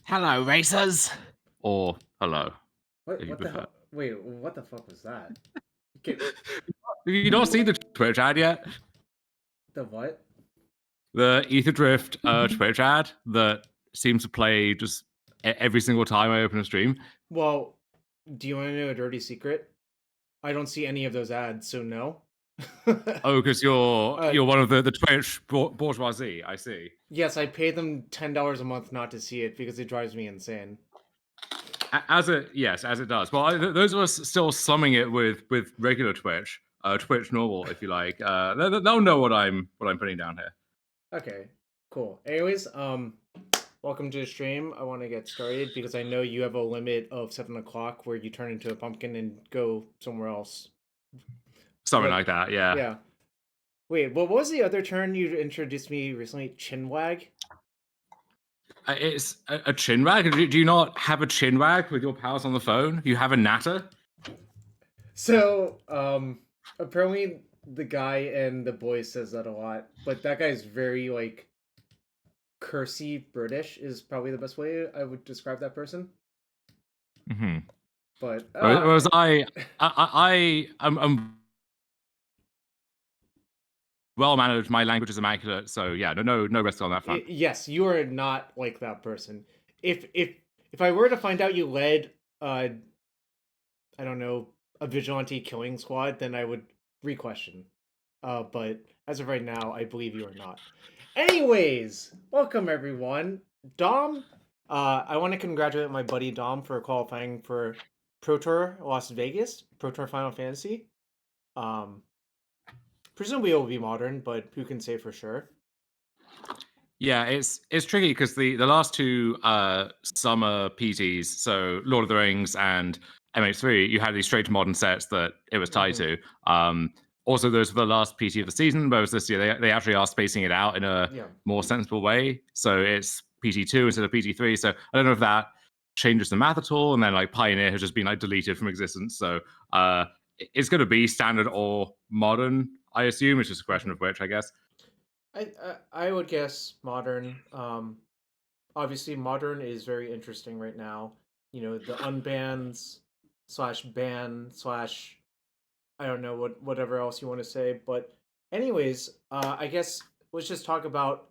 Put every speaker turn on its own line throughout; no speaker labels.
Hello, racers. Or hello,
What
if you
what the
prefer.
hell? Wait, what the fuck was that? Okay,
Have you not seen the Twitch ad yet?
the what?
The Ether Drift Twitch ad that seems to play just every single time I open a stream.
Well, do you want to know a dirty secret? I don't see any of those ads, so no.
Oh, because you're
uh,
you're one of the Twitch bourgeoisie. I see.
yes, I pay them $10 a month not to see it because it drives me insane.
As it yes, as it does. Well, those of us still slumming it with regular Twitch, Twitch normal, if you like. They'll know what I'm putting down here.
Okay, cool. Anyways, welcome to the stream. I want to get started because I know you have a limit of 7 o'clock where you turn into a pumpkin and go somewhere else.
Something
But
like that. Yeah.
yeah. Wait, what was the other turn you introduced me recently? Chinwag?
It's a chin wag. Do you not have a chin wag with your pals on the phone? You have a natter?
So, apparently the guy and the boy says that a lot, but that guy's very like cursy British is probably the best way I would describe that person.
Mm-hmm.
But
Whereas I'm well mannered. My language is immaculate. So yeah, no risk on that front.
yes, you are not like that person. If I were to find out you led I don't know, a vigilante killing squad, then I would re-question. But as of right now, I believe you are not. Anyways, welcome everyone. Dom, I want to congratulate my buddy Dom for qualifying for Pro Tour Las Vegas, Pro Tour Final Fantasy. Um, Presumably it will be modern, but who can say for sure?
Yeah, it's tricky because the last two summer PTs, so Lord of the Rings and MH3, you had these straight to modern sets that it was tied
Mm-hmm.
to. Also, those were the last PT of the season, whereas this year they actually are spacing it out in a
Yeah.
more sensible way. So it's PT2 instead of PT3. So I don't know if that changes the math at all. And then like Pioneer has just been like deleted from existence. So it's going to be standard or modern, I assume. It's just a question
Mm-hmm.
of which, I guess.
I would guess modern. Obviously modern is very interesting right now. You know, the unbans slash ban slash I don't know whatever else you want to say. But anyways, I guess let's just talk about.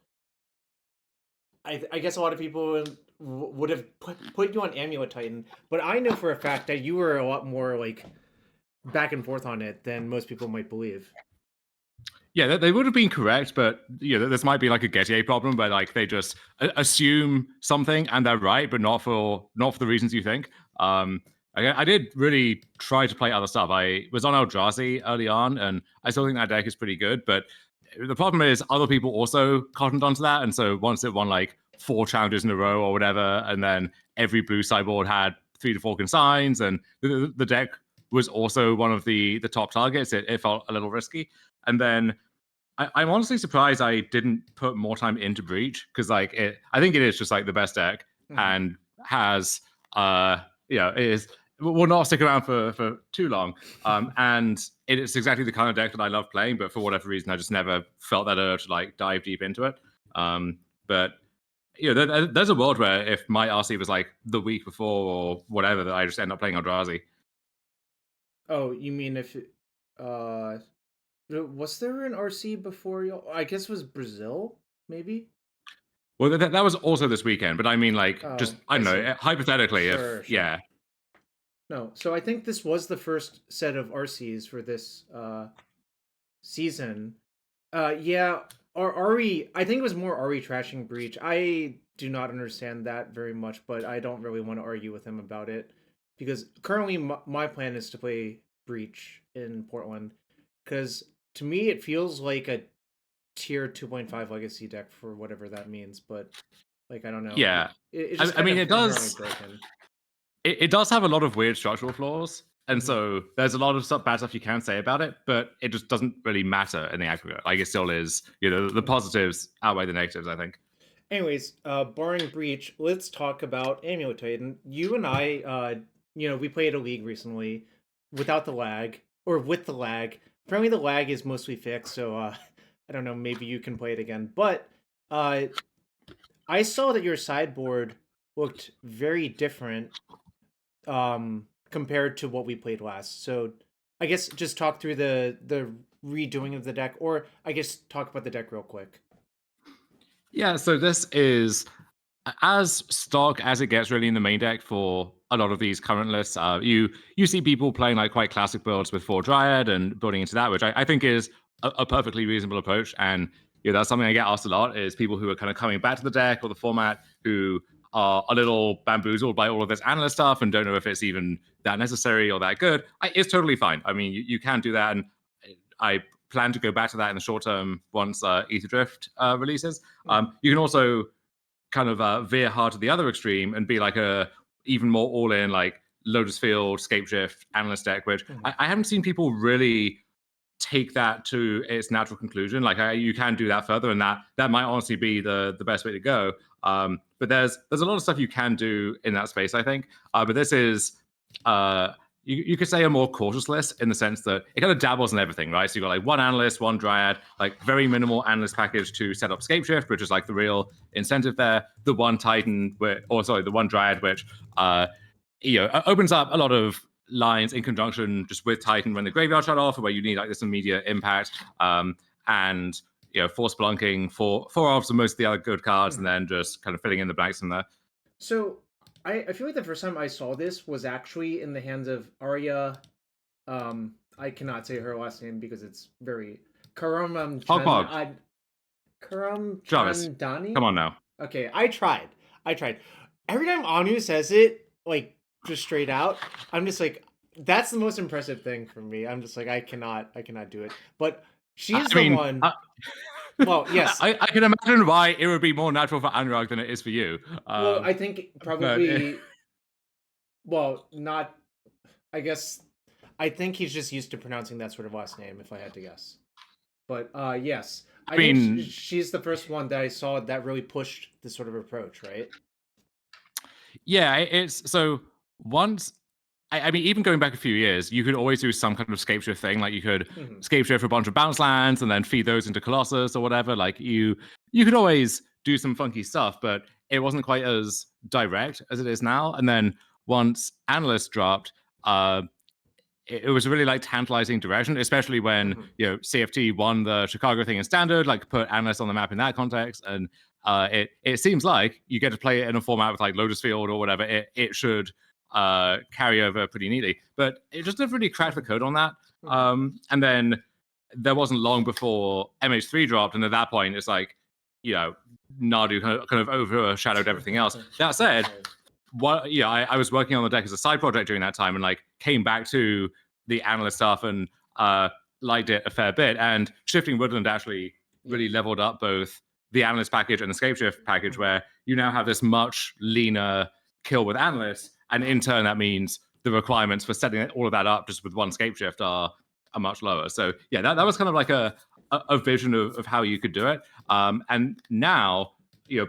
I guess a lot of people would have put you on Amulet Titan, but I know for a fact that you were a lot more like back and forth on it than most people might believe.
Yeah, they would have been correct, but this might be like a Gettier problem where like they just assume something and they're right, but not for the reasons you think. I did really try to play other stuff. I was on Eldrazi early on, and I still think that deck is pretty good. But the problem is other people also cottoned onto that, and so once it won like 4 challenges in a row or whatever, and then every blue sideboard had 3 to 4 consigns, and the deck was also one of the top targets. It felt a little risky, and then I'm honestly surprised I didn't put more time into Breach because I think it is just like the best deck
Mm-hmm.
and has it is will not stick around for too long. And it is exactly the kind of deck that I love playing, but for whatever reason I just never felt that urge to like dive deep into it. But there's a world where if my RC was like the week before or whatever, that I just end up playing Eldrazi.
Oh, you mean if was there an RC before you? I guess it was Brazil, maybe.
Well, that was also this weekend, but I mean, like, just
Oh,
I
I
don't know.
see.
Hypothetically, if
Sure, sure.
yeah,
No, so I think this was the first set of RCs for this season. Yeah, or Ari. I think it was more Ari trashing Breach. I do not understand that very much, but I don't really want to argue with him about it because currently my plan is to play Breach in Portland because to me it feels like a tier 2.5 legacy deck for whatever that means, but like I don't know.
yeah.
It's
I,
just
I
kind
mean,
of
it
inherently
does.
broken.
It does have a lot of weird structural flaws, and
Hmm.
so there's a lot of bad stuff you can say about it, but it just doesn't really matter in the aggregate. Like it still is. The
Hmm.
positives outweigh the negatives, I think.
Anyways, barring Breach, let's talk about Amulet Titan. You and I, we played a league recently without the lag, or with the lag. Apparently the lag is mostly fixed, so I don't know, maybe you can play it again. But I saw that your sideboard looked very different compared to what we played last. So I guess just talk through the redoing of the deck, or I guess talk about the deck real quick.
Yeah, so this is as stock as it gets really in the main deck for a lot of these current lists. You see people playing like quite classic builds with 4 Dryad and building into that, which I think is a perfectly reasonable approach. And that's something I get asked a lot is people who are kind of coming back to the deck or the format who are a little bamboozled by all of this analyst stuff and don't know if it's even that necessary or that good. It's totally fine. I mean, you can do that, and I plan to go back to that in the short term once Ether Drift releases. You can also kind of veer hard to the other extreme and be like a even more all in like Lotus Field, Scapeshift, Analyst deck, which I haven't seen people really take that to its natural conclusion. Like you can do that further, and that might honestly be the best way to go. But there's a lot of stuff you can do in that space, I think. But this is you could say a more cautious list in the sense that it kind of dabbles in everything, right? So you got like one analyst, one dryad, like very minimal analyst package to set up Scapeshift, which is like the real incentive there. The one Titan, the one dryad, which opens up a lot of lines in conjunction just with Titan when the graveyard shut off, where you need like this immediate impact. And force blunking for offs of most of the other good cards, and then just kind of filling in the blanks in there.
So I feel like the first time I saw this was actually in the hands of Arya. I cannot say her last name because it's very Karam Karam
Jarvis,
Chandani.
come on now.
Okay, I tried. Every time Anu says it, like just straight out, I'm just like, that's the most impressive thing for me. I'm just like, I cannot do it. But she's the one. Well, yes.
I can imagine why it would be more natural for Anurag than it is for you.
Well, I think probably. Well, not. I guess. I think he's just used to pronouncing that sort of last name, if I had to guess. But yes, I mean, think she's the first one that I saw that really pushed this sort of approach, right?
Yeah, it's so once. I mean, even going back a few years, you could always do some kind of Scapeshift thing. Like you could Scapeshift a bunch of bounce lands and then feed those into Colossus or whatever. Like you could always do some funky stuff, but it wasn't quite as direct as it is now. And then once Analyst dropped, it was a really like tantalizing direction, especially when CFT won the Chicago thing in Standard, like put Analyst on the map in that context. And it seems like you get to play it in a format with like Lotus Field or whatever. It should carry over pretty neatly, but it just never really cracked the code on that. And then there wasn't long before MH3 dropped, and at that point, it's like Nardu kind of overshadowed everything else. That said, I was working on the deck as a side project during that time, and like came back to the analyst stuff and liked it a fair bit. And Shifting Woodland actually really leveled up both the analyst package and the Scapeshift package, where you now have this much leaner kill with analysts, and in turn that means the requirements for setting all of that up just with one Scapeshift are much lower. So yeah, that was kind of like a vision of how you could do it. And now,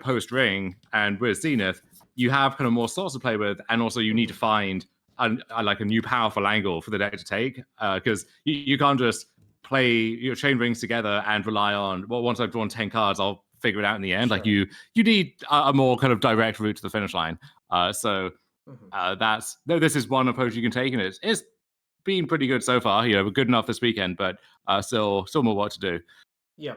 post Ring and with Zenith, you have kind of more slots to play with, and also you need to find like a new powerful angle for the deck to take, because you can't just play your chain rings together and rely on, well, once I've drawn 10 cards, I'll figure it out in the end. Sure. Like you need a more kind of direct route to the finish line. This is one approach you can take, and it's been pretty good so far. Good enough this weekend, but still more work to do.
Yeah.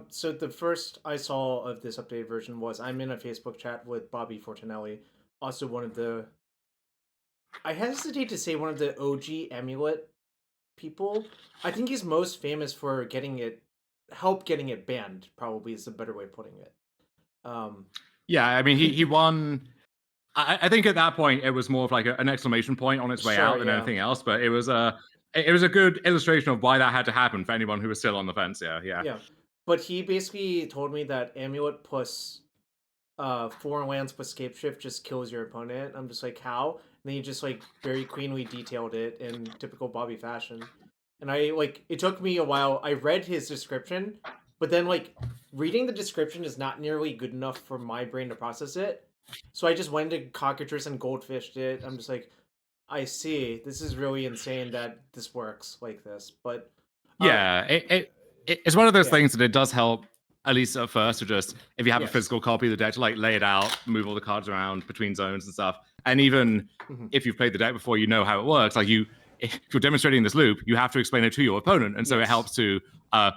So the first I saw of this updated version was I'm in a Facebook chat with Bobby Fortunelli, also one of the. I hesitate to say one of the OG Amulet people. I think he's most famous for getting it banned. Probably is a better way of putting it.
Yeah, I mean he won. I think at that point it was more of like an exclamation point on its way out than anything else. But it was a good illustration of why that had to happen for anyone who was still on the fence. Yeah.
But he basically told me that Amulet plus foreign lands plus Scapeshift just kills your opponent. I'm just like, how? And then he just like very queenly detailed it in typical Bobby fashion. And it took me a while. I read his description, but then like reading the description is not nearly good enough for my brain to process it. So I just went to Cockatrice and Goldfished it. I'm just like, I see. This is really insane that this works like this. But
it's one of those things that it does help at least at first, to just, if you have
Yes.
a physical copy of the deck, to like lay it out, move all the cards around between zones and stuff. And even if you've played the deck before, you know how it works. Like if you're demonstrating this loop, you have to explain it to your opponent, and so it helps to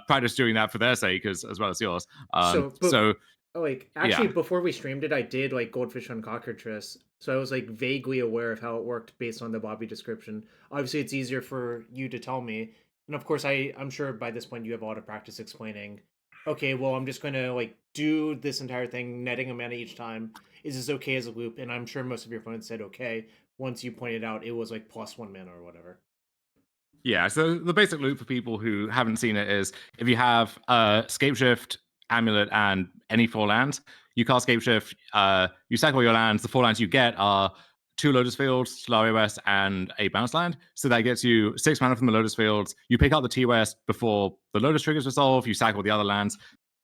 practice doing that for their sake as well as yours.
Actually, before we streamed it, I did like Goldfish on Cockatrice, so I was like vaguely aware of how it worked based on the Bobby description. Obviously, it's easier for you to tell me, and of course, I'm sure by this point you have a lot of practice explaining. Okay, well, I'm just gonna like do this entire thing, netting a mana each time. Is this okay as a loop? And I'm sure most of your opponents said okay. Once you pointed out it was like +1 mana or whatever.
Yeah, so the basic loop for people who haven't seen it is if you have Scapeshift, Amulet, and any 4 lands, you cast Scapeshift, you sack all your lands. The 4 lands you get are 2 Lotus Fields, Solari West, and a bounce land. So that gets you 6 mana from the Lotus Fields. You pick up the T-West before the Lotus triggers resolve. You sack all the other lands.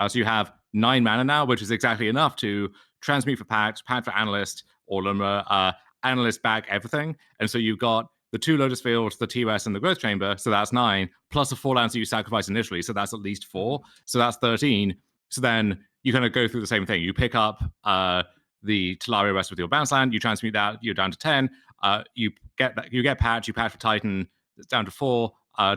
So you have 9 mana now, which is exactly enough to transmute for Pact, Pact for Analyst, or Lumra, Analyst back everything. And so you've got the 2 Lotus Fields, the T-West, and the Growth Chamber, so that's 9, plus the 4 lands that you sacrifice initially, so that's at least 4, so that's 13. So then you kind of go through the same thing. You pick up the Talaria West with your bounce land, you transmute that, you're down to 10. You get Patch, you patch for Titan, it's down to 4.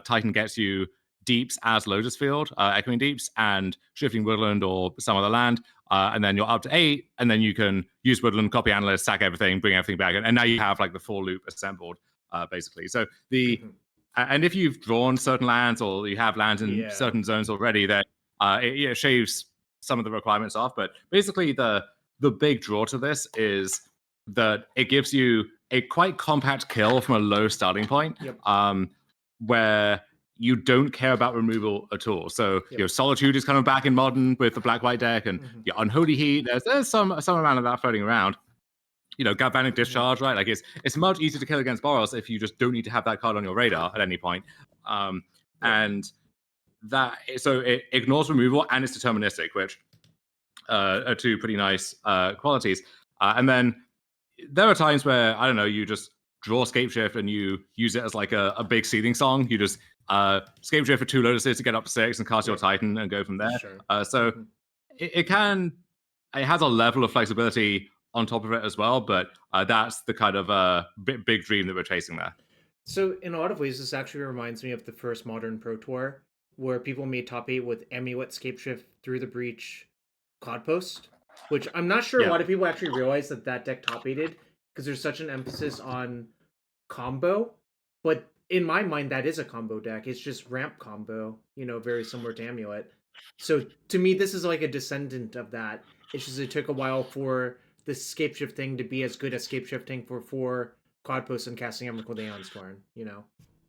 Titan gets you Deeps as Lotus Field, Echoing Deeps, and Shifting Woodland or some other land. And then you're up to 8, and then you can use Woodland, copy Analyst, sack everything, bring everything back, and now you have like the full loop assembled. Basically, so and if you've drawn certain lands or you have lands in certain zones already, then it shaves some of the requirements off. But basically, the big draw to this is that it gives you a quite compact kill from a low starting point, where you don't care about removal at all. So Solitude is coming back in Modern with the black-white deck, and your Unholy Heat. There's some amount of that floating around. Galvanic Discharge, right? Like it's much easier to kill against Boros if you just don't need to have that card on your radar at any point. And that, so it ignores removal and it's deterministic, which are 2 pretty nice qualities. And then there are times where, I don't know, you just draw Scapeshift and you use it as like a big seething song. You just Scapeshift for 2 Lotuses to get up to 6 and cast your Titan and go from there. So it has a level of flexibility on top of it as well, but that's the kind of big dream that we're chasing there.
So in a lot of ways, this actually reminds me of the first Modern Pro Tour, where people made top 8 with Amulet, Scapeshift, Through the Breach, Cloudpost, which I'm not sure a lot of people actually realize that deck top 8'd, because there's such an emphasis on combo, but in my mind, that is a combo deck. It's just ramp combo, very similar to Amulet. So to me, this is like a descendant of that. It's just it took a while for the Scapeshift thing to be as good as Scapeshifting for Cloudpost and casting Emrakul the Aeonsworn,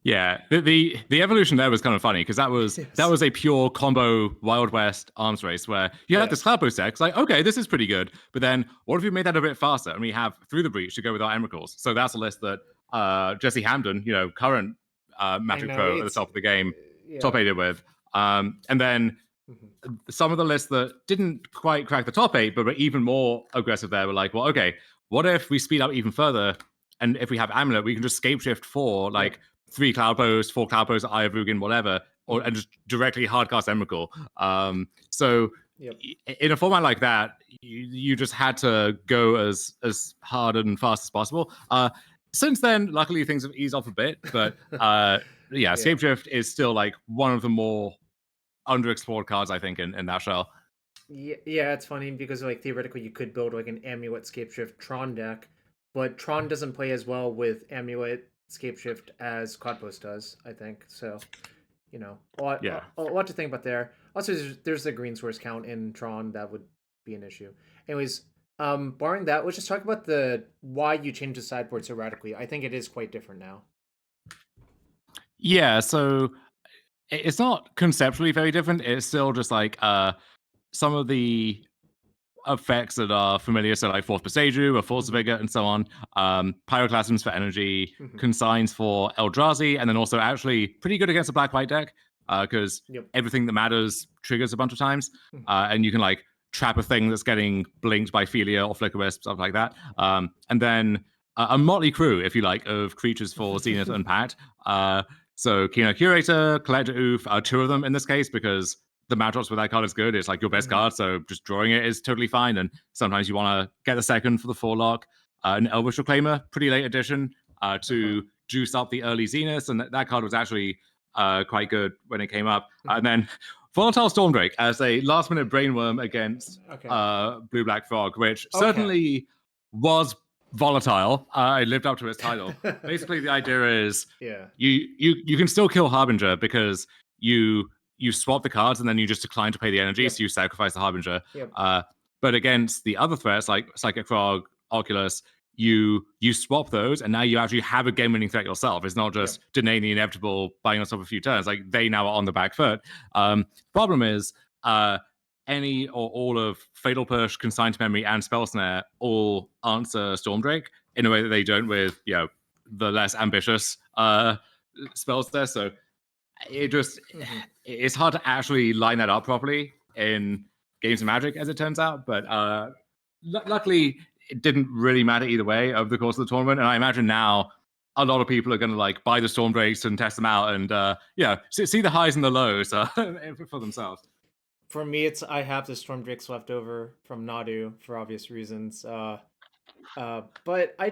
Yeah, the evolution there was kind of funny because that was a pure combo Wild West arms race where you had this Cloudpost deck. It's like, okay, this is pretty good, but then what if we made that a bit faster and we have Through the Breach to go with our Emrakuls? So that's a list that Jesse Hamden, current Magic Pro at the top of the game, top 8'd with, and then. Some of the lists that didn't quite crack the top 8, but were even more aggressive there, were like, well, okay, what if we speed up even further? And if we have Amulet, we can just Scapeshift for like 3 Cloudposts, 4 Cloudposts, Eye of Ugin, whatever, and just directly hardcast Emrakul. So in a format like that, you just had to go as hard and fast as possible. Since then, luckily, things have eased off a bit, but Scapeshift is still like one of the more underexplored cards, I think, in that shell.
Yeah, it's funny because like theoretically you could build like an Amulet Scapeshift Tron deck, but Tron doesn't play as well with Amulet Scapeshift as Cloudpost does, I think. So, a lot to think about there. Also, there's the green source count in Tron that would be an issue. Anyways, barring that, let's just talk about why you changed the sideboard so radically. I think it is quite different now.
Yeah, so it's not conceptually very different. It's still just like some of the effects that are familiar, so like Fourth Presagio or Force Vigor and so on. Pyroclasms for energy, Consigns for Eldrazi, and then also actually pretty good against a black-white deck because everything that matters triggers a bunch of times, and you can like trap a thing that's getting blinked by Felia or Flicker Wisp, stuff like that. And then a motley crew, if you like, of creatures for Zenith and Pact. So Kino Curator, Collector Oof, 2 of them in this case, because the matchups with that card is good. It's like your best card, so just drawing it is totally fine. And sometimes you want to get the second for the 4-lock. An Elvish Reclaimer, pretty late addition to juice up the early Zenith, and that card was actually quite good when it came up. And then Volatile Stormdrake as a last-minute brainworm against Blue Black Frog, which certainly was volatile. It lived up to its title. Basically, the idea is you can still kill Harbinger because you swap the cards and then you just decline to pay the energy, so you sacrifice the Harbinger. But against the other threats like Psychic Frog, Oculus, you swap those, and now you actually have a game-winning threat yourself. It's not just denying the inevitable, buying yourself a few turns. Like, they now are on the back foot. Problem is, any or all of Fatal Push, Consign to Memory, and Spell Snare all answer Stormdrake in a way that they don't with, the less ambitious spells there. So it just it's hard to actually line that up properly in games of Magic, as it turns out. But luckily, it didn't really matter either way over the course of the tournament. And I imagine now a lot of people are going to like buy the Stormdrakes and test them out and see the highs and the lows for themselves.
For me, I have the Stormdrakes left over from Nadu for obvious reasons. But I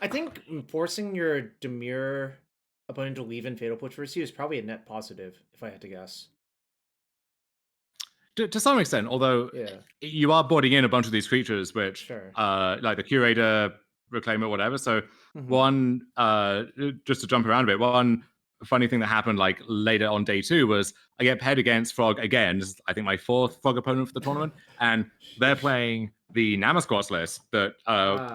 think forcing your Dimir opponent to leave in Fatal Push versus you is probably a net positive, if I had to guess.
To some extent, although you are boarding in a bunch of these creatures, which like the Curator, Reclaimer, whatever. So one, just to jump around a bit, one funny thing that happened like later on day 2 was I get paired against Frog again. This is, I think, my 4th Frog opponent for the tournament, and they're playing the Namasquatch list that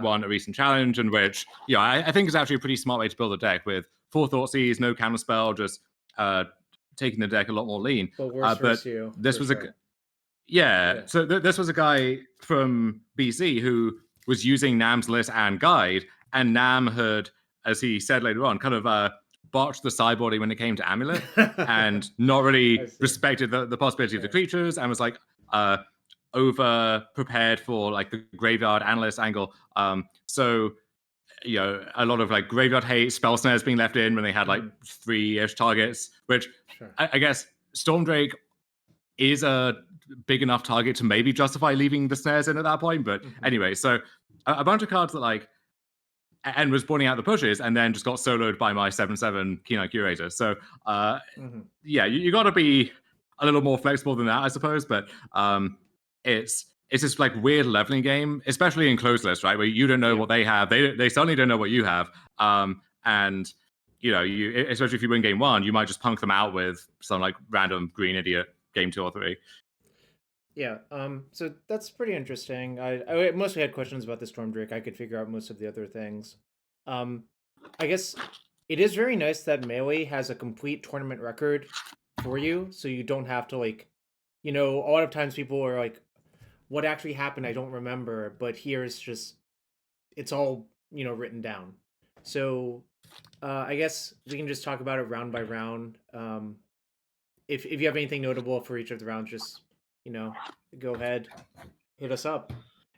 won a recent challenge, and which I think is actually a pretty smart way to build a deck with 4 Thoughtseize, no counterspell, just taking the deck a lot more lean.
But worse
but
you,
this was so this was a guy from BC who was using Nam's list and guide, and Nam had, as he said later on, kind of botched the sideboarding when it came to Amulet and not really respected the possibility of the creatures, and was like over prepared for like the graveyard analyst angle. So a lot of like graveyard hate, spell snares being left in when they had like 3-ish targets, which I guess Stormdrake is a big enough target to maybe justify leaving the snares in at that point. But anyway, so a bunch of cards that like, and was boarding out the pushes and then just got soloed by my 7/7 Keen-Eye Curator. So you got to be a little more flexible than that, I suppose. But it's this like weird leveling game, especially in closed lists, right? Where you don't know what they have. They certainly don't know what you have. And you especially if you win game 1, you might just punk them out with some like random green idiot game 2 or 3.
Yeah, so that's pretty interesting. I mostly had questions about the Stormdrake. I could figure out most of the other things. I guess it is very nice that Melee has a complete tournament record for you, so you don't have to like, a lot of times people are like, what actually happened, I don't remember, but here it's just, it's all, written down. So I guess we can just talk about it round by round. If you have anything notable for each of the rounds, just go ahead, hit us up.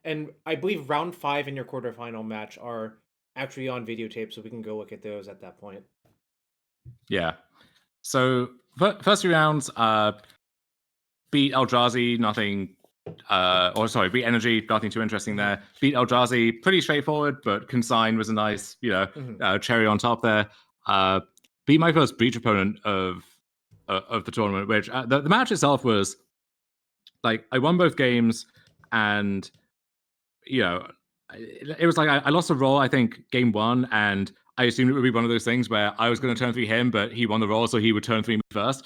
And I believe round 5 and your quarterfinal match are actually on videotape, so we can go look at those at that point.
Yeah. So first 3 rounds, beat Eldrazi, nothing. Beat Energy, nothing too interesting there. Beat Eldrazi, pretty straightforward, but Consign was a nice, cherry on top there. Beat my first Breach opponent of the tournament, which the match itself was like I won both games, and it was like I lost a roll, I think, game 1, and I assumed it would be one of those things where I was going to turn 3 him, but he won the roll, so he would turn 3 me first,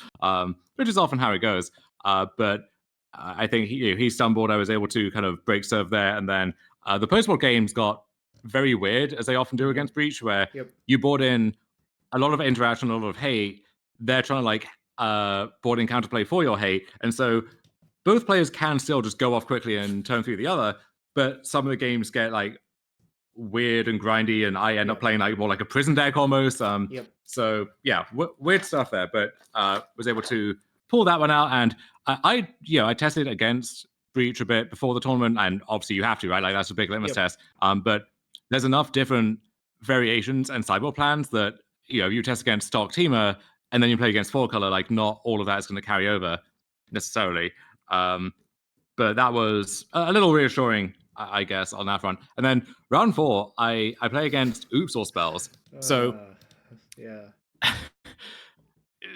which is often how it goes. But I think he stumbled. I was able to kind of break serve there, and then the post-board games got very weird, as they often do against Breach, where you board in a lot of interaction, a lot of hate. They're trying to like board in counterplay for your hate, and so both players can still just go off quickly and turn through the other, but some of the games get like weird and grindy, and I end up playing like more like a prison deck almost. So weird stuff there, but was able to pull that one out, and I tested against Breach a bit before the tournament, and obviously you have to, right? Like that's a big litmus test. But there's enough different variations and sideboard plans that you test against stock Teamer, and then you play against 4-color, like not all of that is going to carry over. necessarily. But that was a little reassuring, I guess, on that front. And then round 4, I play against Oops All Spells. So
yeah.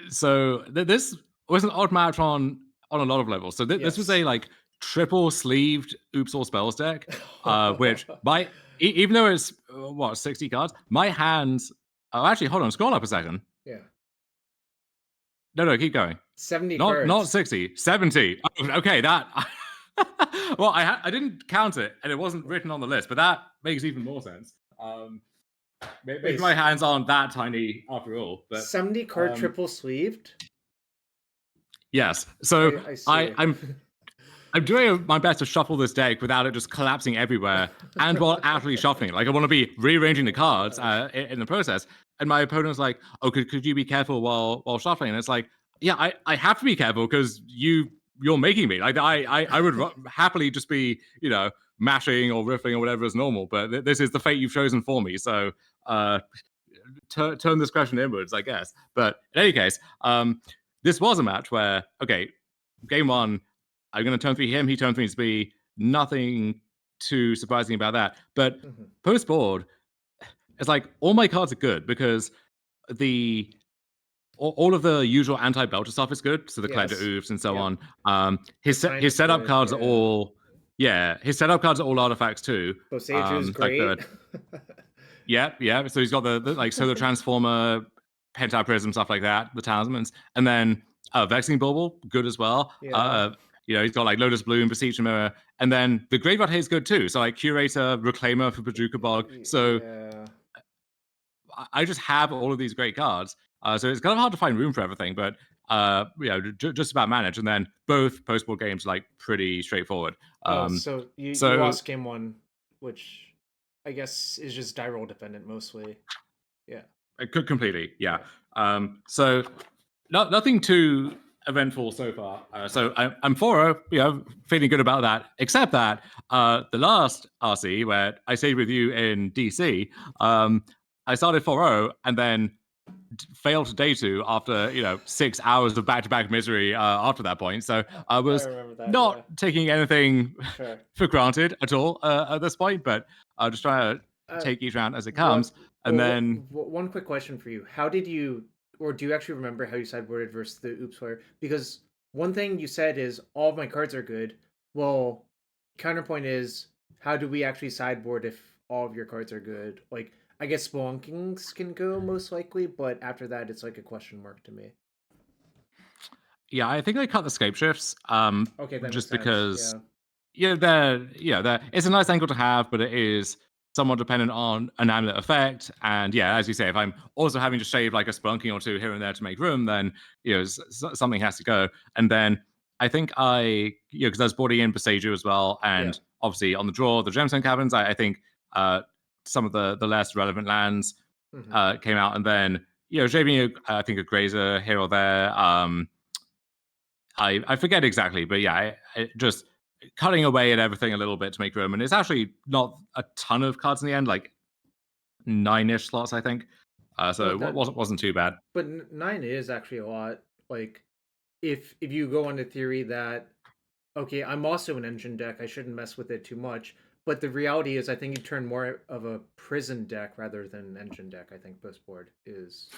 This was an odd match on a lot of levels. So this was a like triple sleeved Oops All Spells deck, which even though it's 60 cards, my hands. Oh, actually, hold on, scroll up a second.
Yeah.
No, keep going.
70
not
cards.
60, 70. Okay, that. Well, I didn't count it, and it wasn't written on the list, but that makes even more sense. Maybe my hands aren't that tiny after all. But
70 card triple sleeved.
Yes, so
I see.
I'm doing my best to shuffle this deck without it just collapsing everywhere, and while actually shuffling. Like I want to be rearranging the cards in the process. And my opponent's like, "Oh, could you be careful while shuffling?" And it's like, "Yeah, I have to be careful because you're making me. Like I would happily just be mashing or riffing or whatever is normal, but this is the fate you've chosen for me. So turn this question inwards, I guess. But in any case, this was a match where game 1, I'm going to turn 3 him, he turn 3 me. Nothing too surprising about that. But post board, it's like all my cards are good because all of the usual anti-belcher stuff is good. So the Cleanser Oofs and so on. His setup cards are all his setup cards are all artifacts too.
Boseiju is great.
Yeah. So he's got the Solar Transformer, Pentaprism, stuff like that, the talismans, and then Vexing Bauble, good as well. He's got like Lotus Bloom, Beseech Mirror, and then the Graveyard Haze good too. So like Curator, Reclaimer for Paducah Bog. So I just have all of these great cards. So it's kind of hard to find room for everything, but just about manage. And then both post-board games like pretty straightforward.
So you lost game 1, which I guess is just die roll dependent mostly. Yeah.
Completely, yeah. So nothing too eventful so far. So I'm 4-0, feeling good about that. Except that the last RC where I stayed with you in DC, I started 4-0 and then failed to day 2 after 6 hours of back-to-back misery after that point. So I was not taking anything for granted at all at this point, but I'll just try to take each round as it comes.
One quick question for you: how did you, or do you actually remember how you sideboarded versus the Oops player? Because one thing you said is all of my cards are good. Well, counterpoint is, how do we actually sideboard if all of your cards are good? Like, I guess Spelunkings can go most likely, but after that, it's like a question mark to me.
Yeah, I think I cut the Scapeshifts.
That
just
makes
because.
sense.
It's a nice angle to have, but it is somewhat dependent on an amulet effect. And as you say, if I'm also having to shave like a Spelunking or 2 here and there to make room, then something has to go. And then I think because I was boarding in Boseiju as well, and obviously on the draw, the Gemstone Caverns, I think some of the less relevant lands came out, and then shaving I think a Grazer here or there. I forget exactly, but just cutting away at everything a little bit to make room. And it's actually not a ton of cards in the end, like 9-ish slots, I think. So it wasn't too bad.
But 9 is actually a lot. Like, if you go on the theory that, okay, I'm also an engine deck, I shouldn't mess with it too much. But the reality is, I think you turn more of a prison deck rather than an engine deck. I think post board is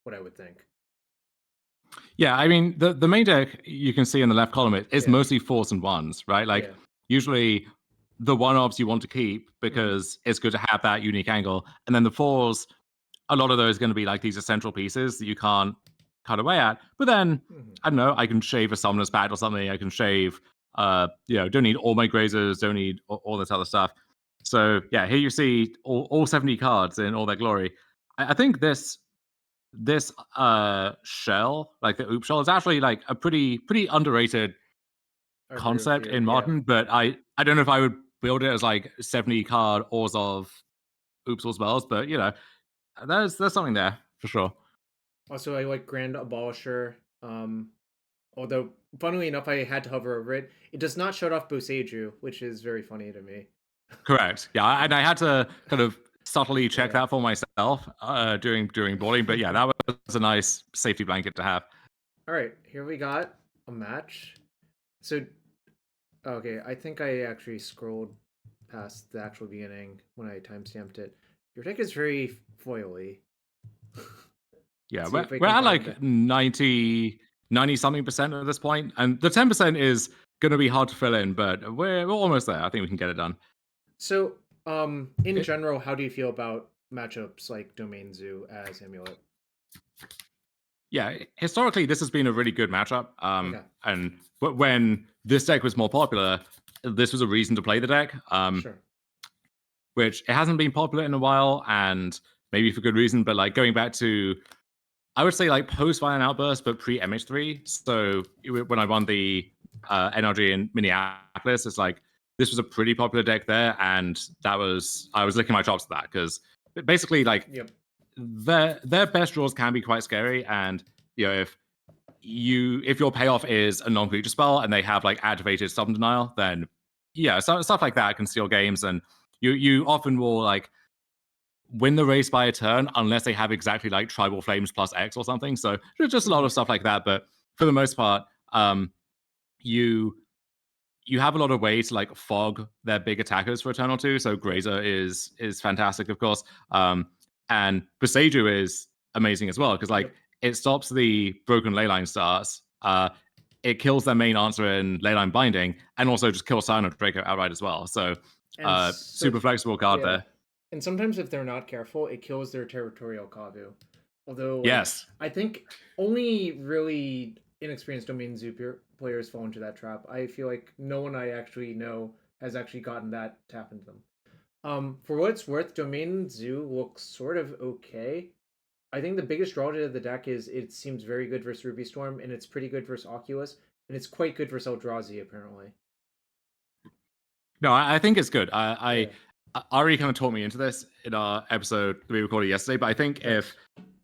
what I would think.
Yeah, I mean, the main deck you can see in the left column is mostly 4s and 1s, right? Like, usually the 1-offs you want to keep because it's good to have that unique angle. And then the 4s, a lot of those are going to be like these essential pieces that you can't cut away at. But then, I don't know, I can shave a Summoner's Pact or something. I can shave, don't need all my Grazers, don't need all this other stuff. So, here you see all 70 cards in all their glory. I think this shell, like the Oop shell, is actually like a pretty underrated concept in modern. But I don't know if I would build it as like 70 card Ores of Oops or spells, but there's something there for sure.
Also, I like Grand Abolisher. Although, funnily enough, I had to hover over it. It does not shut off Boseiju, which is very funny to me.
Correct. Yeah, and I had to kind of subtly check that for myself during boarding. But that was a nice safety blanket to have.
All right, here we got a match. So okay, I think I actually scrolled past the actual beginning when I timestamped it. Your deck is very foily.
Yeah,
See if we
we're
can
at
find
like 90 something percent at this point, and the 10% is going to be hard to fill in, but we're almost there. I think we can get it done.
So, in
It,
general, how do you feel about matchups like Domain Zoo as Amulet?
yeah, historically, this has been a really good matchup.
Okay,
And when this deck was more popular, this was a reason to play the deck.
sure.
Which it hasn't been popular in a while, and maybe for good reason. But like going back to, I would say like post Violent Outburst, but pre MH3. So when I won the NRG in Minneapolis, it's like this was a pretty popular deck there, and I was licking my chops at that because basically like
Yep.
their best draws can be quite scary, and if your payoff is a non-creature spell and they have like activated Summon Denial, then yeah, stuff like that can steal games, and you often will like win the race by a turn unless they have exactly like Tribal Flames plus X or something. So there's just a lot of stuff like that, but for the most part, you you have a lot of ways to like fog their big attackers for a turn or two. So Grazer is fantastic, of course, and Beseiju is amazing as well because like
Yep.
it stops the broken leyline starts. It kills their main answer in leyline binding, and also just kills Cyanide Draco outright as well. So
And
super flexible card
yeah,
there.
and sometimes if they're not careful, it kills their territorial Kavu. Although, like,
Yes.
I think only really inexperienced Domain Zoo players fall into that trap. I feel like no one I actually know has actually gotten that tap into them. For what it's worth, Domain Zoo looks sort of okay. I think the biggest draw to the deck is it seems very good versus Ruby Storm, and it's pretty good versus Oculus, and it's quite good versus Eldrazi, apparently.
No, I think it's good.
Yeah.
Ari kind of taught me into this in our episode that we recorded yesterday. But I think
Nice.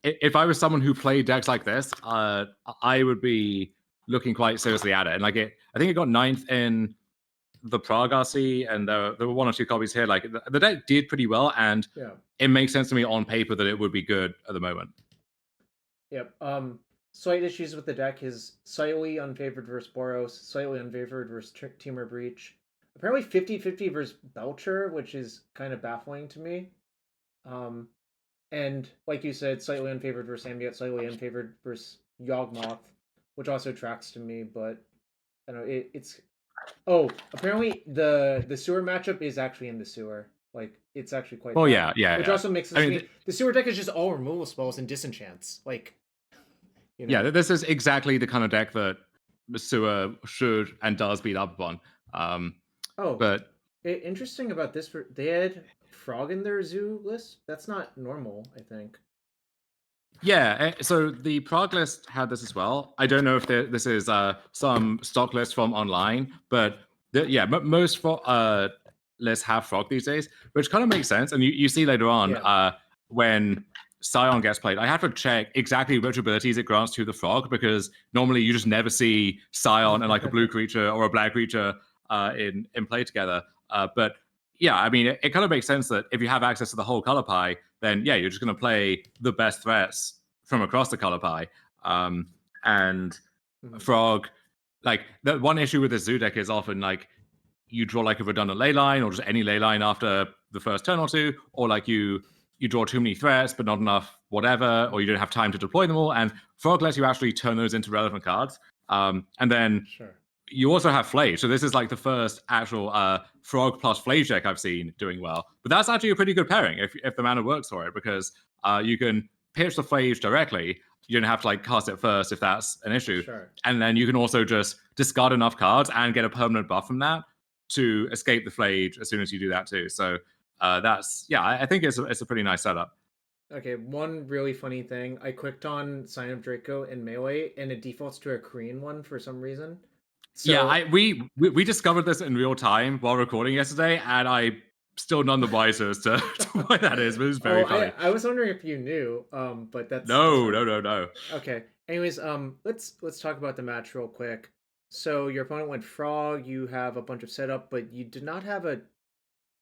if I was someone who played decks like this, I would be looking quite seriously at it. And like I think it got ninth in the Prague RC, and there were one or two copies here. Like the deck did pretty well, and
Yeah.
it makes sense to me on paper that it would be good at the moment.
Yep. Slight issues with the deck is slightly unfavored versus Boros, slightly unfavored versus Dimir Breach. Apparently 50-50 versus Belcher, which is kind of baffling to me. Um, and like you said, slightly unfavored versus Ambient, slightly unfavored versus Yawgmoth, which also tracks to me, but I don't know, it's oh, apparently the sewer matchup is actually in the sewer. Like it's actually quite
Well,
bad.
yeah, yeah,
Which
yeah.
also makes
I
sense to
mean,
me. The sewer deck is just all removal spells and disenchants. Like, you
yeah,
know.
this is exactly the kind of deck that Sewer should and does beat up upon.
Oh,
But
interesting about this. They had frog in their zoo list. That's not normal, I think.
yeah, so the Prague list had this as well. I don't know if this is some stock list from online, but yeah, most lists have Frog these days, which kind of makes sense. And you see later on
Yeah.
when Scion gets played, I have to check exactly which abilities it grants to the Frog because normally you just never see Scion and like a blue creature or a black creature in play together. But yeah, I mean, it kind of makes sense that if you have access to the whole color pie, then yeah, you're just going to play the best threats from across the color pie. And
Mhm.
Frog, like the one issue with the zoo deck is often like you draw like a redundant ley line or just any ley line after the first turn or two, or like you draw too many threats but not enough whatever, or you don't have time to deploy them all. And Frog lets you actually turn those into relevant cards. And then
Sure.
you also have Flage. So this is like the first actual Frog plus Flage deck I've seen doing well. But that's actually a pretty good pairing if the mana works for it, because you can pitch the Flage directly. You don't have to like cast it first if that's an issue.
Sure.
And then you can also just discard enough cards and get a permanent buff from that to escape the Flage as soon as you do that too. So that's, yeah, I think it's a pretty nice setup.
Okay, one really funny thing. I clicked on Sign of Draco in Melee, and it defaults to a Korean one for some reason.
Yeah,
So,
we discovered this in real time while recording yesterday, and I still none the wiser as to, to why that is, but it was
oh,
very funny.
I was wondering if you knew. But that's
No,
fine.
no, no, no.
Okay. Anyways, let's talk about the match real quick. So your opponent went Frog. You have a bunch of setup, but you did not have a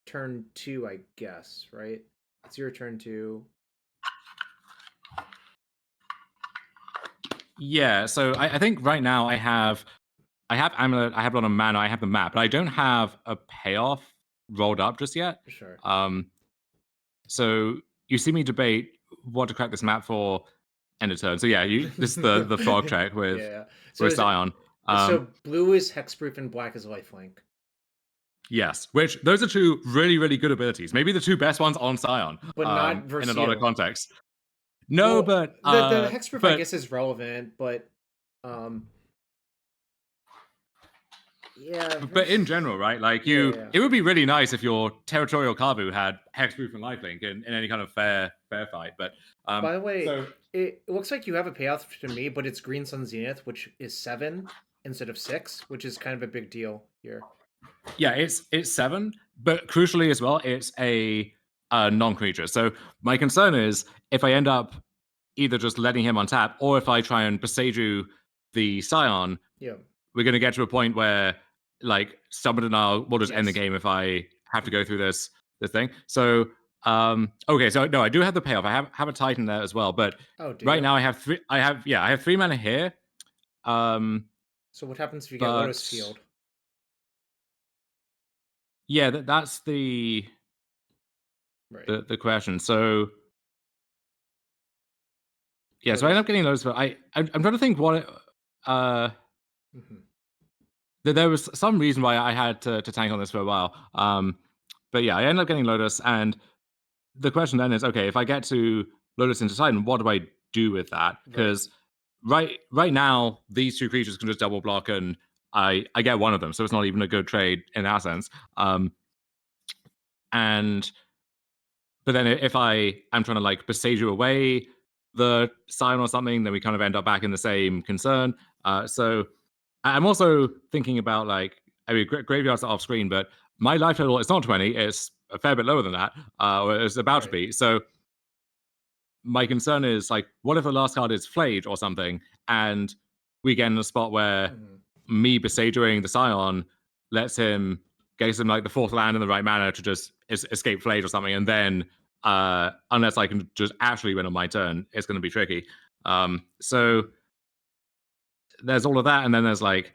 turn two, I guess, right? It's your turn two.
Yeah, so I think right now I have I have Amulet, I have a lot of mana, I have the map, but I don't have a payoff rolled up just yet.
Sure.
So you see me debate what to crack this map for end of turn. So yeah, this is the frog track with
Yeah. So
with
is it,
Scion.
so blue is hexproof and black is lifelink.
Yes, which those are two really, really good abilities. Maybe the two best ones on Scion.
But not
In a
versus
lot of
you.
contexts. No,
Well,
but
the hexproof I guess is relevant, but yeah,
but in general, right? Like
yeah.
it would be really nice if your territorial Kavu had hexproof and lifelink in any kind of fair fight. But
By the way,
so
it looks like you have a payoff to me, but it's Green Sun Zenith, which is 7 instead of 6, which is kind of a big deal here.
yeah, it's 7, but crucially as well, it's a non-creature. So my concern is if I end up either just letting him on tap, or if I try and Beseiju the Scion,
Yeah.
we're going to get to a point where like Stubborn Denial will just end the
Yes.
game if I have to go through this thing. So okay, so no, I do have the payoff. I have a Titan there as well, but right now I have 3. I have 3 mana here.
So what happens if you get Lotus Field?
Yeah, that's the the question. So yeah, so I end up getting Lotus Field. I'm trying to think what there was some reason why I had to tank on this for a while. But yeah, I ended up getting Lotus, and the question then is, okay, if I get to Lotus into Titan, what do I do with that? Because right now, these two creatures can just double block, and I get one of them, so it's not even a good trade in that sense. But then if I am trying to like Beseiju away the Scion or something, then we kind of end up back in the same concern. So I'm also thinking about like, I mean, graveyards are off screen, but my life total is not 20; it's a fair bit lower than that, or it's about to be. So my concern is like, what if the last card is Flayed or something, and we get in a spot where me Besejuing the Scion lets him get him like the 4th land in the right manner to just escape Flayed or something, and then unless I can just actually win on my turn, it's going to be tricky. So there's all of that, and then there's like,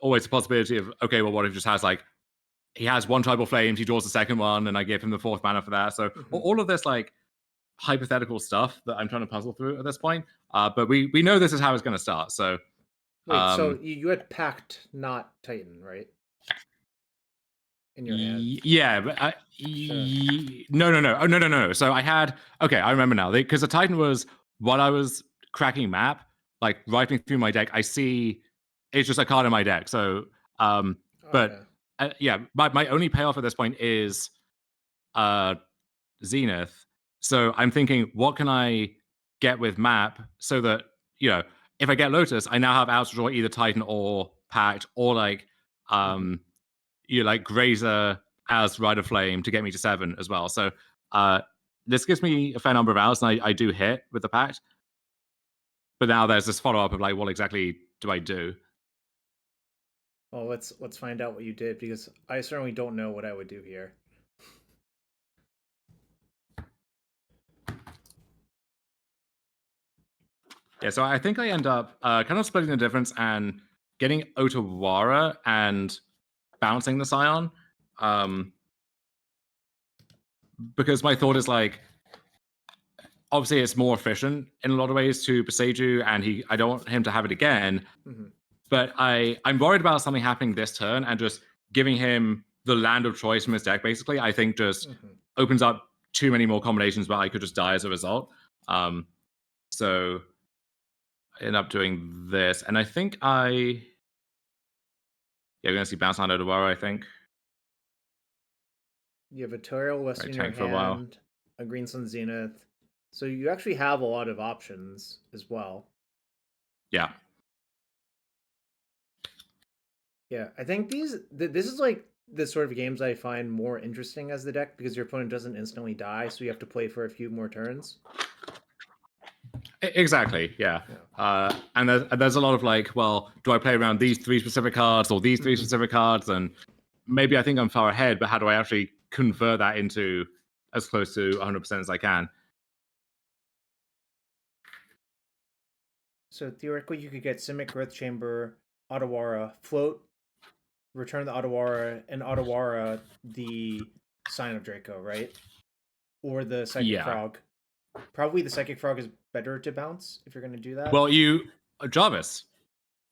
always the possibility of, okay, well, what if he just has like, he has 1 Tribal Flames, he draws the 2nd one, and I give him the 4th mana for that. So all of this like hypothetical stuff that I'm trying to puzzle through at this point. But we know this is how it's going to start. So
wait, so you had Pact, not Titan, right? In your hand.
Yeah, but no. Oh, no. So I had, okay, I remember now, because the Titan was, while I was cracking map, like rifling through my deck, I see it's just a card in my deck. So but yeah, my only payoff at this point is Zenith. So I'm thinking, what can I get with map so that, if I get Lotus, I now have out to draw either Titan or Pact, or like like Grazer as Rider Flame to get me to 7 as well. So this gives me a fair number of hours, and I do hit with the Pact. But now there's this follow-up of like, what exactly do I do?
Well, let's find out what you did, because I certainly don't know what I would do here.
Yeah, so I think I end up kind of splitting the difference and getting Otawara and bouncing the Scion. Because my thought is like, obviously it's more efficient in a lot of ways to Beseiju, and I don't want him to have it again. But I'm worried about something happening this turn, and just giving him the land of choice from his deck, basically, I think just opens up too many more combinations where I could just die as a result. So I end up doing this, and I think we're going to see bounce on Odawara, I think.
You have a Toriel West in your hand, a Green Sun Zenith. So you actually have a lot of options as well.
Yeah.
Yeah, I think this is like the sort of games I find more interesting as the deck, because your opponent doesn't instantly die, so you have to play for a few more turns.
Exactly, yeah. And there's a lot of like, well, do I play around these 3 specific cards or these 3 specific cards? And maybe I think I'm far ahead, but how do I actually convert that into as close to 100% as I can?
So theoretically, you could get Simic Growth Chamber, Otawara, float, return the Otawara, and Otawara the Sign of Draco, right? Or the Psychic Frog. Probably the Psychic Frog is better to bounce if you're going to do that.
Well, Jarvis,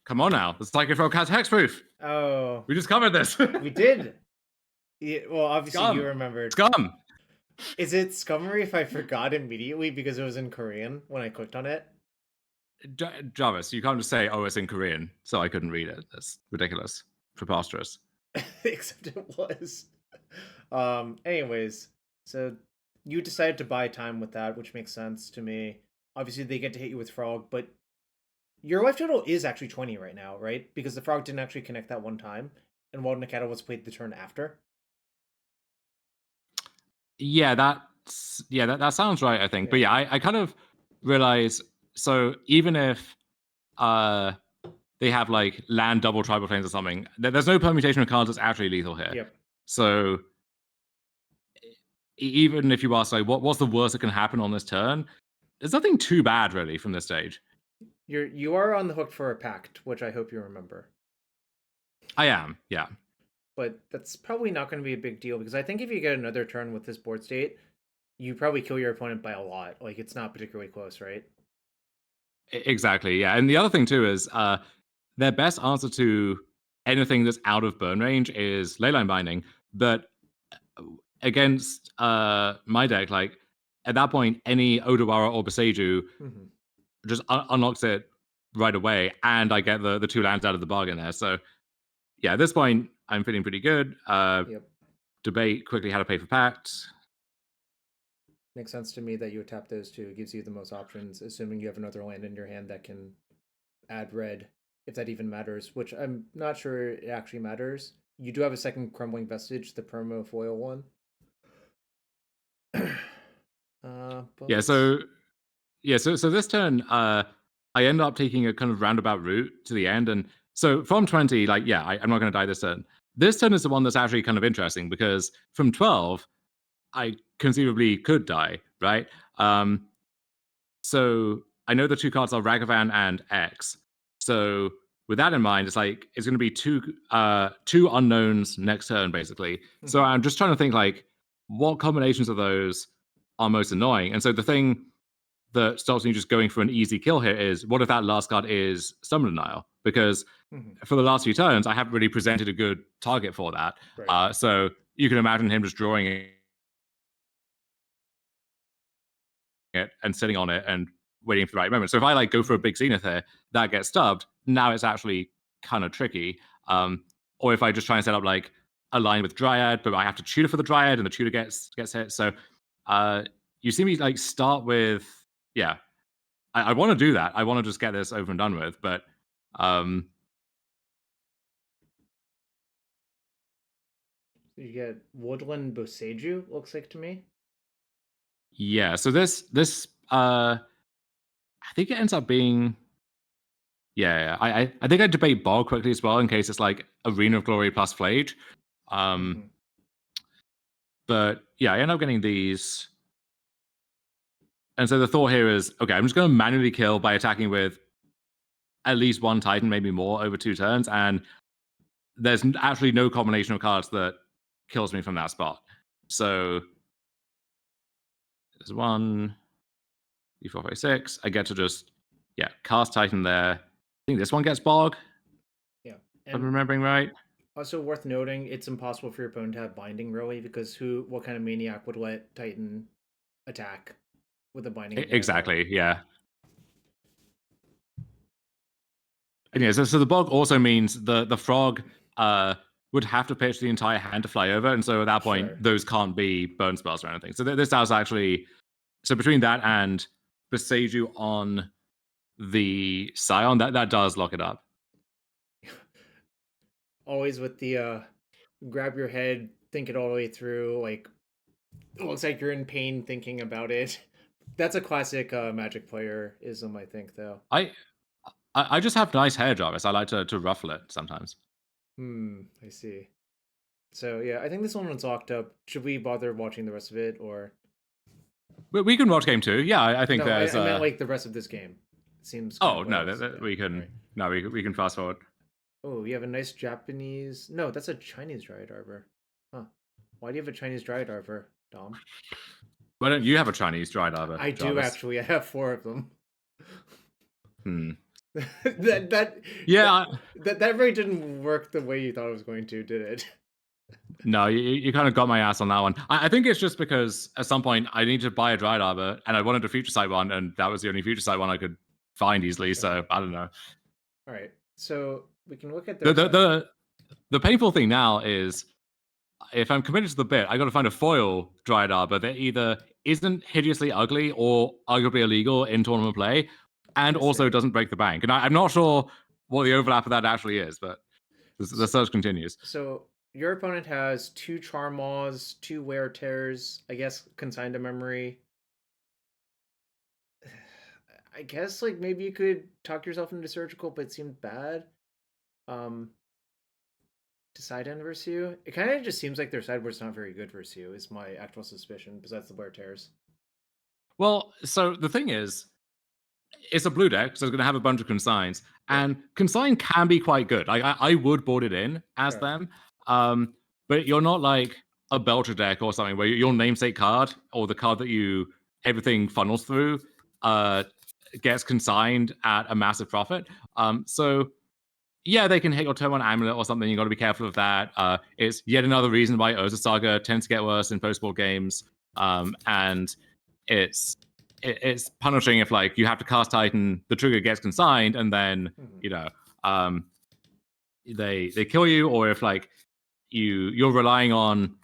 come on now. The Psychic Frog has hexproof.
Oh.
We just covered this.
We did. Yeah, well, obviously
Scum.
you remembered.
Scum.
Is it scummery if I forgot immediately because it was in Korean when I clicked on it?
Jarvis, you can't just say, oh, it's in Korean, so I couldn't read it. That's ridiculous. Preposterous.
Except it was. Anyways, so you decided to buy time with that, which makes sense to me. Obviously, they get to hit you with Frog, but your life total is actually 20 right now, right? Because the Frog didn't actually connect that one time, and Wild Nikata was played the turn after.
Yeah, that sounds right, I think. Yeah. But yeah, I kind of realize, so even if they have like land double tribal planes or something, there's no permutation of cards that's actually lethal here.
Yep.
So even if you ask like what's the worst that can happen on this turn, there's nothing too bad really from this stage.
You are on the hook for a pact, which I hope you remember.
I am, yeah.
But that's probably not going to be a big deal because I think if you get another turn with this board state, you probably kill your opponent by a lot. Like, it's not particularly close, right?
Exactly, yeah. And the other thing too is their best answer to anything that's out of burn range is Leyline Binding. But against my deck, like at that point, any Odawara or Boseiju just unlocks it right away, and I get the two lands out of the bargain there. So yeah, at this point, I'm feeling pretty good.
Yep.
Debate quickly how to pay for pacts.
Makes sense to me that you would tap those two. It gives you the most options, assuming you have another land in your hand that can add red, if that even matters, which I'm not sure it actually matters. You do have a second Crumbling Vestige, the perma foil one.
So this turn, I end up taking a kind of roundabout route to the end, and so from 20, like, yeah, I'm not going to die this turn. This turn is the one that's actually kind of interesting because from 12, I conceivably could die, right? So I know the two cards are Ragavan and X. So with that in mind, it's like it's going to be two unknowns next turn, basically. So I'm just trying to think like what combinations of those are most annoying. And so the thing that stops me just going for an easy kill here is what if that last card is Summon Denial? Because for the last few turns, I haven't really presented a good target for that. Right. So you can imagine him just drawing it and sitting on it and waiting for the right moment. So if I like go for a big Zenith here, that gets stubbed. Now it's actually kind of tricky. Or if I just try and set up like a line with Dryad, but I have to tutor for the Dryad and the tutor gets hit. So you see me like start with, yeah, I want to do that. I want to just get this over and done with, but
you get Woodland Boseiju, looks like to me.
Yeah, so this I think it ends up being I think I debate Bog quickly as well in case it's like Arena of Glory plus Flage. But yeah, I end up getting these. And so the thought here is, okay, I'm just going to manually kill by attacking with at least one Titan, maybe more, over 2 turns. And there's actually no combination of cards that kills me from that spot. So there's 1, 3, 4, 5, 6. I get to just, cast Titan there. I think this one gets Bog.
Yeah.
If I'm remembering right.
Also worth noting, it's impossible for your opponent to have binding, really, because what kind of maniac would let Titan attack with a binding?
Exactly, yeah. And yeah, so the Bog also means the frog would have to pitch the entire hand to fly over, and so at that point, those can't be burn spells or anything. So this does actually... So between that and Boseiju on the Scion, that does lock it up.
Always with the grab your head, think it all the way through, like, it looks like you're in pain thinking about it. That's a classic Magic player-ism, I think, though.
I just have nice hair, Jarvis. I like to ruffle it sometimes.
I see. So, yeah, I think this one was locked up. Should we bother watching the rest of it, or...?
We can watch game 2. Yeah, I think there's...
I meant, like, the rest of this game. It seems...
Oh, no, we can... Right. No, we can fast forward.
Oh, you have a nice Japanese. No, that's a Chinese Dryad Arbor. Huh. Why do you have a Chinese Dryad Arbor, Dom?
Why don't you have a Chinese dried arbor,
I do
Jarvis?
actually. I have 4 of them.
Hmm.
that that
Yeah,
that that really didn't work the way you thought it was going to, did it?
no, you kind of got my ass on that one. I think it's just because at some point I need to buy a dried arbor, and I wanted a future sight one, and that was the only future sight one I could find easily. So I don't know.
All right. So we can look at
The
their
the
side.
the, the painful thing now is if I'm committed to the bit, I got to find a foil dried arbor that either isn't hideously ugly or arguably illegal in tournament play, and
I see.
also doesn't break the bank. And I'm not sure what the overlap of that actually is, but the search continues.
So your opponent has 2 Charmaws, 2 Wear Tears, I guess consigned to memory. I guess like maybe you could talk yourself into surgical, but it seemed bad. Um, to side end versus you, it kind of just seems like their sideboard's not very good versus you. Is my actual suspicion, besides the Wear Tears.
Well, so the thing is, it's a blue deck, so it's going to have a bunch of consigns,
Yeah.
and consign can be quite good. I would board it in as
Sure.
them, but you're not like a Belcher deck or something where your namesake card or the card that you everything funnels through uh, gets consigned at a massive profit. So yeah, they can hit your turn one amulet or something. You got to be careful of that. It's yet another reason why Urza Saga tends to get worse in post-board games, and it's it's punishing if like you have to cast Titan, the trigger gets consigned, and then you know um, they kill you, or if like you're relying on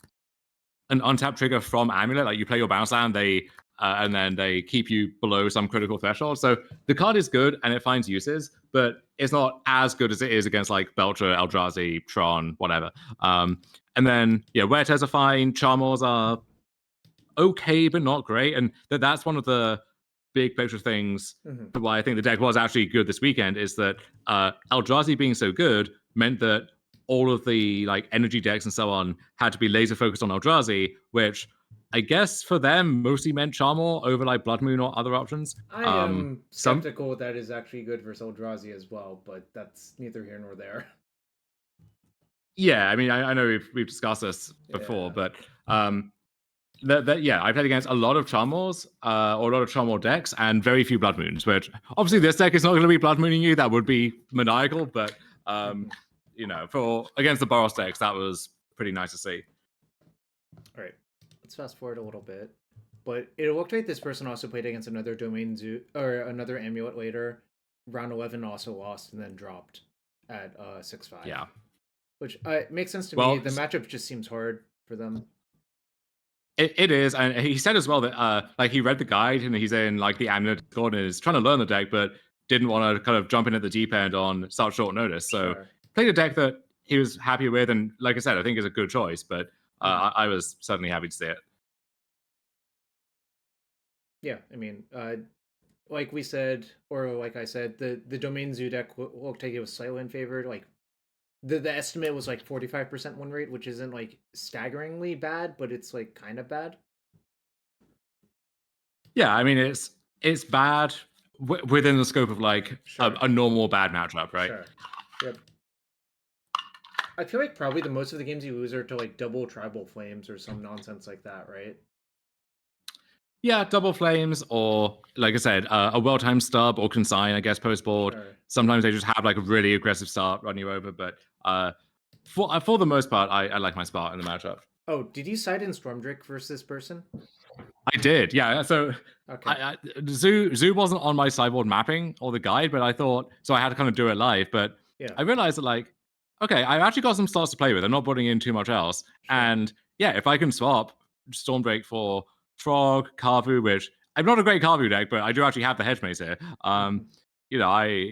an untapped trigger from Amulet, like you play your bounce land, they and then they keep you below some critical threshold. So the card is good and it finds uses, but it's not as good as it is against like Belcher, Eldrazi, Tron, whatever. And then yeah, Weretes are fine, Charmors are okay but not great, and that's one of the big picture things.
Mm-hmm.
Why I think the deck was actually good this weekend is that Eldrazi being so good meant that all of the like energy decks and so on had to be laser focused on Eldrazi, which I guess for them mostly meant Charmor over like Blood Moon or other options.
I am
Some
skeptical that is actually good versus Eldrazi as well, but that's neither here nor there.
Yeah, I mean I know we've discussed this before,
Yeah.
but yeah, I've played against a lot of Charmors or a lot of Charmor decks and very few Blood Moons, which obviously this deck is not going to be Blood Mooning you. That would be maniacal, but you know, for against the Boros decks, that was pretty nice to see.
All right, let's fast forward a little bit. But it looked like this person also played against another Domain Zoo or another Amulet later. Round 11 also lost and then dropped at 6-5.
Yeah.
Which makes sense to
Well,
me. The matchup just seems hard for them.
it is, and he said as well that like he read the guide and he's in like the Amulet Discord and is trying to learn the deck, but didn't want to kind of jump in at the deep end on such short notice. So
Sure.
played a deck that he was happy with, and like I said, I think is a good choice. But I was certainly happy to see it.
Yeah, I mean, like we said, or like I said, the Domain Zoo deck looked like it was slightly in favor. Like the estimate was like 45% win rate, which isn't like staggeringly bad, but it's like kind of bad.
Yeah, I mean it's bad within the scope of like
Sure.
a normal bad matchup, right?
Sure. Yep. I feel like probably the most of the games you lose are to like double tribal flames or some nonsense like that, right?
Yeah, double flames, or like I said, a well-timed stub or consign, I guess, post board.
Sure.
Sometimes they just have like a really aggressive start, run you over. But for the most part, I like my spot in the matchup.
Oh, did you side in Stormdrake versus this person?
I did, yeah. So
Okay.
Zoo wasn't on my sideboard mapping or the guide, but I thought so. I had to kind of do it live, but
Yeah.
I realized that like, okay, I've actually got some slots to play with. I'm not putting in too much else,
Sure.
and yeah, if I can swap Stormbreak for Frog, Carvu, which I'm not a great Carvu deck, but I do actually have the hedge maze here. You know,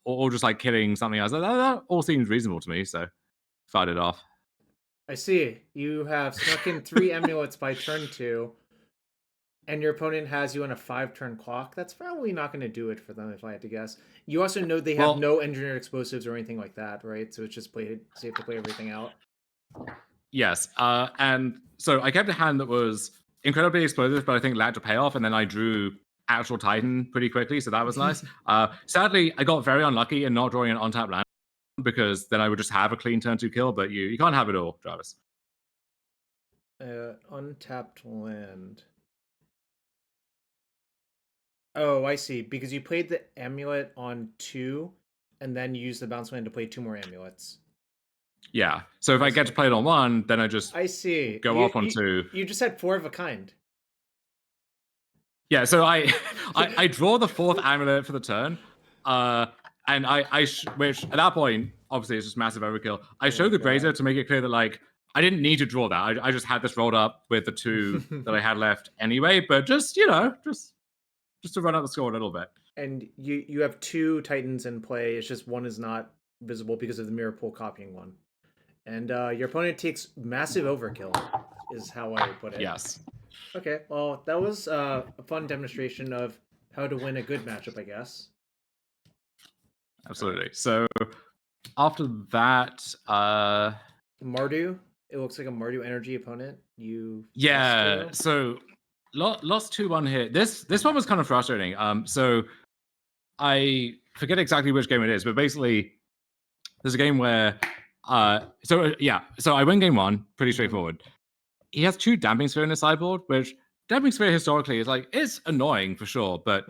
or just like killing something else. That all seems reasonable to me, so fired it off.
I see. You have snuck in 3 amulets by turn 2, and your opponent has you on a 5-turn clock. That's probably not going to do it for them, if I had to guess. You also know they have no engineered explosives or anything like that, right? So it's just safe to play everything out.
Yes, and so I kept a hand that was incredibly explosive, but I think lacked a payoff, and then I drew actual Titan pretty quickly, so that was nice. Sadly, I got very unlucky in not drawing an on-tap land. because then I would just have a clean turn 2 kill, but you can't have it all, Travis.
Untapped land. Oh, I see. Because you played the amulet on 2, and then you used the bounce land to play 2 more amulets.
Yeah. So if I get to play it on 1, then I just
I see.
go off on 2.
You just had 4 of a kind.
Yeah. So I draw the 4th amulet for the turn, and which at that point obviously it's just massive overkill. I show the Grazer to make it clear that like I didn't need to draw that. I just had this rolled up with the 2 that I had left anyway, but just just to run out the score a little bit.
And you have 2 Titans in play. It's just one is not visible because of the mirror pool copying one. And your opponent takes massive overkill, is how I would put it.
Yes.
Okay, well, that was a fun demonstration of how to win a good matchup, I guess.
Absolutely. So after that,
Mardu. It looks like a Mardu Energy opponent.
Yeah. So lost 2-1 here. This one was kind of frustrating. So I forget exactly which game it is, but basically there's a game where so I win game 1, pretty straightforward. He has 2 Damping Sphere in his sideboard, which Damping Sphere historically is like it's annoying for sure, but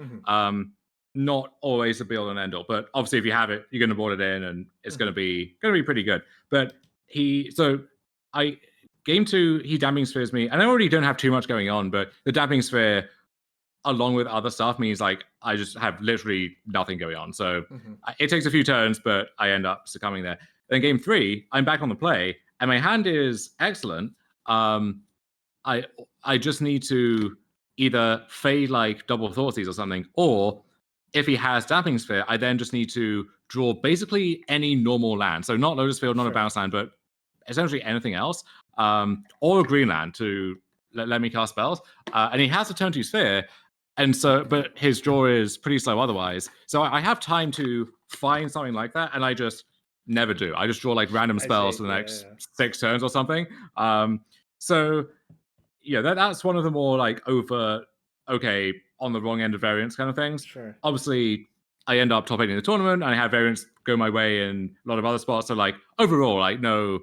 not always a be all and end all. But obviously if you have it, you're gonna board it in and it's gonna be pretty good. But game 2, he Damping Spheres me, and I already don't have too much going on, but the Damping Sphere along with other stuff means like I just have literally nothing going on. So it takes a few turns, but I end up succumbing there. Then game 3, I'm back on the play, and my hand is excellent. I just need to either fade like double Thoughtseize or something, or if he has Damping Sphere, I then just need to draw basically any normal land. So not Lotus Field, not a bounce land, but essentially anything else, or a green land to let me cast spells. And he has a turn 2 Sphere, and so, but his draw is pretty slow otherwise. So I have time to find something like that, and I just never do. I just draw like random spells for the next 6 turns or something. So yeah, that's one of the more like over, okay, on the wrong end of variance kind of things.
Sure.
Obviously, I end up top 8 in the tournament, and I have variance go my way in a lot of other spots. So like overall, like no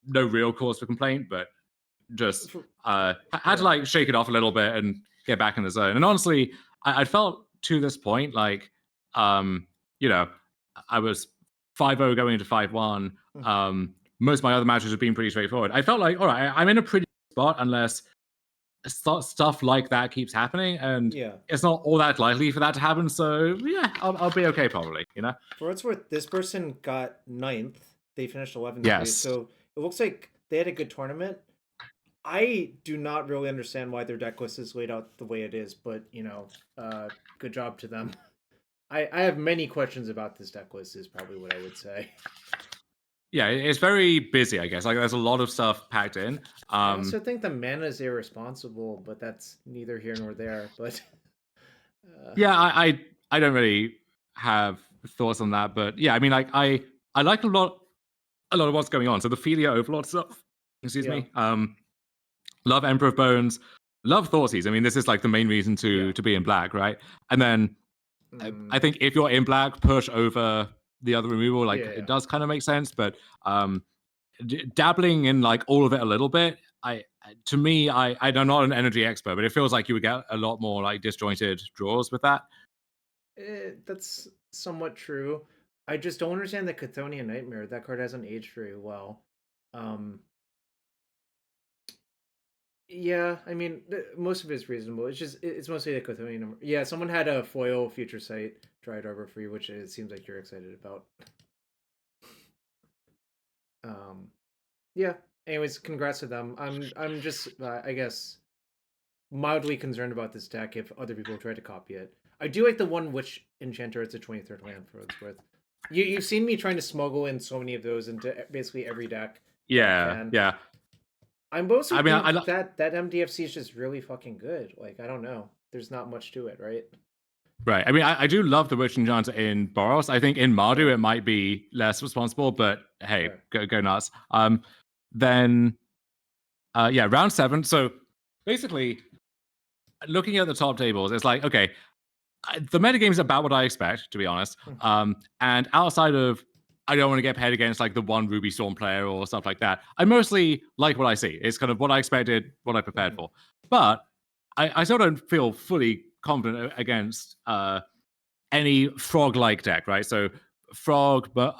real cause for complaint, but just had to like shake it off a little bit and get back in the zone. And honestly, I felt to this point like I was 5-0 going into 5-1. Most of my other matches have been pretty straightforward. I felt like, all right, I'm in a pretty good spot unless stuff like that keeps happening, and it's not all that likely for that to happen. So yeah, I'll be okay probably.
For what's worth, this person got 9th. They finished 11th.
Yes.
So it looks like they had a good tournament. I do not really understand why their deck list is laid out the way it is, but good job to them. I have many questions about this deck list, is probably what I would say.
Yeah, it's very busy, I guess. Like there's a lot of stuff packed in.
I also think the mana is irresponsible, but that's neither here nor there. But
yeah, I don't really have thoughts on that, but yeah, I mean, like I like a lot of what's going on. So the Philia Overlord stuff, excuse me. Love Emperor of Bones, love Thoughtseize. I mean, this is like the main reason to be in black, right? And then I think if you're in black, push over the other removal. Like it does kind of make sense, but dabbling in like all of it a little bit, I'm not an energy expert, but it feels like you would get a lot more like disjointed draws with that.
That's somewhat true. I just don't understand the Chthonian Nightmare. That card hasn't aged very well. Yeah, I mean, most of it's reasonable. It's mostly the Chthonian number. Yeah, someone had a foil Future Sight Dried Arbor free, which it seems like you're excited about. Yeah. Anyways, congrats to them. I'm just I guess mildly concerned about this deck if other people try to copy it. I do like the one Witch Enchanter. It's a 23rd land for what it's worth. You've seen me trying to smuggle in so many of those into basically every deck.
Yeah.
I'm mostly that MDFC is just really fucking good. Like, I don't know. There's not much to it, right?
Right. I mean, I do love the Witch Enchanter in Boros. I think in Mardu it might be less responsible, but hey, go nuts. Then round 7. So basically, looking at the top tables, it's like, okay, the metagame is about what I expect, to be honest. And outside of I don't want to get paired against like the one Ruby Storm player or stuff like that. I mostly like what I see. It's kind of what I expected, what I prepared for. But I still don't feel fully confident against any frog-like deck, right? So frog, but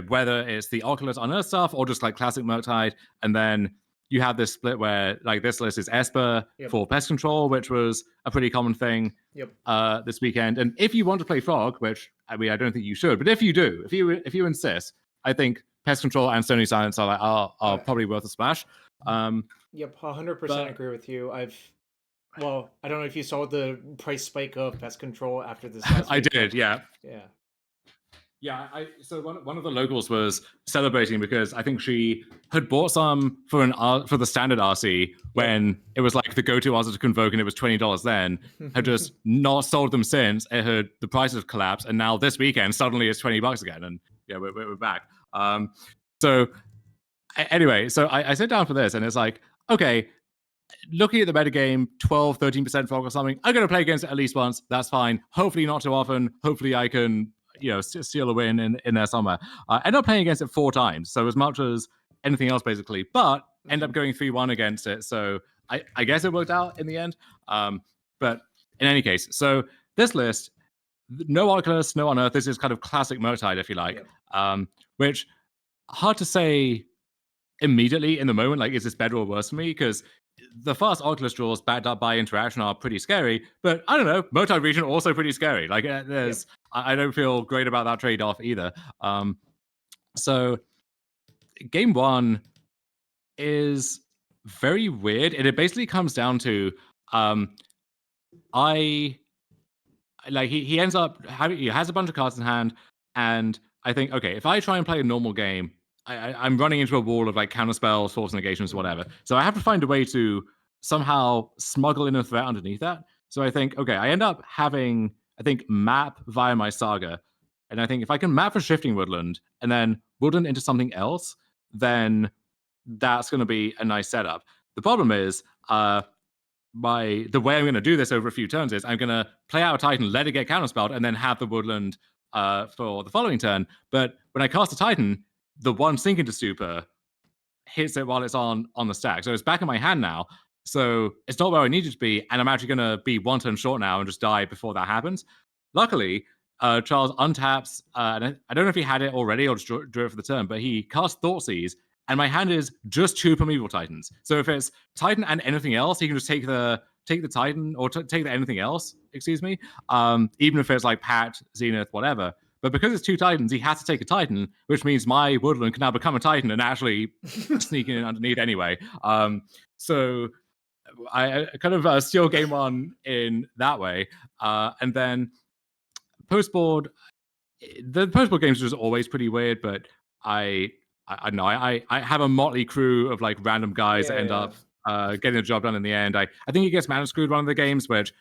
whether it's the Oculus Unearth stuff or just like classic Murktide, and then you have this split where like this list is Esper for pest control, which was a pretty common thing this weekend. And if you want to play frog, which I mean I don't think you should, but if you do, if you insist, I think pest control and Stony Silence are probably worth a splash.
100% agree with you. Well, I don't know if you saw the price spike of pest control after this last
I
week,
did, yeah.
Yeah,
so one of the locals was celebrating because I think she had bought some for the standard RC when it was like the go-to RC to convoke and it was $20 then. Had just not sold them since. The prices have collapsed, and now this weekend suddenly it's $20 again, and yeah, we're back. So anyway, so I sit down for this, and it's like, okay, looking at the metagame, 12, 13% frog or something, I'm going to play against it at least once. That's fine. Hopefully not too often. Hopefully I can, steal a win in there somewhere. I end up playing against it 4 times. So as much as anything else, basically. But end up going 3-1 against it. So I guess it worked out in the end. But in any case, so this list, no Oculus, no Unearth. This is kind of classic Murktide, if you like. Which, hard to say immediately in the moment, like, is this better or worse for me? Because the fast Oculus draws backed up by interaction are pretty scary, but I don't know, Murktide region also pretty scary. Like I don't feel great about that trade-off either. So game 1 is very weird, and it basically comes down to he ends up he has a bunch of cards in hand, and I think, okay, if I try and play a normal game, I'm running into a wall of like counterspells, force negations, whatever. So I have to find a way to somehow smuggle in a threat underneath that. So I think, okay, I end up having, I think, map via my saga. And I think if I can map a shifting woodland and then woodland into something else, then that's going to be a nice setup. The problem is, the way I'm going to do this over a few turns is I'm going to play out a Titan, let it get counterspelled, and then have the woodland for the following turn. But when I cast a Titan, the one sink into super hits it while it's on the stack. So it's back in my hand now. So it's not where I need it to be, and I'm actually going to be 1 turn short now and just die before that happens. Luckily, Charles untaps, and I don't know if he had it already or just drew it for the turn, but he cast Thoughtseize, and my hand is just 2 Primeval Titans. So if it's Titan and anything else, he can just take the Titan or take the anything else, excuse me, even if it's like Pat, Zenith, whatever. But because it's 2 Titans, he has to take a Titan, which means my woodland can now become a Titan and actually sneak in underneath anyway. So I kind of steal game 1 in that way. And then postboard, the postboard games are just always pretty weird, but I know I have a motley crew of like random guys that end up getting the job done in the end. I think it gets mana screwed one of the games, which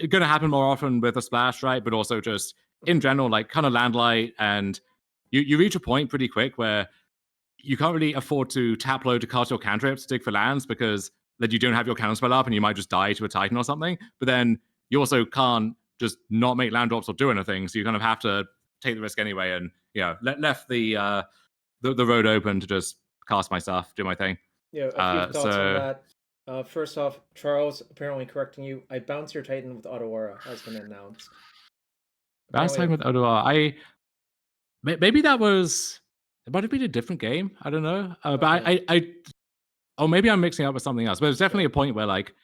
is going to happen more often with a splash, right? But also just in general, like kind of landlight, and you reach a point pretty quick where you can't really afford to tap load to cast your cantrips to dig for lands because then you don't have your counterspell up and you might just die to a Titan or something. But then you also can't just not make land drops or do anything, so you kind of have to take the risk anyway, and left the road open to just cast my stuff, do my thing.
Yeah, a few thoughts on that. First off, Charles, apparently correcting you, I bounce your Titan with Otawara has been announced.
Bounce Titan with Otawara. Maybe that was, it might have been a different game. I don't know. But maybe I'm mixing up with something else. But there's definitely a point where like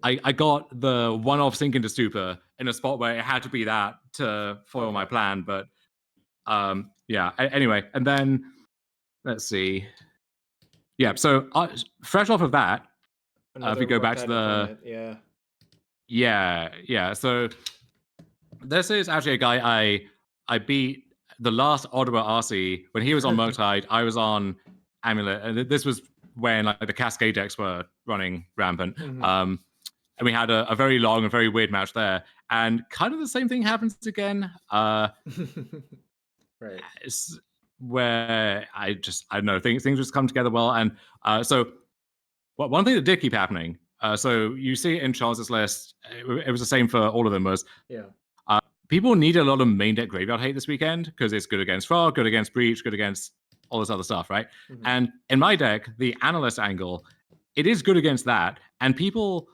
I got the one-off sink into stupor in a spot where it had to be that to foil my plan. But anyway, and then let's see. Yeah, so fresh off of that, if we go back to the so this is actually a guy I beat the last Ottawa RC when he was on Murktide. I was on Amulet, and this was when like the Cascade decks were running rampant. And we had a very long and very weird match there, and kind of the same thing happens again. Right. Where I don't know, things just come together well. And so one thing that did keep happening, so you see it in Charles's list, it was the same for all of them, was people need a lot of main deck graveyard hate this weekend because it's good against Frog, good against Breach, good against all this other stuff, right?
Mhm.
And in my deck, the Analyst angle, it is good against that, and people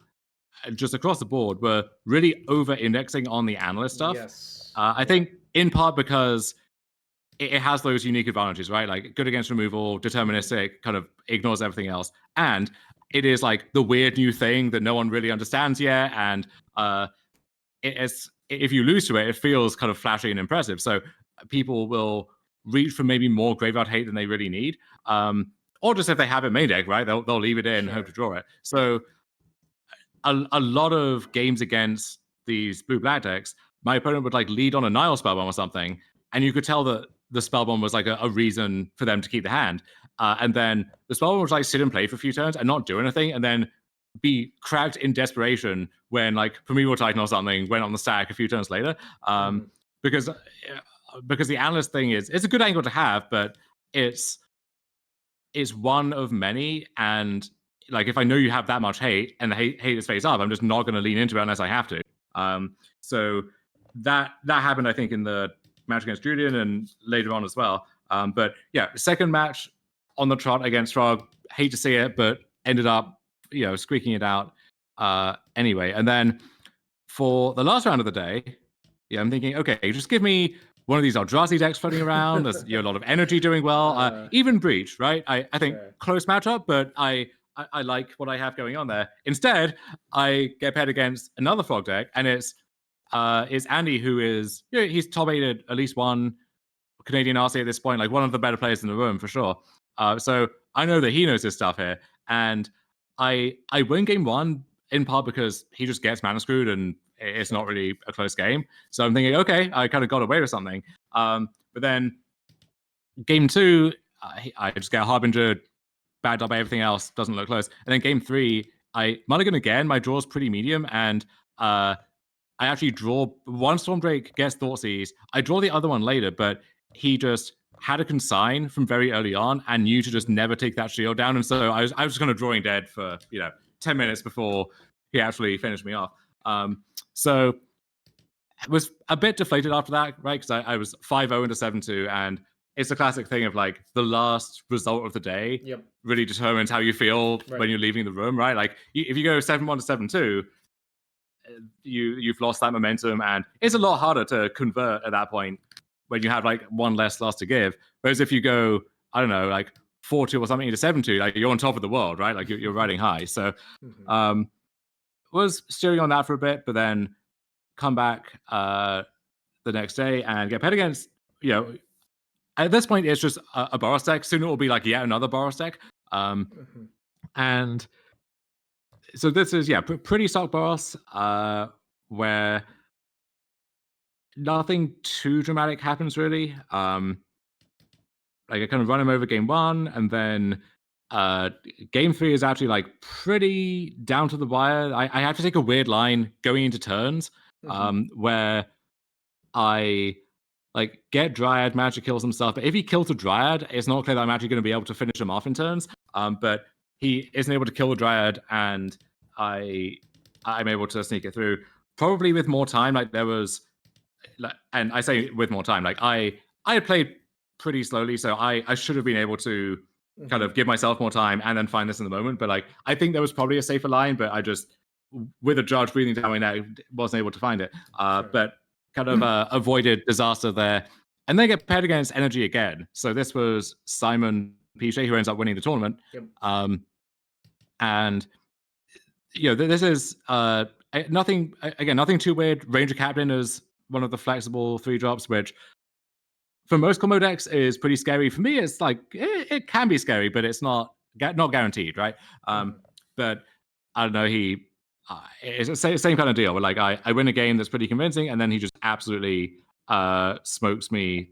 just across the board were really over-indexing on the Analyst stuff.
Yes.
I think in part because it has those unique advantages, right? Like good against removal, deterministic, kind of ignores everything else, and it is like the weird new thing that no one really understands yet, and it's if you lose to it, it feels kind of flashy and impressive. So people will reach for maybe more graveyard hate than they really need, or just if they have it main deck, right? They'll leave it in and hope to draw it. So a lot of games against these blue-black decks, my opponent would like lead on a Nile Spellbomb or something, and you could tell that the Spellbomb was like a reason for them to keep the hand. And then the Spellbomb would like sit and play for a few turns and not do anything, and then be cracked in desperation when like Primeval Titan or something went on the stack a few turns later. Because the Analyst thing is, it's a good angle to have, but it's one of many, and like if I know you have that much hate and the hate is face up, I'm just not going to lean into it unless I have to. So that happened, I think, in the match against Julian and later on as well. But yeah, second match on the trot against Frog, hate to see it, but ended up squeaking it out anyway. And then for the last round of the day, I'm thinking, okay, just give me one of these Eldrazi decks floating around. There's a lot of energy doing well. Even Breach, right? I think close matchup, but I like what I have going on there. Instead, I get paired against another Frog deck, and it's Andy, who is he's top 8 at least one Canadian RC at this point, like one of the better players in the room for sure. So I know that he knows his stuff here, and I win game one in part because he just gets mana screwed and it's not really a close game. So I'm thinking, okay, I kind of got away with something. But then game two, I just get a Harbinger, backed up by everything else, doesn't look close. And then game three, I mulligan again. My draw's pretty medium, and I actually draw one Stormdrake, gets Thoughtseize. I draw the other one later, but he just had a consign from very early on and knew to just never take that shield down. And so I was just kind of drawing dead for 10 minutes before he actually finished me off. So I was a bit deflated after that, right? Because I was 5-0 into 7-2, and it's a classic thing of like the last result of the day really determines how you feel when you're leaving the room, right? Like if you go 7-1 to 7-2, you've lost that momentum, and it's a lot harder to convert at that point when you have like one less loss to give. Whereas if you go, I don't know, like 4-2 or something into 7-2, like you're on top of the world, right? Like you're riding high. So was steering on that for a bit, but then come back the next day and get paired against, at this point it's just a Boros deck. Soon it will be like yet another Boros deck. And so this is pretty stock Boros, where nothing too dramatic happens really. Like I kind of run him over game one, and then game three is actually like pretty down to the wire. I have to take a weird line going into turns, where I like get Dryad, manage to kill some stuff. But if he kills a Dryad, it's not clear that I'm actually going to be able to finish him off in turns. But he isn't able to kill the Dryad, and I'm able to sneak it through. Probably with more time, like there was, and I say with more time, like I had played pretty slowly, so I should have been able to kind of give myself more time and then find this in the moment. But like I think there was probably a safer line, but I just, with a judge breathing down my neck, wasn't able to find it. But kind of avoided disaster there. And they get paired against Energy again. So this was Simon PJ who ends up winning the tournament. And this is nothing too weird. Ranger Captain is one of the flexible 3-drops, which for most combo decks is pretty scary. For me, it's like it can be scary, but it's not guaranteed, right? But I don't know. It's the same kind of deal. Where like I win a game that's pretty convincing, and then he just absolutely smokes me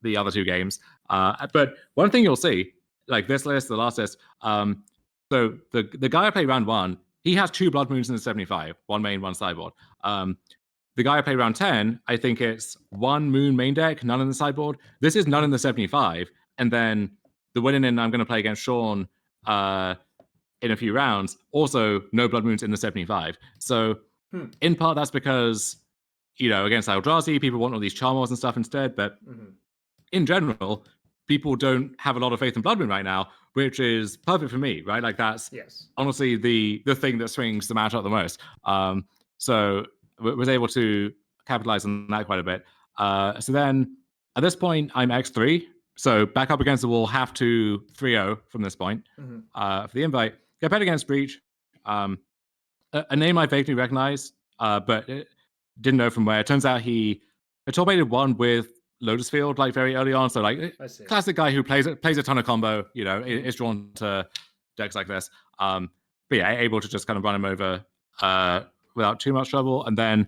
the other two games. But one thing you'll see, like this list, the last list. So the guy I played round one, he has 2 Blood Moons in the 75, one main, one sideboard. The guy I play round 10, I think it's 1 Moon main deck, none in the sideboard. This is none in the 75. And then the winning in I'm going to play against Sean in a few rounds, also no Blood Moons in the 75. So in part, that's because against Eldrazi, people want all these Charm Wars and stuff instead. But in general, people don't have a lot of faith in Blood Moon right now, which is perfect for me, right? Like that's honestly the thing that swings the matchup the most. So was able to capitalize on that quite a bit. So then at this point, I'm X3. So back up against the wall, have to 3-0 from this point for the invite. Get paired against Breach. A name I vaguely recognize, but didn't know from where. It turns out he top 8 one with Lotus Field like very early on. So like classic guy who plays a ton of combo, is drawn to decks like this. But yeah, able to just kind of run him over without too much trouble. And then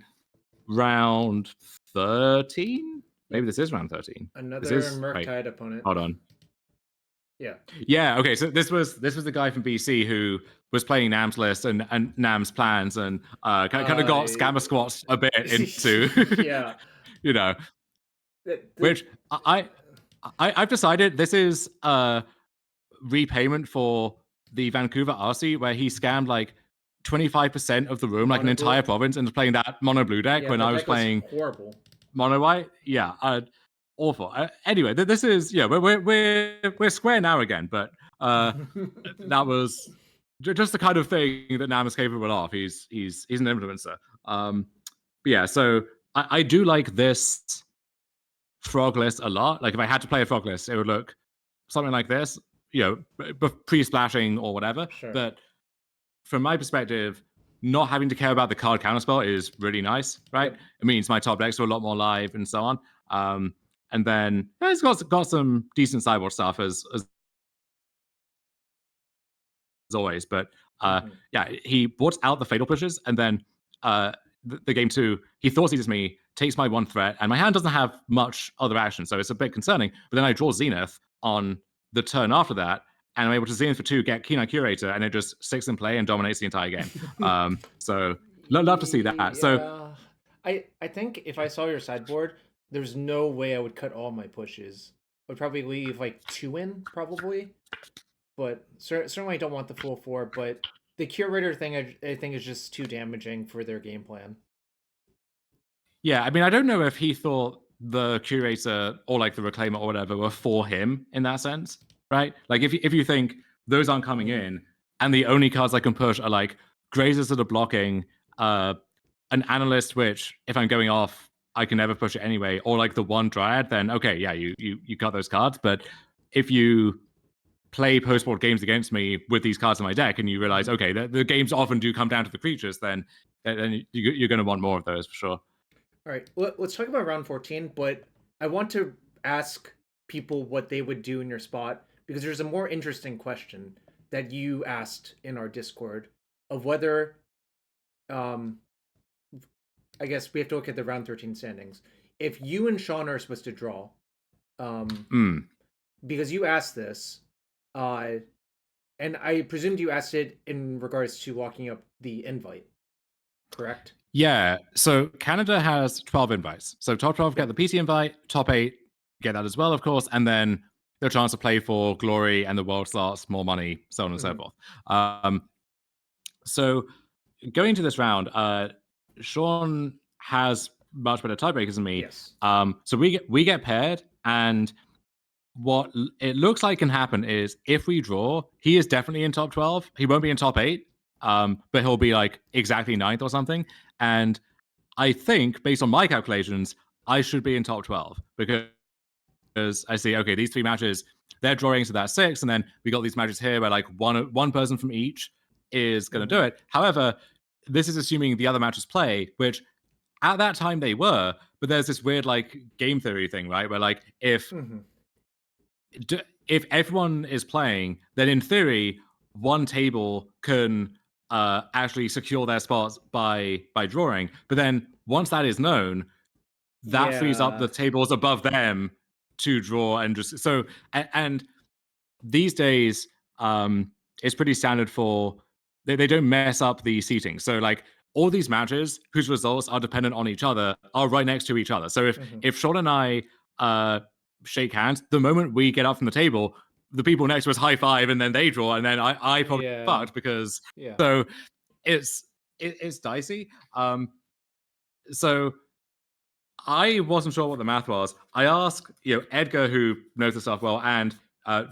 round 13? Maybe this is round 13.
Another Murktide opponent.
Hold on.
Yeah.
Yeah. Okay. So this was the guy from BC who was playing Nam's list and Nam's plans and kind of got Scammer Squats a bit into.
Yeah.
Which I've decided this is repayment for the Vancouver RC where he scammed like 25% of the room, like an entire province, and was playing that mono blue deck when I was playing
horrible
mono white. Yeah. Awful. Anyway, this is we're square now again, but that was just the kind of thing that Nam is capable of. He's an influencer. But yeah, so I do like this frog list a lot. Like if I had to play a frog list, it would look something like this, pre-splashing or whatever.
Sure.
But from my perspective, not having to care about the card counterspell is really nice, right? It means my top decks are a lot more live and so on. And then it's got some decent sideboard stuff as always. But yeah, he brought out the Fatal Pushes, and then the game 2, he Thought Seizes me, takes my 1 threat, and my hand doesn't have much other action, so it's a bit concerning. But then I draw Zenith on the turn after that, and I'm able to Zenith for 2, get Keen Eye Curator, and it just sticks in play and dominates the entire game. So love to see that.
Yeah.
So
I think if I saw your sideboard, there's no way I would cut all my pushes. I would probably leave like 2 in, probably. But certainly I don't want the full 4, but the Curator thing I think is just too damaging for their game plan.
Yeah, I mean, I don't know if he thought the Curator or like the Reclaimer or whatever were for him in that sense, right? Like if you think those aren't coming in, and the only cards I can push are like Grazers that are blocking, an Analyst, which if I'm going off, I can never push it anyway, or like the 1 Dryad, then okay, yeah, you cut those cards. But if you play post-board games against me with these cards in my deck, and you realize, okay, the games often do come down to the creatures, then you're going to want more of those for sure.
All right, let's talk about round 14, but I want to ask people what they would do in your spot, because there's a more interesting question that you asked in our Discord of whether, I guess we have to look at the round 13 standings. If you and Sean are supposed to draw, because you asked this, and I presumed you asked it in regards to locking up the invite, correct?
Yeah, so Canada has 12 invites. So top 12 get the PC invite, top 8 get that as well, of course, and then the chance to play for Glory and the World slots, more money, so on and so forth. So going into this round, Sean has much better tiebreakers than me.
Yes.
So we get paired, and what it looks like can happen is if we draw, he is definitely in top 12. He won't be in top 8, but he'll be like exactly 9th or something. And I think, based on my calculations, I should be in top 12 because I see, okay, these 3 matches, they're drawing to that 6, and then we got these matches here where like one person from each is going to do it. However, this is assuming the other matches play, which at that time they were, but there's this weird like game theory thing, right? Where like if everyone is playing, then in theory, one table can actually secure their spots by drawing. But then once that is known, that frees up the tables above them to draw and just so. And these days, it's pretty standard for they don't mess up the seating. So like all these matches whose results are dependent on each other are right next to each other. So if Sean and I shake hands, the moment we get up from the table, the people next to us high five and then they draw, and then I probably fucked because so it's dicey. So I wasn't sure what the math was. I asked, Edgar, who knows the stuff well, and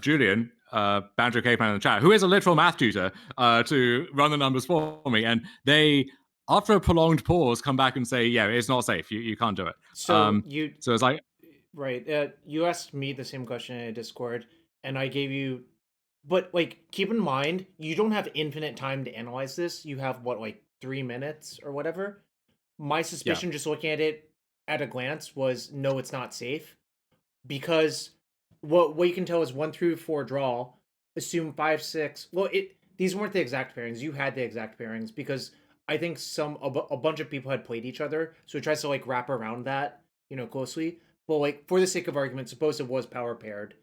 Julian, Banjo Caveman in the chat, who is a literal math tutor, to run the numbers for me. And they, after a prolonged pause, come back and say, yeah, it's not safe. You can't do it.
So
So it's like,
right, you asked me the same question in Discord, and I gave you, but like keep in mind you don't have infinite time to analyze this. You have what, like 3 minutes or whatever. My suspicion, just looking at it at a glance, was no, it's not safe, because what you can tell is 1 through 4 draw. Assume 5 6. Well, these weren't the exact pairings. You had the exact pairings because I think a bunch of people had played each other, so it tries to like wrap around that closely. But like for the sake of argument, suppose it was power paired.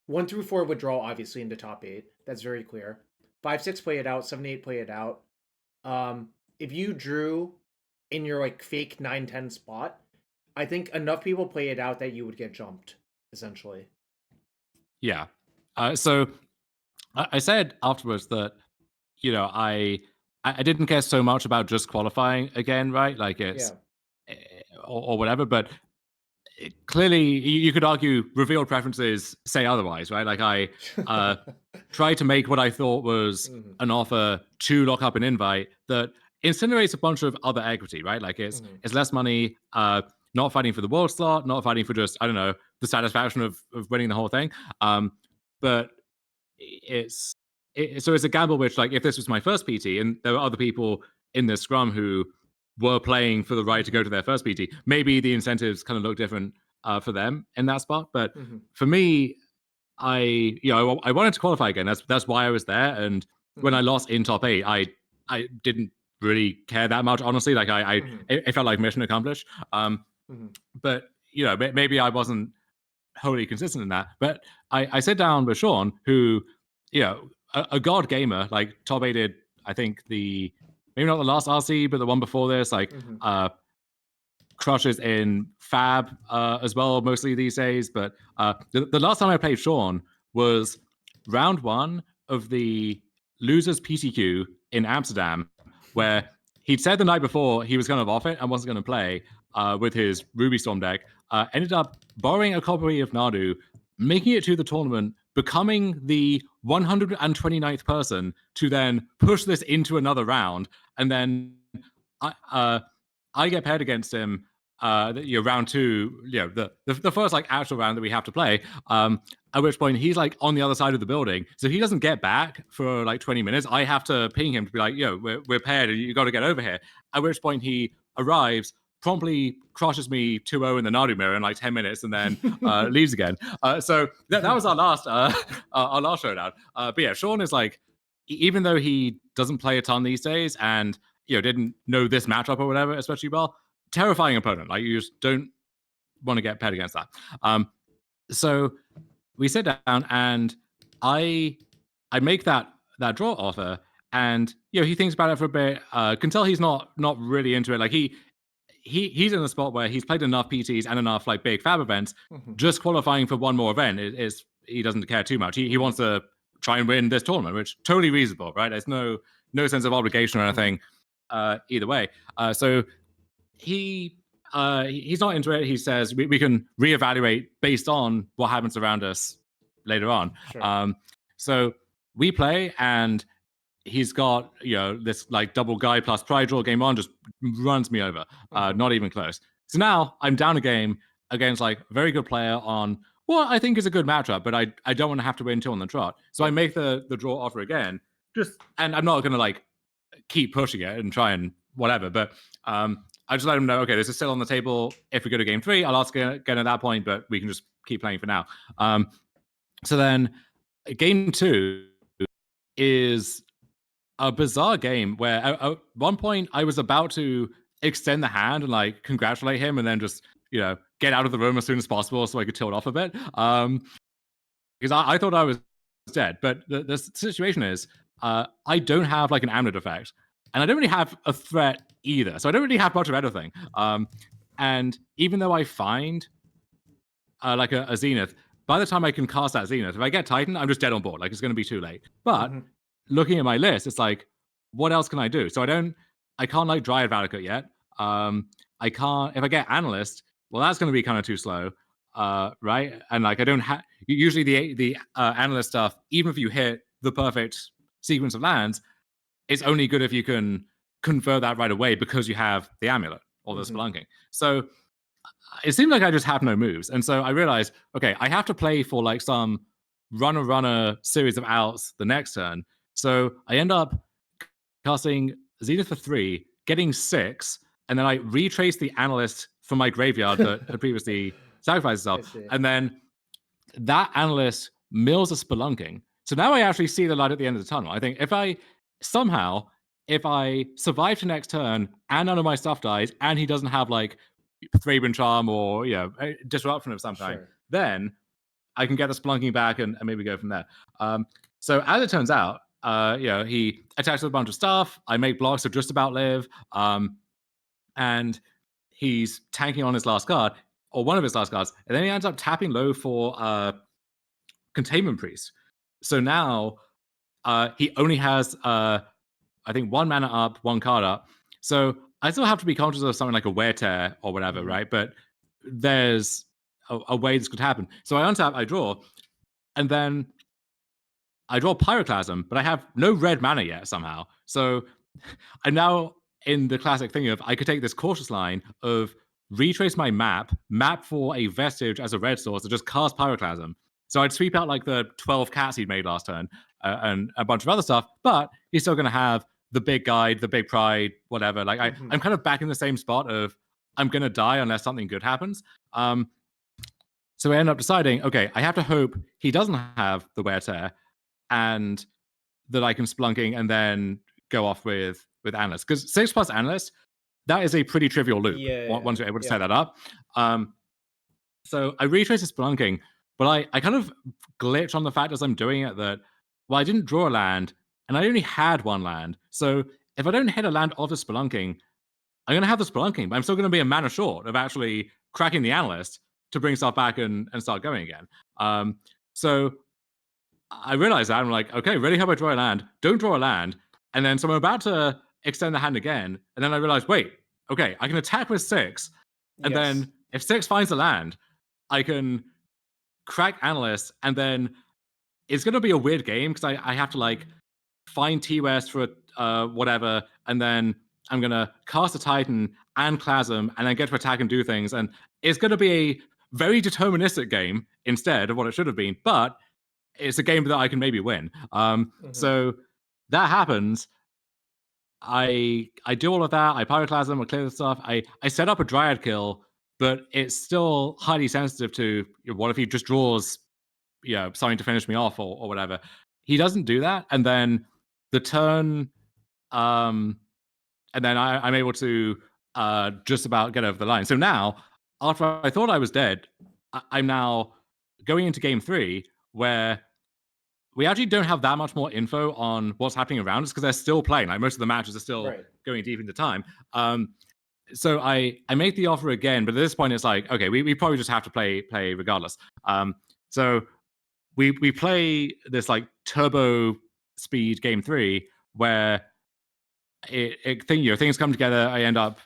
1 through 4 would draw obviously into top 8. That's very clear. 5 6 play it out. 7 8 play it out. If you drew in your like fake 9 10 spot, I think enough people play it out that you would get jumped, essentially.
yeah. So I said afterwards that, I didn't care so much about just qualifying again, right? Like it's, or whatever, but clearly you could argue revealed preferences say otherwise, right? Like I tried to make what I thought was an offer to lock up an invite that incinerates a bunch of other equity, right? Like it's less money, not fighting for the world slot, not fighting for just, I don't know, the satisfaction of winning the whole thing. But so it's a gamble which, like, if this was my first PT and there were other people in this scrum who were playing for the right to go to their first PT, maybe the incentives kind of look different for them in that spot. But for me, I wanted to qualify again. That's why I was there. And when I lost in top 8, I didn't really care that much, honestly. Like it felt like mission accomplished. But maybe I wasn't wholly consistent in that. But I sit down with Sean, who, a god gamer, like top 8 did, I think maybe not the last RC, but the one before this, like crushes in Fab as well, mostly these days. But the last time I played Sean was round 1 of the losers PTQ in Amsterdam, where he'd said the night before he was kind of off it and wasn't going to play with his Ruby Storm deck. Ended up borrowing a copy of Nardu, making it to the tournament, becoming the 129th person to then push this into another round, and then I get paired against him. Round 2, the first like actual round that we have to play. At which point he's like on the other side of the building, so he doesn't get back for like 20 minutes. I have to ping him to be like, we're paired, you got to get over here. At which point he arrives, promptly crushes me 2-0 in the Nardu mirror in like 10 minutes, and then leaves again. So that was our last showdown. But yeah, Sean is like, even though he doesn't play a ton these days and didn't know this matchup or whatever especially well, terrifying opponent. Like you just don't want to get paired against that. So we sit down and I make that draw offer, and he thinks about it for a bit. Can tell he's not really into it. Like he's in a spot where he's played enough PTs and enough like big fab events. Just qualifying for one more event is he doesn't care too much. He wants to try and win this tournament, which totally reasonable, right? There's no sense of obligation or anything either way. So he's not into it. He says we can reevaluate based on what happens around us later on.
Sure.
So we play, and he's got this like double guy plus pride draw game on, just runs me over, not even close. So now I'm down a game against like a very good player on what I think is a good matchup, but I don't want to have to win 2 on the trot. So I make the draw offer again, and I'm not gonna like keep pushing it and try and whatever, but I just let him know, okay, this is still on the table. If we go to game 3, I'll ask again at that point, but we can just keep playing for now. So then game 2 is a bizarre game where at one point I was about to extend the hand and like congratulate him, and then just get out of the room as soon as possible so I could tilt off a bit, because I thought I was dead. But the situation is I don't have like an amulet effect, and I don't really have a threat either, so I don't really have much of anything. And even though I find like a zenith, by the time I can cast that zenith, if I get Titan, I'm just dead on board. Like it's going to be too late. But looking at my list, it's like, what else can I do? So I can't like Dryad Valakut yet. I can't, if I get Analyst, well, that's going to be kind of too slow, right? And like I don't have usually the analyst stuff. Even if you hit the perfect sequence of lands, it's only good if you can convert that right away because you have the amulet or the spelunking. So it seemed like I just have no moves, and so I realized, okay, I have to play for like some runner series of outs the next turn. So I end up casting Zenith for 3, getting 6, and then I retrace the analyst from my graveyard that had previously sacrificed
I
itself,
see.
and then that analyst mills a spelunking. So now I actually see the light at the end of the tunnel. I think if I survive to next turn and none of my stuff dies, and he doesn't have like Thraben Charm or disruption of some kind,
Sure.
then I can get the spelunking back and maybe go from there. So as it turns out, he attacks with a bunch of stuff. I make blocks to just about live, and he's tanking on his last card or one of his last cards, and then he ends up tapping low for Containment Priest. So now he only has I think 1 mana up, 1 card up. So I still have to be conscious of something like a wear tear or whatever, right? But there's a way this could happen. So I untap, I draw, and then I draw Pyroclasm, but I have no red mana yet somehow. So I'm now in the classic thing of I could take this cautious line of retrace my map for a vestige as a red source, and just cast Pyroclasm. So I'd sweep out like the 12 cats he'd made last turn and a bunch of other stuff, but he's still going to have the big guide, the big pride, whatever. Like I'm kind of back in the same spot of I'm going to die unless something good happens. So I end up deciding, okay, I have to hope he doesn't have the wear tear and that I can Splunking and then go off with Analyst. Because 6+ Analyst, that is a pretty trivial loop once you're able to set that up. So I retrace the Splunking, but I kind of glitch on the fact as I'm doing it that, well, I didn't draw a land, and I only had 1 land. So if I don't hit a land off the Spelunking, I'm going to have the Spelunking, but I'm still going to be a mana short of actually cracking the Analyst to bring stuff back and start going again. So I realized that. I'm like, okay, really hope I draw a land. Don't draw a land. And then so I'm about to extend the hand again. And then I realized, wait, okay, I can attack with 6. And then if 6 finds a land, I can crack Analyst. And then it's going to be a weird game because I have to like find T-West for whatever. And then I'm going to cast a Titan and Clasm and then get to attack and do things. And it's going to be a very deterministic game instead of what it should have been. But it's a game that I can maybe win. So that happens. I do all of that. I Pyroclasm, I clear the stuff. I set up a Dryad kill, but it's still highly sensitive to what if he just draws, something to finish me off or whatever. He doesn't do that, and then the turn, and then I'm able to just about get over the line. So now, after I thought I was dead, I'm now going into game 3 where we actually don't have that much more info on what's happening around us because they're still playing. Like most of the matches are still going deep into time. So I make the offer again, but at this point it's like, okay, we probably just have to play regardless. So we play this like turbo speed game 3 where things come together. I end up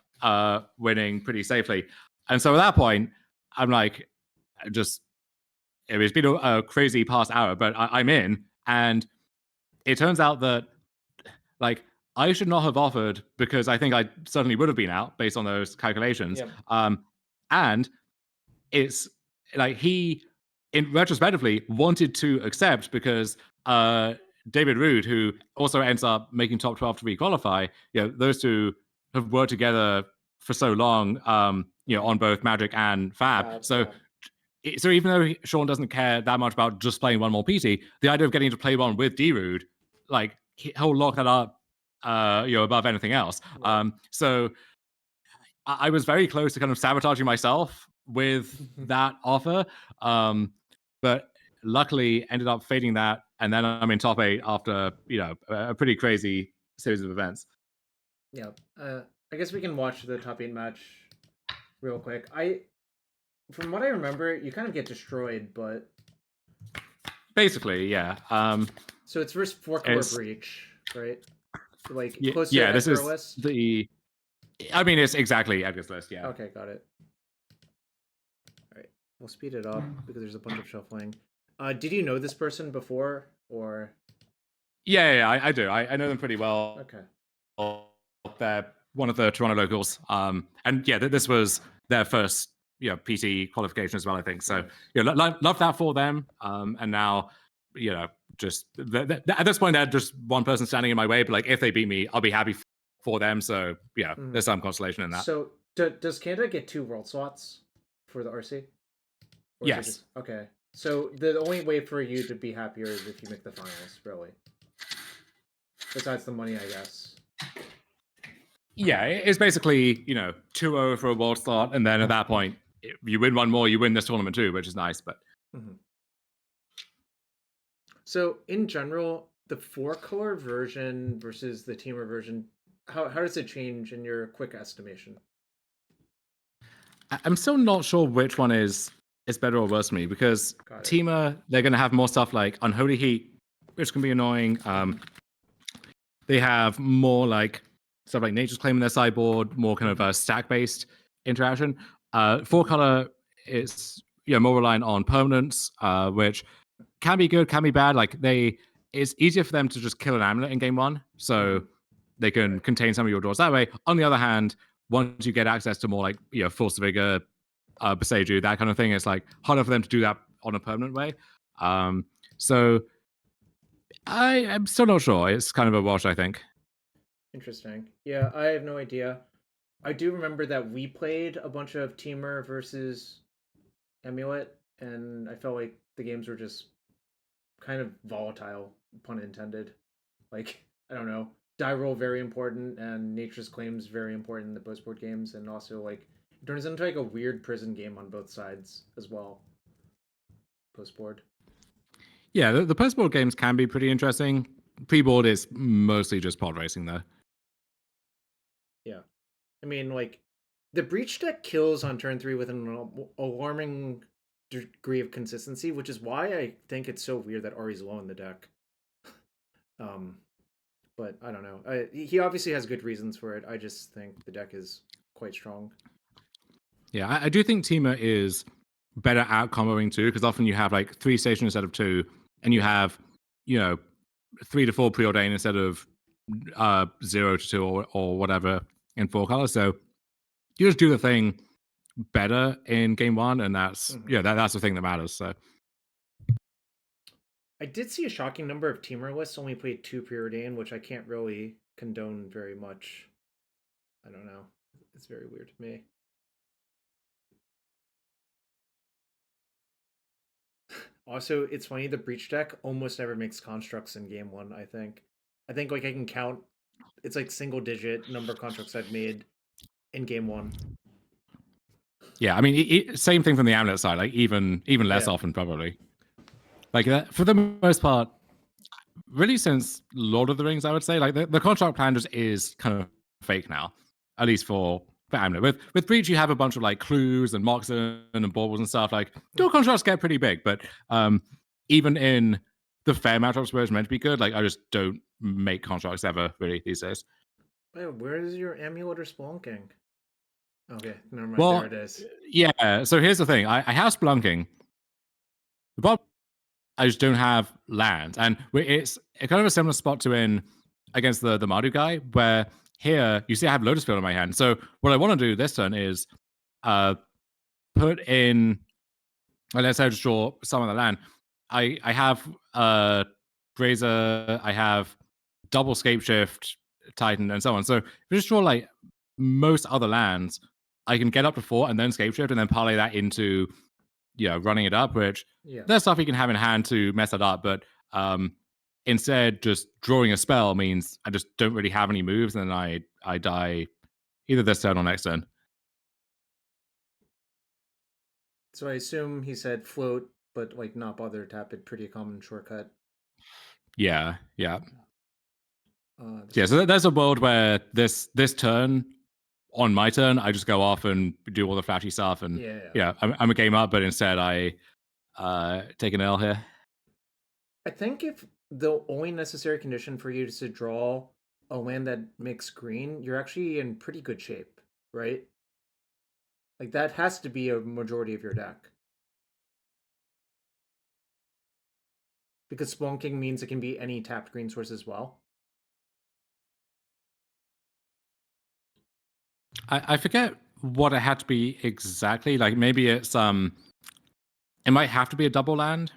winning pretty safely, and so at that point I'm like, it's been a crazy past hour, but I'm in, and it turns out that like I should not have offered because I think I certainly would have been out based on those calculations. And it's like he, in retrospectively, wanted to accept because David Rood, who also ends up making top 12 to requalify, those two have worked together for so long, on both Magic and Fab. So even though Sean doesn't care that much about just playing one more PT, the idea of getting to play one with D-Rude, like he'll lock that up, above anything else. So I was very close to kind of sabotaging myself with that offer, but luckily ended up fading that, and then I'm in top 8 after a pretty crazy series of events.
Yeah, I guess we can watch the top 8 match real quick. From what I remember, you kind of get destroyed, but
basically, yeah.
So it's versus Underworld Breach, right? Like close to
this
Esper
is
list?
I mean, it's exactly Edgar's list. Yeah.
Okay, got it. we'll speed it up because there's a bunch of shuffling. Did you know this person before, or?
Yeah, I do. I know them pretty well.
Okay.
They're one of the Toronto locals. And yeah, this was their first PT qualification as well, I think. So
Nice.
love that for them. And now, just at this point, they're just one person standing in my way. But like, if they beat me, I'll be happy for them. So yeah, there's some consolation in that.
So does Canada get 2 world slots for the RC? Or
yes.
Is it just, okay. So the only way for you to be happier is if you make the finals, really. Besides the money, I guess.
Yeah, it's basically 2-0 for a world slot, and then at that point, if you win one more, you win this tournament too, which is nice. But
so in general, the 4-color version versus the teamer version, how does it change in your quick estimation?
I'm still not sure which one is better or worse for me, because teamer, they're going to have more stuff like Unholy Heat, which can be annoying. They have more like stuff like Nature's Claim in their sideboard, more kind of a stack-based interaction. 4-color is more reliant on permanence, which can be good, can be bad. Like it's easier for them to just kill an amulet in game 1, so they can contain some of your draws that way. On the other hand, once you get access to more like Force of Vigor, Beseju, that kind of thing, it's like harder for them to do that on a permanent way. So I'm still not sure. It's kind of a wash, I think.
Interesting. Yeah, I have no idea. I do remember that we played a bunch of teamer versus Amulet, and I felt like the games were just kind of volatile, pun intended. Like, I don't know, die roll very important, and Nature's Claims very important in the post board games, and also like it turns into like a weird prison game on both sides as well. Post board.
Yeah, the post board games can be pretty interesting. Pre board is mostly just pod racing, though.
Yeah, I mean, like the breach deck kills on turn 3 with an alarming degree of consistency, which is why I think it's so weird that Ari's low in the deck. But I don't know. He obviously has good reasons for it. I just think the deck is quite strong.
Yeah, I do think Teamer is better at comboing too, because often you have like 3 stations instead of 2, and you have 3 to 4 preordained instead of 0 to 2 or whatever in 4-color. So you just do the thing better in game 1, and that's that's the thing that matters. So
I did see a shocking number of teamer lists only played 2 preordained, which I can't really condone very much. I don't know. It's very weird to me. Also, it's funny, the breach deck almost never makes constructs in game 1, I think. I think like I can count, it's like single digit number of constructs I've made in game 1.
Yeah, I mean, same thing from the Amulet side, like even less often probably. Like that, for the most part, really since Lord of the Rings, I would say, like the construct plan just is kind of fake now, at least for Amulet. With Breach, you have a bunch of like clues and Moxen and baubles and stuff. Like dual constructs get pretty big, but even in the fair matchups where it's meant to be good, like I just don't make constructs ever really these days.
Wait, where is your Amulet or Spelunking? Okay, never mind.
Well,
there it is.
Yeah, so here's the thing. I have Spelunking. The problem, I just don't have land. And it's kind of a similar spot to in against the Mardu guy, where here you see I have Lotus Field in my hand. So what I want to do this turn is put in, let's say I just draw some of the land. I have Grazer, I have double Scapeshift, Titan, and so on. So if you just draw like most other lands, I can get up to 4 and then Scapeshift and then parlay that into running it up, which there's stuff you can have in hand to mess it up, but instead just drawing a spell means I just don't really have any moves, and then I die either this turn or next turn.
So I assume he said float, but like not bother to tap it. Pretty common shortcut.
Yeah. So there's a world where this turn, on my turn, I just go off and do all the flashy stuff, and I'm a game up, but instead I take an L here.
I think if the only necessary condition for you is to draw a land that makes green, you're actually in pretty good shape, right? Like that has to be a majority of your deck. Because Spelunking means it can be any tapped green source as well.
I forget what it had to be exactly. Like maybe it's it might have to be a double land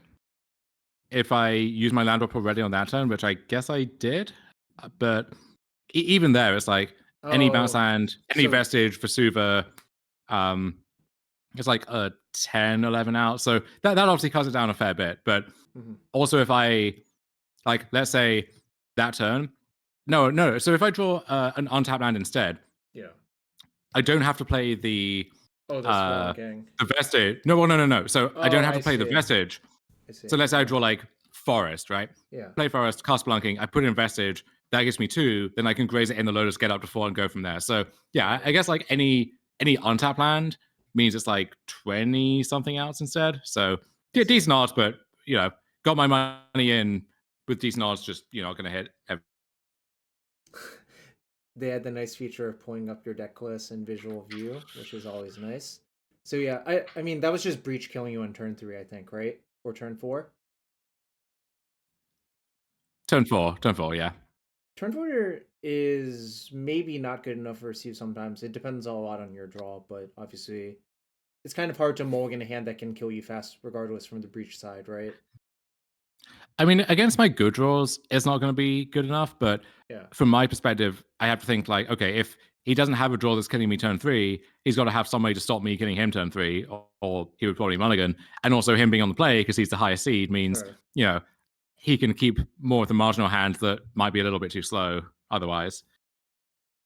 if I use my land drop already on that turn, which I guess I did. But even there, it's like any bounce
Oh,
land, any
so
vestige for Suva, um, it's like a 10, 11 out. So that obviously cuts it down a fair bit. But
mhm.
also if I, like, let's say that turn, no. So if I draw an untapped land instead,
Yeah.
I don't have to play the
Oh, the
uh
Spelunking.
the vestige. No, well, no. So I don't
Oh,
have
I
to play the
see.
vestige.
I see.
So let's say I
Okay.
draw like forest, right?
Yeah.
Play forest, cast blunking, I put in vestige, that gives me 2, then I can graze it in the lotus, get up to 4, and go from there. So yeah, I guess like any untap land means it's like 20 something outs instead. So yeah, decent odds, but you know, got my money in with decent odds, just not gonna hit
They had the nice feature of pulling up your deck list in visual view, which is always nice. So yeah, I mean that was just Breach killing you on turn 3, I think, right? Or turn 4?
turn 4, yeah.
Turn 4 is maybe not good enough versus you sometimes. It depends a lot on your draw, but obviously it's kind of hard to mulligan a hand that can kill you fast regardless from the Breach side, right?
I mean, against my good draws, it's not going to be good enough. But
Yeah.
from my perspective, I have to think like, okay, if he doesn't have a draw that's killing me turn 3, he's got to have some way to stop me killing him turn 3, or he would probably mulligan. And also, him being on the play because he's the highest seed means
Sure.
he can keep more of the marginal hand that might be a little bit too slow otherwise.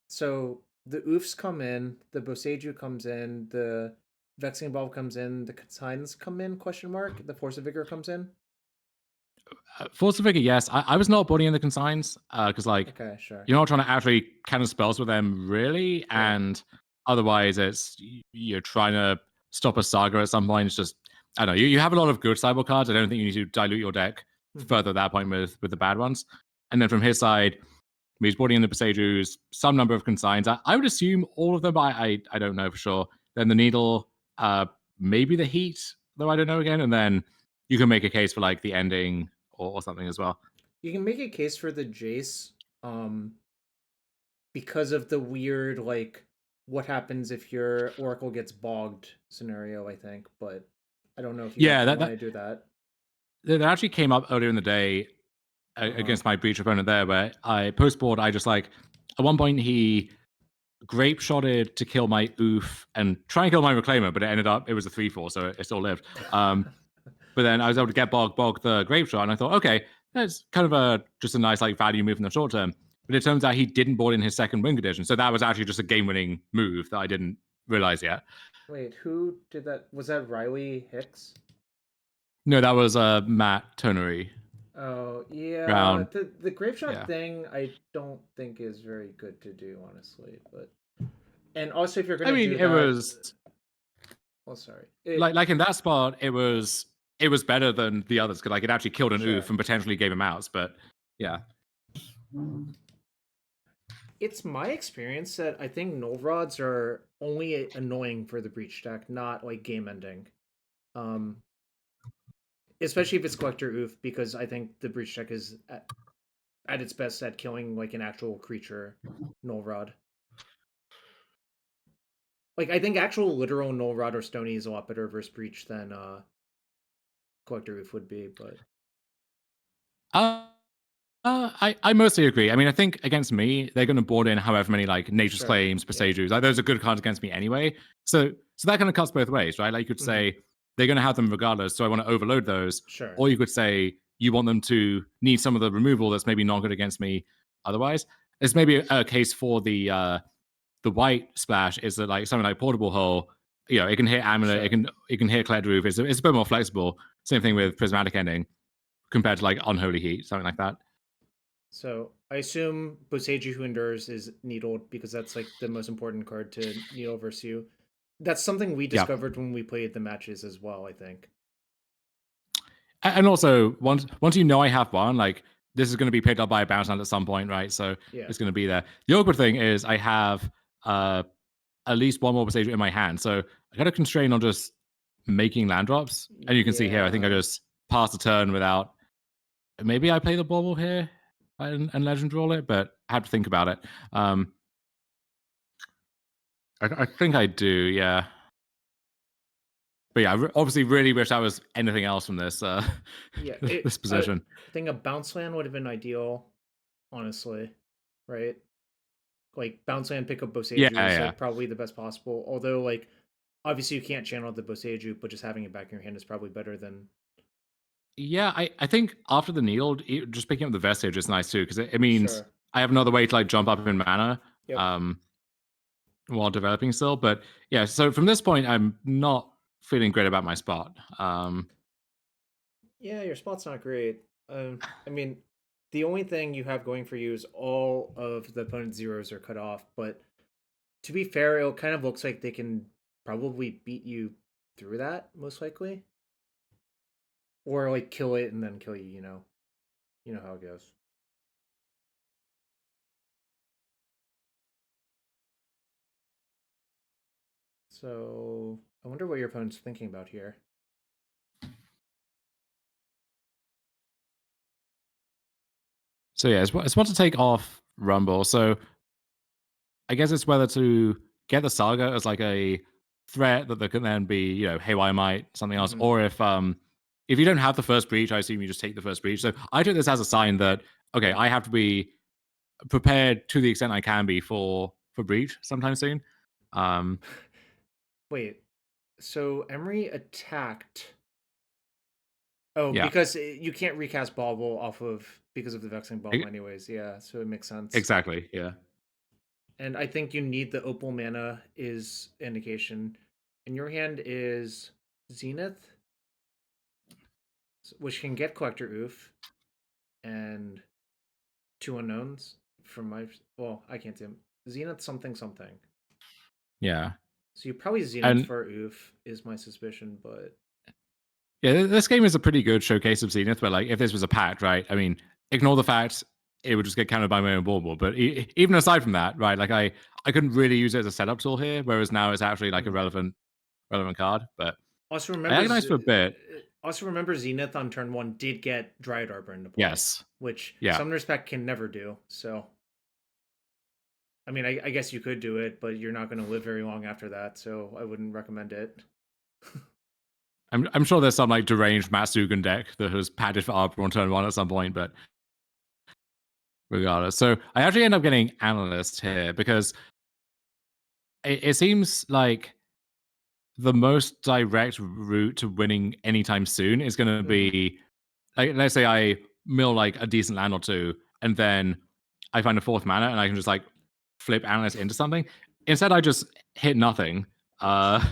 So the oofs come in, the Boseiju comes in, the Vexing Evolve comes in, the Consigns come in, question mark, the Force of Vigor comes in.
Force of Vigor, yes. I was not bodying the consigns because, like,
Okay, sure.
you're not trying to actually kind of spells with them, really.
Yeah.
And otherwise, you're trying to stop a saga at some point. It's just, I don't know. You have a lot of good sideboard cards. I don't think you need to dilute your deck
Mhm.
further at that point with the bad ones. And then from his side, he's boarding in the Besejus, some number of consigns. I would assume all of them, but I don't know for sure. Then the Needle, maybe the Heat, though I don't know again. And then you can make a case for like the ending or something as well.
You can make a case for the Jace, because of the weird like what happens if your Oracle gets bogged scenario, I think, but I don't know if you
Yeah,
actually
that
want
that
to do that.
that actually came up earlier in the day
Uh-huh.
against my breach opponent there, where I post board, I just like at one point he grape shotted to kill my oof and try and kill my reclaimer, but it was a 3/4, so it still lived. But then I was able to get bog the grape shot, and I thought, okay, that's kind of just a nice like value move in the short term. But it turns out he didn't board in his second wing condition, so that was actually just a game winning move that I didn't realize yet.
Wait, who did that? Was that Riley Hicks?
No, that was Matt Tonery
Oh yeah,
round.
the grape shot
Yeah,
thing I don't think is very good to do, honestly. But and also if you're
I
gonna
mean
do
it
that,
was
well, sorry,
like in that spot it was better than the others because like it actually killed an oof
sure.
and potentially gave him outs. But yeah,
It's my experience that I think null rods are only annoying for the breach deck, not like game ending. Um, Especially if it's collector oof, because I think the breach deck is at its best at killing like an actual creature null rod. Like I think actual literal null rod or stony is a lot better versus breach than collector oof would be, but
uh, I mostly agree. I mean, I think against me, they're going to board in however many like Nature's
sure,
Claims,
yeah.
Besajus. Like those are good cards against me anyway. So that kind of cuts both ways, right? Like you could
Hmm.
say they're going to have them regardless, so I want to overload those,
Sure.
or you could say you want them to need some of the removal that's maybe not good against me otherwise. It's maybe a case for the white splash is that like something like Portable Hull, it can hit Amulet,
Sure.
it can hit Cleared Roof. It's a bit more flexible. Same thing
Mhm.
with Prismatic Ending compared to like Unholy Heat, something like that.
So I assume Boseiju Who Endures is needled because that's like the most important card to needle versus you. That's something we
Yeah.
discovered when we played the matches as well, I think.
And also, once you know I have one, like this is going to be picked up by a bounce land at some point, right? So
Yeah.
it's going to be there. The awkward thing is I have at least one more Presage in my hand, so I got to constrain on just making land drops. And you can see here, I think I
Yeah.
just passed the turn without maybe I play the bauble here and legend roll it, but I have to think about it. I think I do, yeah. But yeah, I obviously really wish I was anything else from this
Yeah,
this position.
I think a bounce land would have been ideal, honestly, right? Like bounce land, pick up
Yeah,
Boseiju is
yeah.
like probably the best possible. Although like obviously you can't channel the Boseiju, but just having it back in your hand is probably better than
Yeah, I think after the Neeld, just picking up the Vestige is nice too, because it means
sure.
I have another way to like jump up in mana
Yep.
um, while developing still. But yeah, so from this point, I'm not feeling great about my spot.
Yeah, your spot's not great. I mean, the only thing you have going for you is all of the opponent's zeros are cut off. But to be fair, it kind of looks like they can probably beat you through that, most likely, or like kill it and then kill you. You know how it goes. So I wonder what your opponent's thinking about here.
So yeah, it's what to take off Rumble. So I guess it's whether to get the Saga as like a threat that there can then be, hey, why might something else,
Mm-hmm.
or if you don't have the first breach, I assume you just take the first breach. So I took this as a sign that okay, I have to be prepared to the extent I can be for breach sometime soon.
Wait, so Emery attacked. Oh,
Yeah,
because you can't recast Bauble off of because of the Vexing Bauble,
e-
anyways. Yeah, so it makes sense.
exactly. Yeah,
And I think you need the Opal mana is indication. And your hand is Zenith, which can get Collector Oof and two unknowns from my. Well, I can't see them. Zenith something something.
yeah,
So you probably Zenith
and
for Oof is my suspicion, but
yeah, this game is a pretty good showcase of Zenith. But like, if this was a pact, right? I mean, ignore the fact it would just get countered by my own bauble. But even aside from that, right? Like, I couldn't really use it as a setup tool here, whereas now it's actually like a
Mhm.
relevant card. But
Also
I
remember,
agonized for a bit.
Zenith on turn one did get Dryad Arbor into play,
Yes,
which
yeah.
Summoner's Pact can never do. So, I mean, I guess you could do it, but you're not going to live very long after that. So I wouldn't recommend it.
I'm sure there's some like deranged Matsugan deck that has padded for Arbor on turn one at some point, but regardless. So I actually end up getting Analyst here because it seems like the most direct route to winning anytime soon is going to
Mm-hmm.
be like, let's say I mill like a decent land or two, and then I find a fourth mana, and I can just like flip Analyst into something. Instead, I just hit nothing, uh,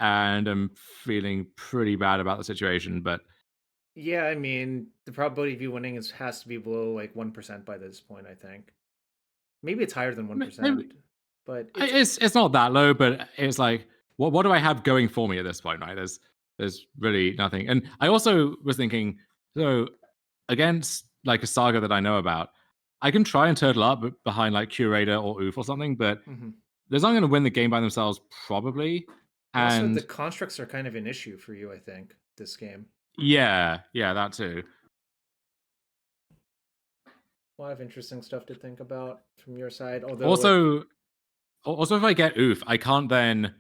and I'm feeling pretty bad about the situation. But
Yeah, I mean, the probability of you winning has to be below like 1% by this point. I think maybe it's higher than
maybe
1%, but
it's not that low, but it's like what do I have going for me at this point, right? There's really nothing. And I also was thinking, so against like a saga that I know about, I can try and turtle up behind like Curator or Oof or something, but
Mhm.
they're not going to win the game by themselves probably.
Also the
And
constructs are kind of an issue for you. I think this game.
yeah, that too.
A lot of interesting stuff to think about from your side. Although, like,
Also, if I get Oof, I can't then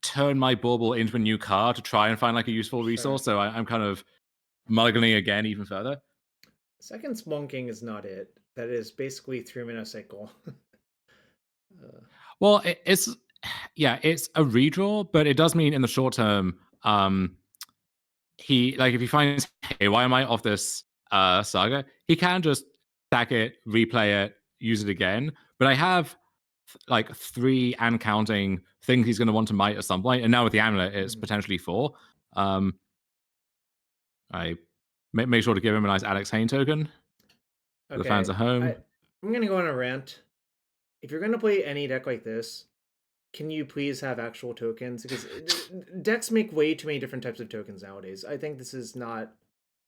turn my bauble into a new card to try and find like a useful
sure,
resource. So I'm kind of mulliganing again even further.
second Spelunking is not it. That is basically 3 mana cycle. uh,
Well, it's yeah, it's a redraw, but it does mean in the short term, he like if he finds hey, why am I off this saga? He can just stack it, replay it, use it again. But I have like three and counting things he's going to want to might at some point, and now with the amulet, it's
mhm.
potentially four. Um, I make sure to give him a nice Alex Hayne token for the fans
Okay,
at home.
I'm gonna go on a rant. If you're gonna play any deck like this, can you please have actual tokens? Because decks make way too many different types of tokens nowadays. I think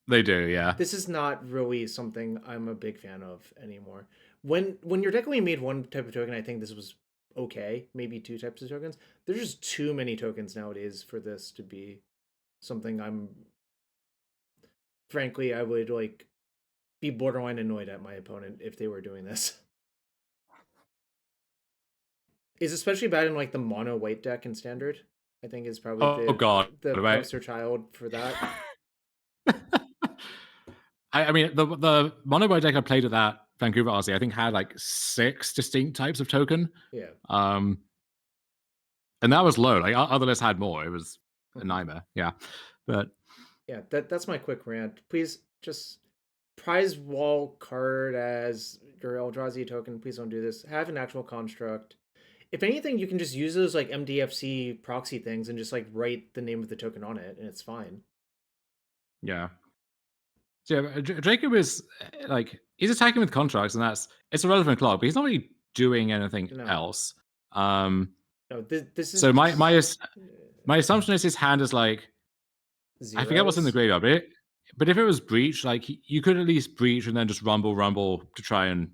They do, yeah.
this is not really something I'm a big fan of anymore. When your deck only made one type of token, I think this was okay. Maybe two types of tokens. There's just too many tokens nowadays for this to be something I'm frankly, I would like be borderline annoyed at my opponent if they were doing this. Is especially bad in like the mono white deck in standard. I think is probably
Oh God,
the
right?
poster child for that.
I mean, the mono white deck I played at that Vancouver RC, I think had like 6 distinct types of token.
Yeah.
And that was low. Like other lists had more. It was a nightmare. Yeah, but
yeah, that's my quick rant. Please just prize wall card as your Eldrazi token. Please don't do this. Have an actual construct. If anything, you can just use those like MDFC proxy things and just like write the name of the token on it, and it's fine.
yeah. So yeah, Jacob is like he's attacking with contracts, and it's a relevant clock, but he's not really doing anything else.
No, this is
so my assumption is his hand is like zeros? I forget what's in the graveyard, but if it was breach, like you could at least breach and then just rumble to try and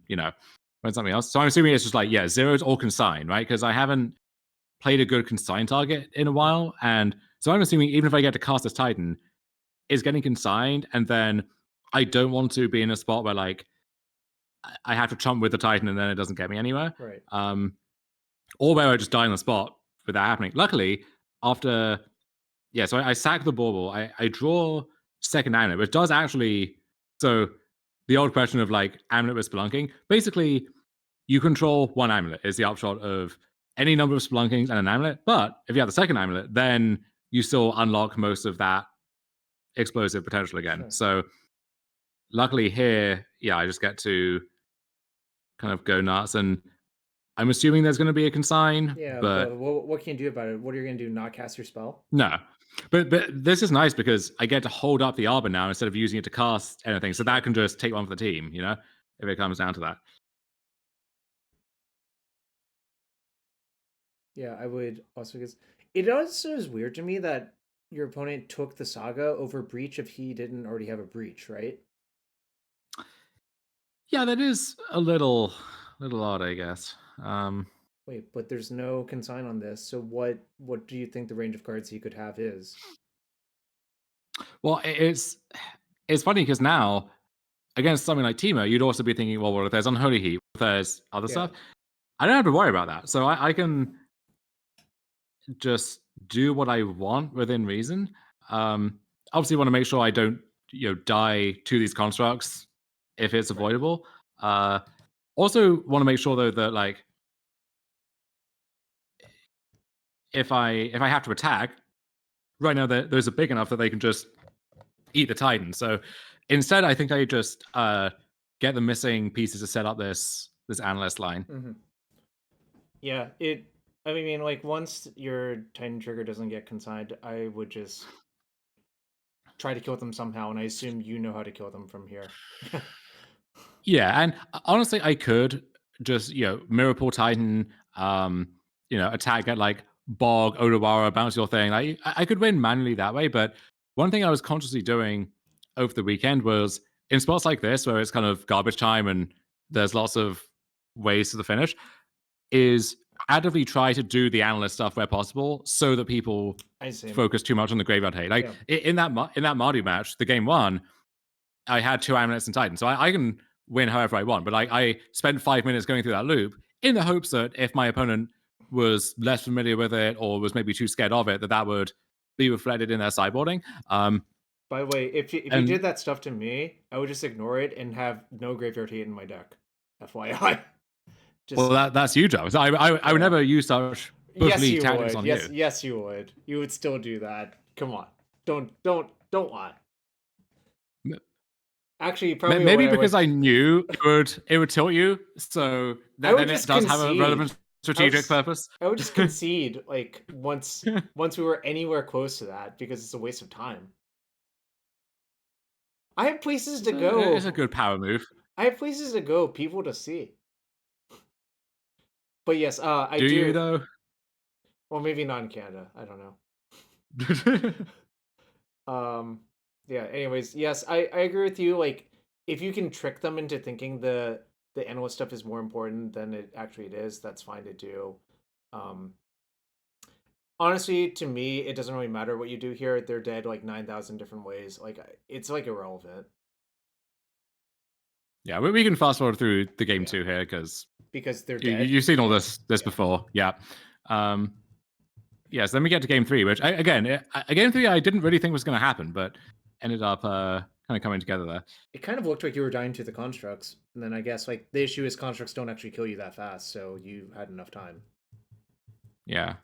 run something else. So I'm assuming it's just like zeros or consign, right? Because I haven't played a good consign target in a while, and so I'm assuming even if I get to cast this Titan, it's getting consigned, and then I don't want to be in a spot where like I have to chump with the Titan and then it doesn't get me anywhere.
Right.
Or where I just die on the spot without happening. Luckily, after so I sack the bauble. I draw second Amulet, which does actually. So the old question of like Amulet with Spelunking. Basically, you control one Amulet is the upshot of any number of Spelunkings and an Amulet. But if you have the second Amulet, then you still unlock most of that explosive potential again. Sure. So luckily here, I just get to kind of go nuts, and I'm assuming there's going to be a consign.
Yeah, but what can you do about it? What are you going to do? Not cast your spell?
No. But this is nice because I get to hold up the Arbor now instead of using it to cast anything. So that can just take one for the team, if it comes down to that.
Yeah, I would also, because it also is weird to me that your opponent took the Saga over Breach if he didn't already have a Breach, right?
Yeah, that is a little odd, I guess.
Wait, but there's no consign on this. So what do you think the range of cards he could have is?
Well, it's funny because now against something like Timo, you'd also be thinking, well, what if there's Unholy Heat? If there's other stuff? I don't have to worry about that. So I can just do what I want within reason. Obviously, want to make sure I don't die to these constructs if it's avoidable. Also, want to make sure though that like if I have to attack right now, those are big enough that they can just eat the Titan. So instead, I think I just get the missing pieces to set up this analyst line.
Mm-hmm. Yeah, I mean, like once your Titan trigger doesn't get consigned, I would just try to kill them somehow, and I assume you know how to kill them from here.
Yeah, and honestly, I could just Mirror Pool Titan, attack at like Bog, Odawara, bounce your thing. I could win manually that way, but one thing I was consciously doing over the weekend was in spots like this where it's kind of garbage time and there's lots of ways to the finish, is actively try to do the analyst stuff where possible so that people focus too much on the graveyard hate. Like in that Mardu match, the game one, I had 2 amulets and Titan, so I can win however I want. But I spent 5 minutes going through that loop in the hopes that if my opponent was less familiar with it or was maybe too scared of it, that would be reflected in their sideboarding.
By the way, if you did that stuff to me, I would just ignore it and have no graveyard hate in my deck. FYI.
Well, that's you, Joe. So I would never use such bush league tactics on you.
Yes, you would. You would still do that. Come on, don't lie. Actually, probably
maybe because I knew it would tilt you, so then it does have a relevant strategic purpose.
I would just concede like once we were anywhere close to that because it's a waste of time. I have places to go.
It's a good power move.
I have places to go, people to see. But yes, I do.
Do you though?
Well, maybe not in Canada. I don't know. Yeah. Anyways, yes, I agree with you. Like, if you can trick them into thinking the analyst stuff is more important than it is, that's fine to do. Honestly, to me, it doesn't really matter what you do here. They're dead like 9,000 different ways. Like it's like irrelevant.
Yeah, we can fast forward through the game
Yeah.
2 here because
Because they're dead.
you've seen all
Yeah.
this before. Yeah. Yes, then we get to game 3, which game 3 I didn't really think was going to happen, but ended up kind of coming together there.
It kind of looked like you were dying to the constructs, and then I guess like the issue is constructs don't actually kill you that fast, so you had enough time.
Yeah.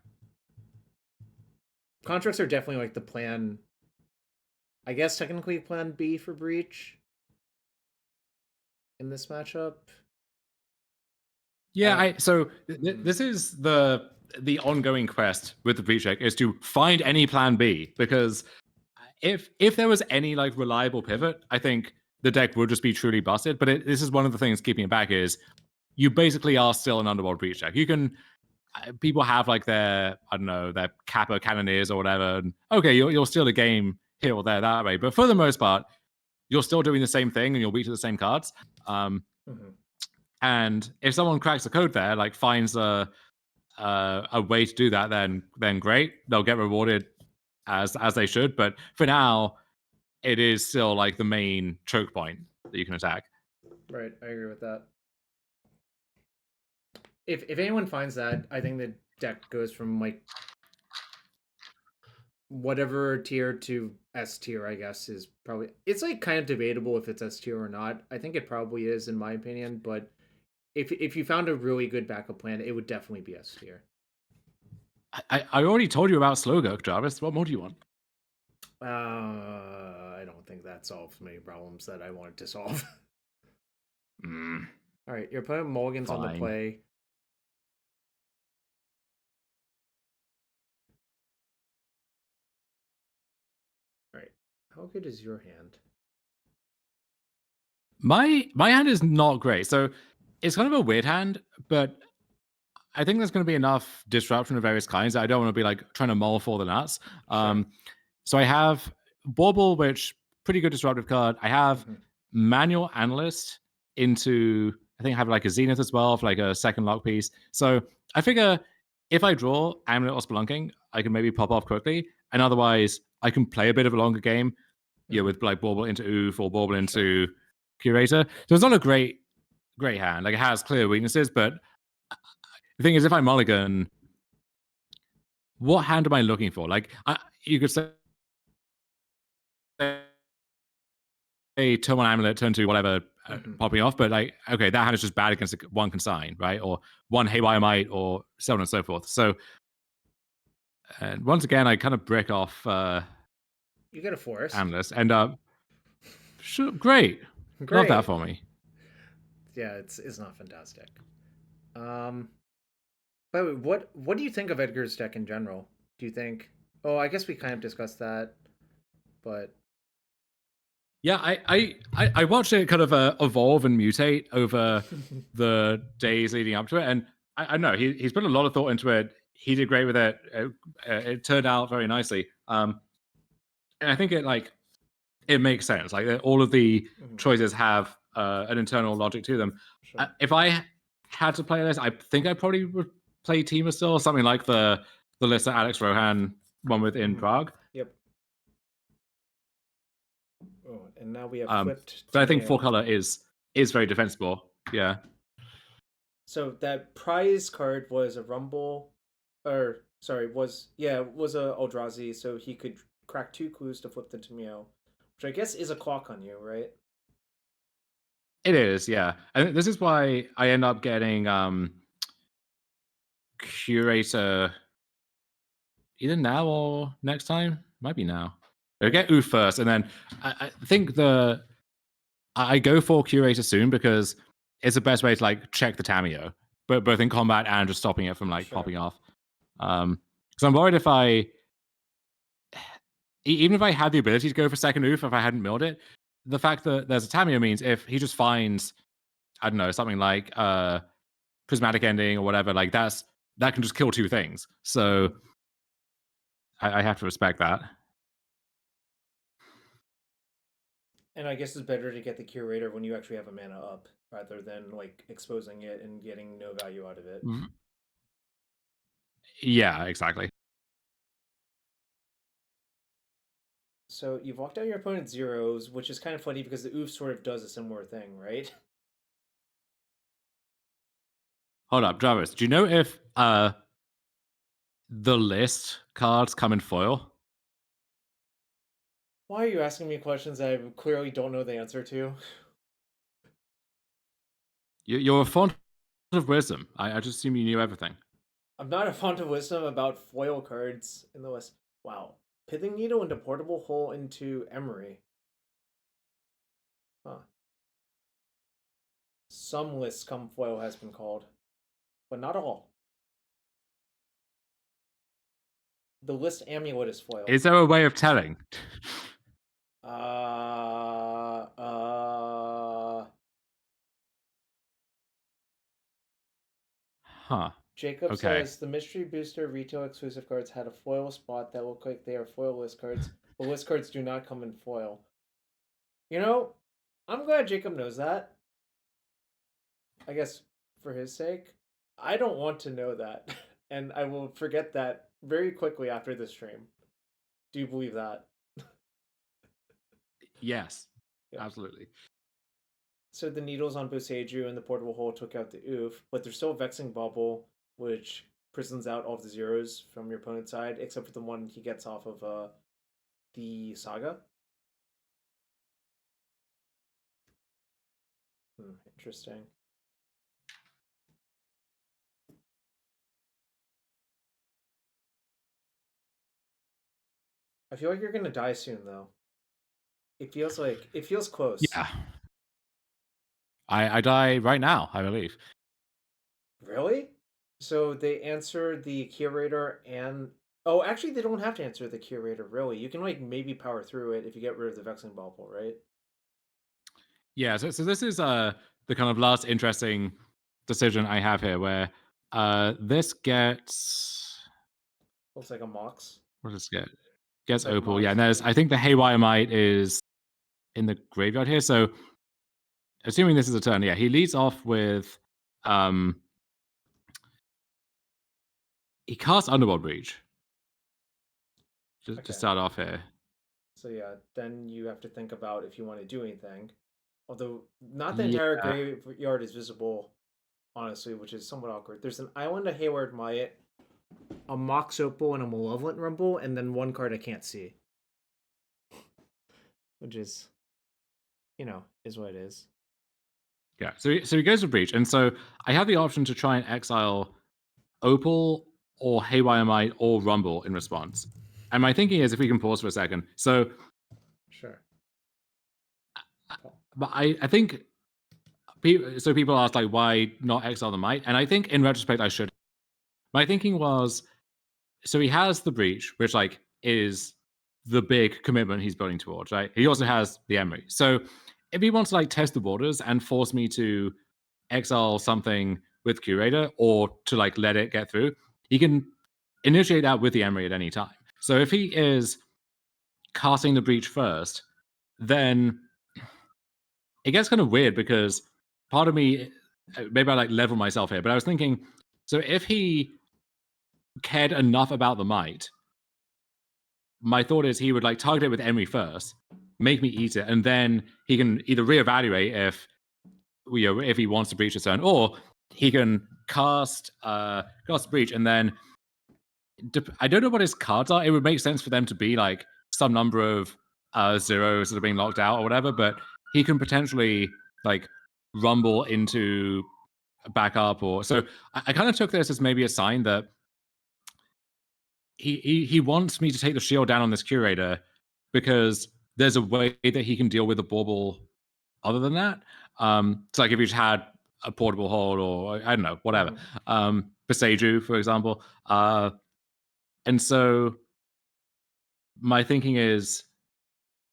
Constructs are definitely like the plan. I guess technically plan B for Breach in this matchup.
Yeah, this is the ongoing quest with the Breach deck is to find any plan B, because if there was any like reliable pivot, I think the deck would just be truly busted. But this is one of the things keeping it back is you basically are still an Underworld Breach deck. You can people have like their I don't know their Kappa Cannoneers or whatever. And okay, you'll steal a game here or there that way, but for the most part, you're still doing the same thing and you'll beat to the same cards. And if someone cracks the code there, like finds a way to do that, then great, they'll get rewarded as they should. But for now, it is still like the main choke point that you can attack.
Right, I agree with that. If anyone finds that, I think the deck goes from like whatever tier to S tier, I guess, is probably it's like kind of debatable if it's S tier or not. I think it probably is in my opinion, but if you found a really good backup plan, it would definitely be S tier.
I already told you about Slowgurk, Jarvis. What more do you want?
I don't think that solves many problems that I wanted to solve. All right, your opponent mulligans on the play. All right, how good is your hand?
My hand is not great, so it's kind of a weird hand, but I think there's going to be enough disruption of various kinds that I don't want to be like trying to mull for the nuts.
Sure.
So I have Bauble, which pretty good disruptive card. I have Manual Analyst into I think I have like a Zenith as well for like a second lock piece. So I figure if I draw Amulet or Spelunking, I can maybe pop off quickly, and otherwise I can play a bit of a longer game. Yeah, with like Bauble into Oof or Bauble into Curator. So it's not a great hand. Like it has clear weaknesses, but the thing is, if I mulligan, what hand am I looking for? Like you could say turn one Amulet, turn two, whatever, popping off. But like, okay, that hand is just bad against one consign, right? Or one Haywire Might, or so on and so forth. So, and once again, I kind of brick off.
You get a forest.
Analyst, and sure, great. Love that for me.
Yeah, it's not fantastic. But what do you think of Edgar's deck in general? Do you think? Oh, I guess we kind of discussed that, but
yeah, I watched it kind of evolve and mutate over the days leading up to it, and I know he's put a lot of thought into it. He did great with it. It turned out very nicely, and I think it makes sense. Like all of the choices have an internal logic to them. Sure. If I had to play this, I think I probably would play Team still, something like the list that Alex Rohan won with in Prague.
Yep. Oh, and now we have flipped.
But I think 4-color is very defensible. Yeah.
So that prize card was a Rumble, or sorry, was a Eldrazi, so he could crack 2 clues to flip the Dimir, which I guess is a clock on you, right?
It is, yeah. And this is why I end up getting Curator either now or next time. Might be now. I'll get Oof first, and then I think I go for Curator soon because it's the best way to like check the Tameo, but both in combat and just stopping it from like popping off. Because I'm worried if even if I had the ability to go for second Oof, if I hadn't milled it, the fact that there's a Tameo means if he just finds, I don't know, something like Prismatic Ending or whatever, like that can just kill 2 things. So I have to respect that.
And I guess it's better to get the Curator when you actually have a mana up, rather than like exposing it and getting no value out of it.
Yeah, exactly.
So you've walked out your opponent's zeros, which is kind of funny because the oof sort of does a similar thing, right?
Hold up, Jarvis. Do you know if the list cards come in foil?
Why are you asking me questions that I clearly don't know the answer to?
You're a font of wisdom. I just assume you knew everything.
I'm not a font of wisdom about foil cards in the list. Wow. Pithing Needle into Portable Hole into Emery. Huh. Some lists come foil has been called, but not all. The list Amulet is foil.
Is there a way of telling?
Uh, uh.
Huh.
Jacob
Okay.
says the Mystery Booster retail exclusive cards had a foil spot that look like they are foil list cards, but list cards do not come in foil. You know, I'm glad Jacob knows that. I guess for his sake. I don't want to know that, and I will forget that very quickly after this stream. Do you believe that?
Yes.
Yeah.
Absolutely.
So the needles on Boseiju and the portable hole took out the oof, but there's still a vexing bubble, which prisons out all of the zeros from your opponent's side, except for the one he gets off of the saga. Interesting. I feel like you're gonna die soon, though. It feels close.
Yeah. I die right now, I believe.
Really? So they answer the curator and oh, actually, they don't have to answer the curator. Really, you can like maybe power through it if you get rid of the vexing bubble, right?
Yeah, so this is the kind of last interesting decision I have here where this gets
Looks like a Mox.
what does it get? Gets
Like
Opal. Yeah,
Mox.
and there's I think the Haywire Might is in the graveyard here. So assuming this is a turn, yeah, he leads off with he casts Underworld Breach. Just
Okay.
to start off here.
So yeah, then you have to think about if you want to do anything. Although not the
Yeah.
entire graveyard is visible, honestly, which is somewhat awkward. There's an island of Hayward Might, a Mox Opal, and a Malevolent Rumble, and then one card I can't see. Which is, is what it is.
Yeah, so he goes to Breach, and so I have the option to try and exile Opal or Haywire Might or Rumble in response. And my thinking is, if we can pause for a second, so
Sure.
but I think so. People ask like, why not exile the Might? And I think in retrospect, I should. My thinking was, so he has the Breach, which like is the big commitment he's building towards, right? He also has the Emery. So if he wants to like test the waters and force me to exile something with Curator or to like let it get through, he can initiate that with the Emery at any time. So if he is casting the Breach first, then it gets kind of weird because part of me, maybe I like level myself here, but I was thinking, so if he cared enough about the Might, my thought is he would like target it with Emery first, make me eat it, and then he can either reevaluate if he wants to breach a turn, or he can cast breach, and then I don't know what his cards are. It would make sense for them to be like some number of zeros that are being locked out or whatever, but he can potentially like rumble into backup or so. I kind of took this as maybe a sign that he wants me to take the shield down on this curator because there's a way that he can deal with the bauble other than that. So like if you just had a portable hold or I don't know, whatever. Boseiju, for example. And so my thinking is,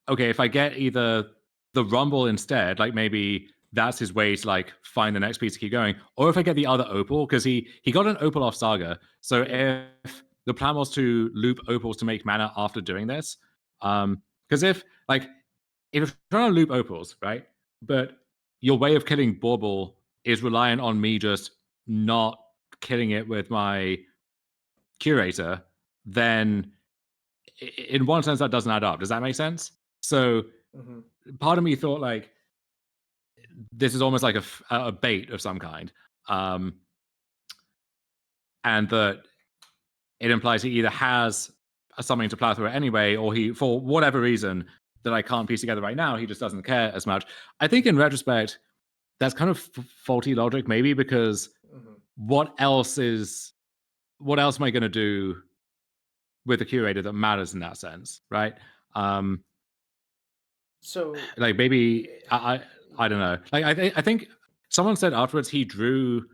okay, if I get either the rumble instead, like maybe that's his way to like find the next piece to keep going, or if I get the other opal, because he got an opal off Saga. So if the plan was to loop opals to make mana after doing this, because if you're trying to loop opals, right, but your way of killing Bauble is reliant on me just not killing it with my curator, then in one sense, that doesn't add up. Does that make sense? So part of me thought like this is almost like a bait of some kind, and that it implies he either has something to plow through anyway, or he, for whatever reason that I can't piece together right now, he just doesn't care as much. I think in retrospect, that's kind of faulty logic, maybe, because what else am I going to do with the curator that matters in that sense, right?
So
like maybe I don't know. Like I think someone said afterwards he drew,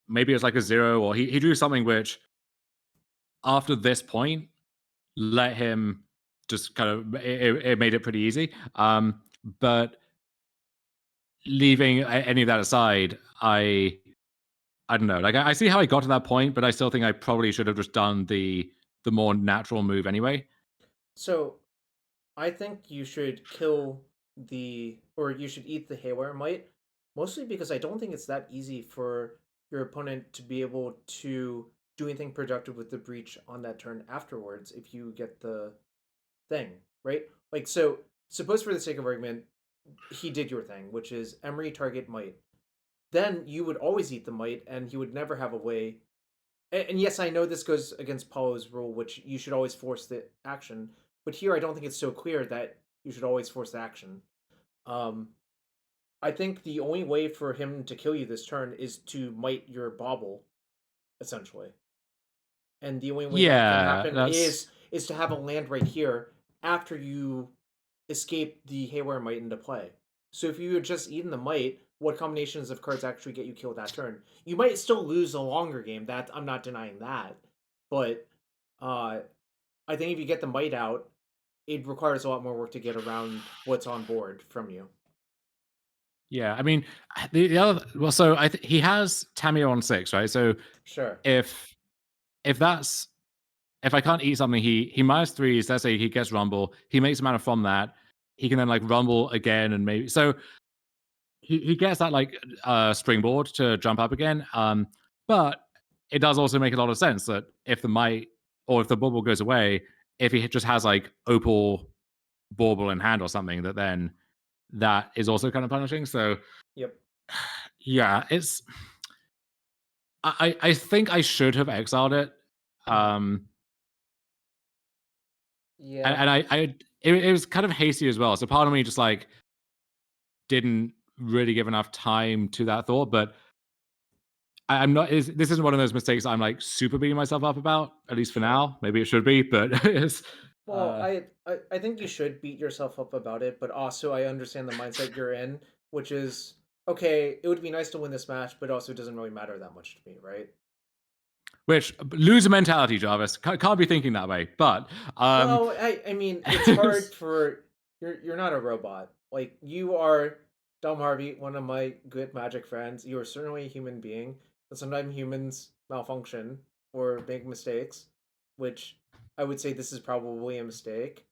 maybe it was like a 0, or he drew something which after this point let him just kind of it made it pretty easy. But leaving any of that aside, I don't know. Like I see how I got to that point, but I still think I probably should have just done the more natural move anyway.
So I think you should kill or you should eat the Haywire Mite, mostly because I don't think it's that easy for your opponent to be able to do anything productive with the breach on that turn afterwards if you get the thing, right? Like, so suppose for the sake of argument, he did your thing, which is Emery target Mite. Then you would always eat the Mite, and he would never have a way. And yes, I know this goes against Paulo's rule, which you should always force the action. But here, I don't think it's so clear that you should always force the action. I think the only way for him to kill you this turn is to mite your bauble, essentially. And the only way that can
Yeah,
happen
that's
is to have a land right here after you escape the Haywire Mite into play. So if you had just eaten the Mite, what combinations of cards actually get you killed that turn? You might still lose a longer game. That I'm not denying that, but I think if you get the Mite out, it requires a lot more work to get around what's on board from you.
yeah. I mean, the other well, so he has Tamio on 6, right? So
Sure.
if that's if I can't eat something, he -3s. Let's say he gets Rumble, he makes mana from that. He can then like Rumble again, and maybe so he gets that like springboard to jump up again. But it does also make a lot of sense that if the might or if the bubble goes away, if he just has like Opal Bauble in hand or something, that is also kind of punishing. So
Yep.
yeah, it's I think I should have exiled it. Um
Yeah.
and it was kind of hasty as well. So part of me just like didn't really give enough time to that thought, but I'm not. This isn't one of those mistakes I'm like super beating myself up about. At least for
Sure.
now. Maybe it should be, but it's.
Well, I think you should beat yourself up about it, but also I understand the mindset you're in, which is okay. It would be nice to win this match, but also it doesn't really matter that much to me, right?
Which loser mentality, Jarvis. Can't be thinking that way. But
Well, I mean, it's hard for you're not a robot. Like you are, Dom Harvey, one of my good Magic friends. You are certainly a human being, but sometimes humans malfunction or make mistakes, which I would say this is probably a mistake.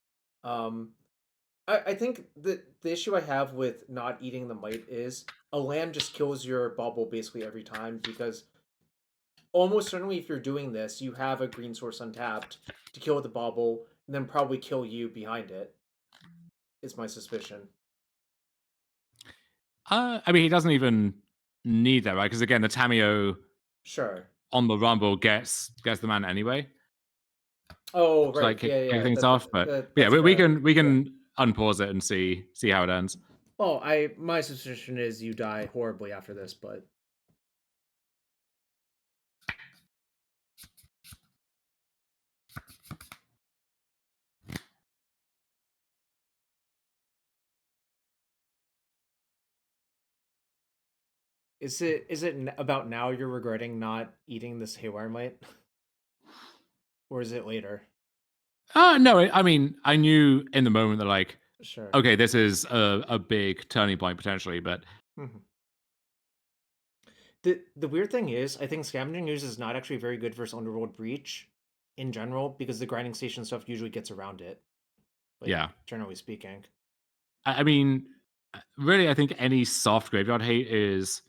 Um, I think the issue I have with not eating the mite is a land just kills your bubble basically every time because almost certainly if you're doing this, you have a green source untapped to kill the bauble and then probably kill you behind it. Is my suspicion.
I mean, he doesn't even need that, right? Because again, the Tamio
Sure.
on the Rumble gets the man anyway
Oh,
to like
right. Yeah,
kick
yeah.
things off. But yeah,
That's
we
fair.
can
Yeah.
unpause it and see how it ends.
Well, my suspicion is you die horribly after this, but is it about now you're regretting not eating this haywire mite, or is it later?
No, I mean, I knew in the moment that like,
Sure.
okay, this is a big turning point potentially, but
Mhm. The weird thing is, I think Scavenging Ooze is not actually very good versus Underworld Breach in general because the grinding station stuff usually gets around it. Like
yeah.
generally speaking.
I mean, really, I think any soft graveyard hate is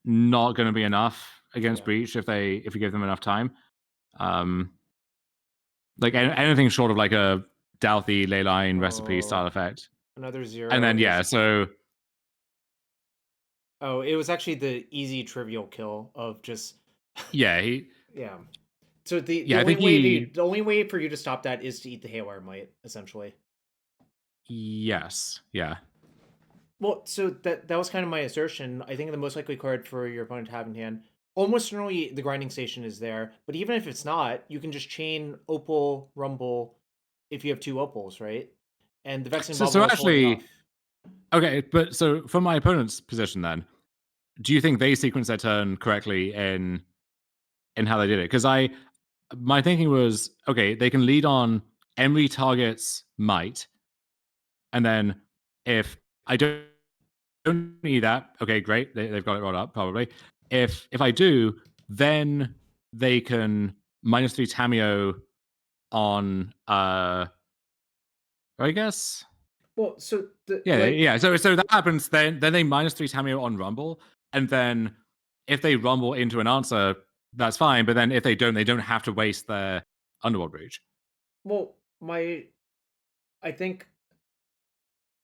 not going to be enough against
Yeah.
Breach if you give them enough time. Um, like anything short of like a Douthie Leyline recipe style
Oh,
effect.
another 0
And then
is.
so
Oh, it was actually the easy trivial kill of just.
yeah, he
Yeah. So the
yeah, I
only
think
way
he
the only way for you to stop that is to eat the Haywire Might, essentially.
yes, yeah.
Well, so that was kind of my assertion. I think the most likely card for your opponent to have in hand, almost certainly the grinding station is there. But even if it's not, you can just chain Opal Rumble if you have two Opals, right? And the Vexing
So
Bubble is holding
actually,
off.
okay, but so from my opponent's position then, do you think they sequenced their turn correctly in how they did it? Because my thinking was, okay, they can lead on Emery target's might, and then if I don't need that, okay, great, they've got it rolled up probably. If I do, then they can -3 Tameo on I guess.
Well, so the
Yeah,
like
yeah. So that happens, then they -3 Tameo on Rumble, and then if they rumble into an answer, that's fine. But then if they don't have to waste their Underworld Breach.
well, my I think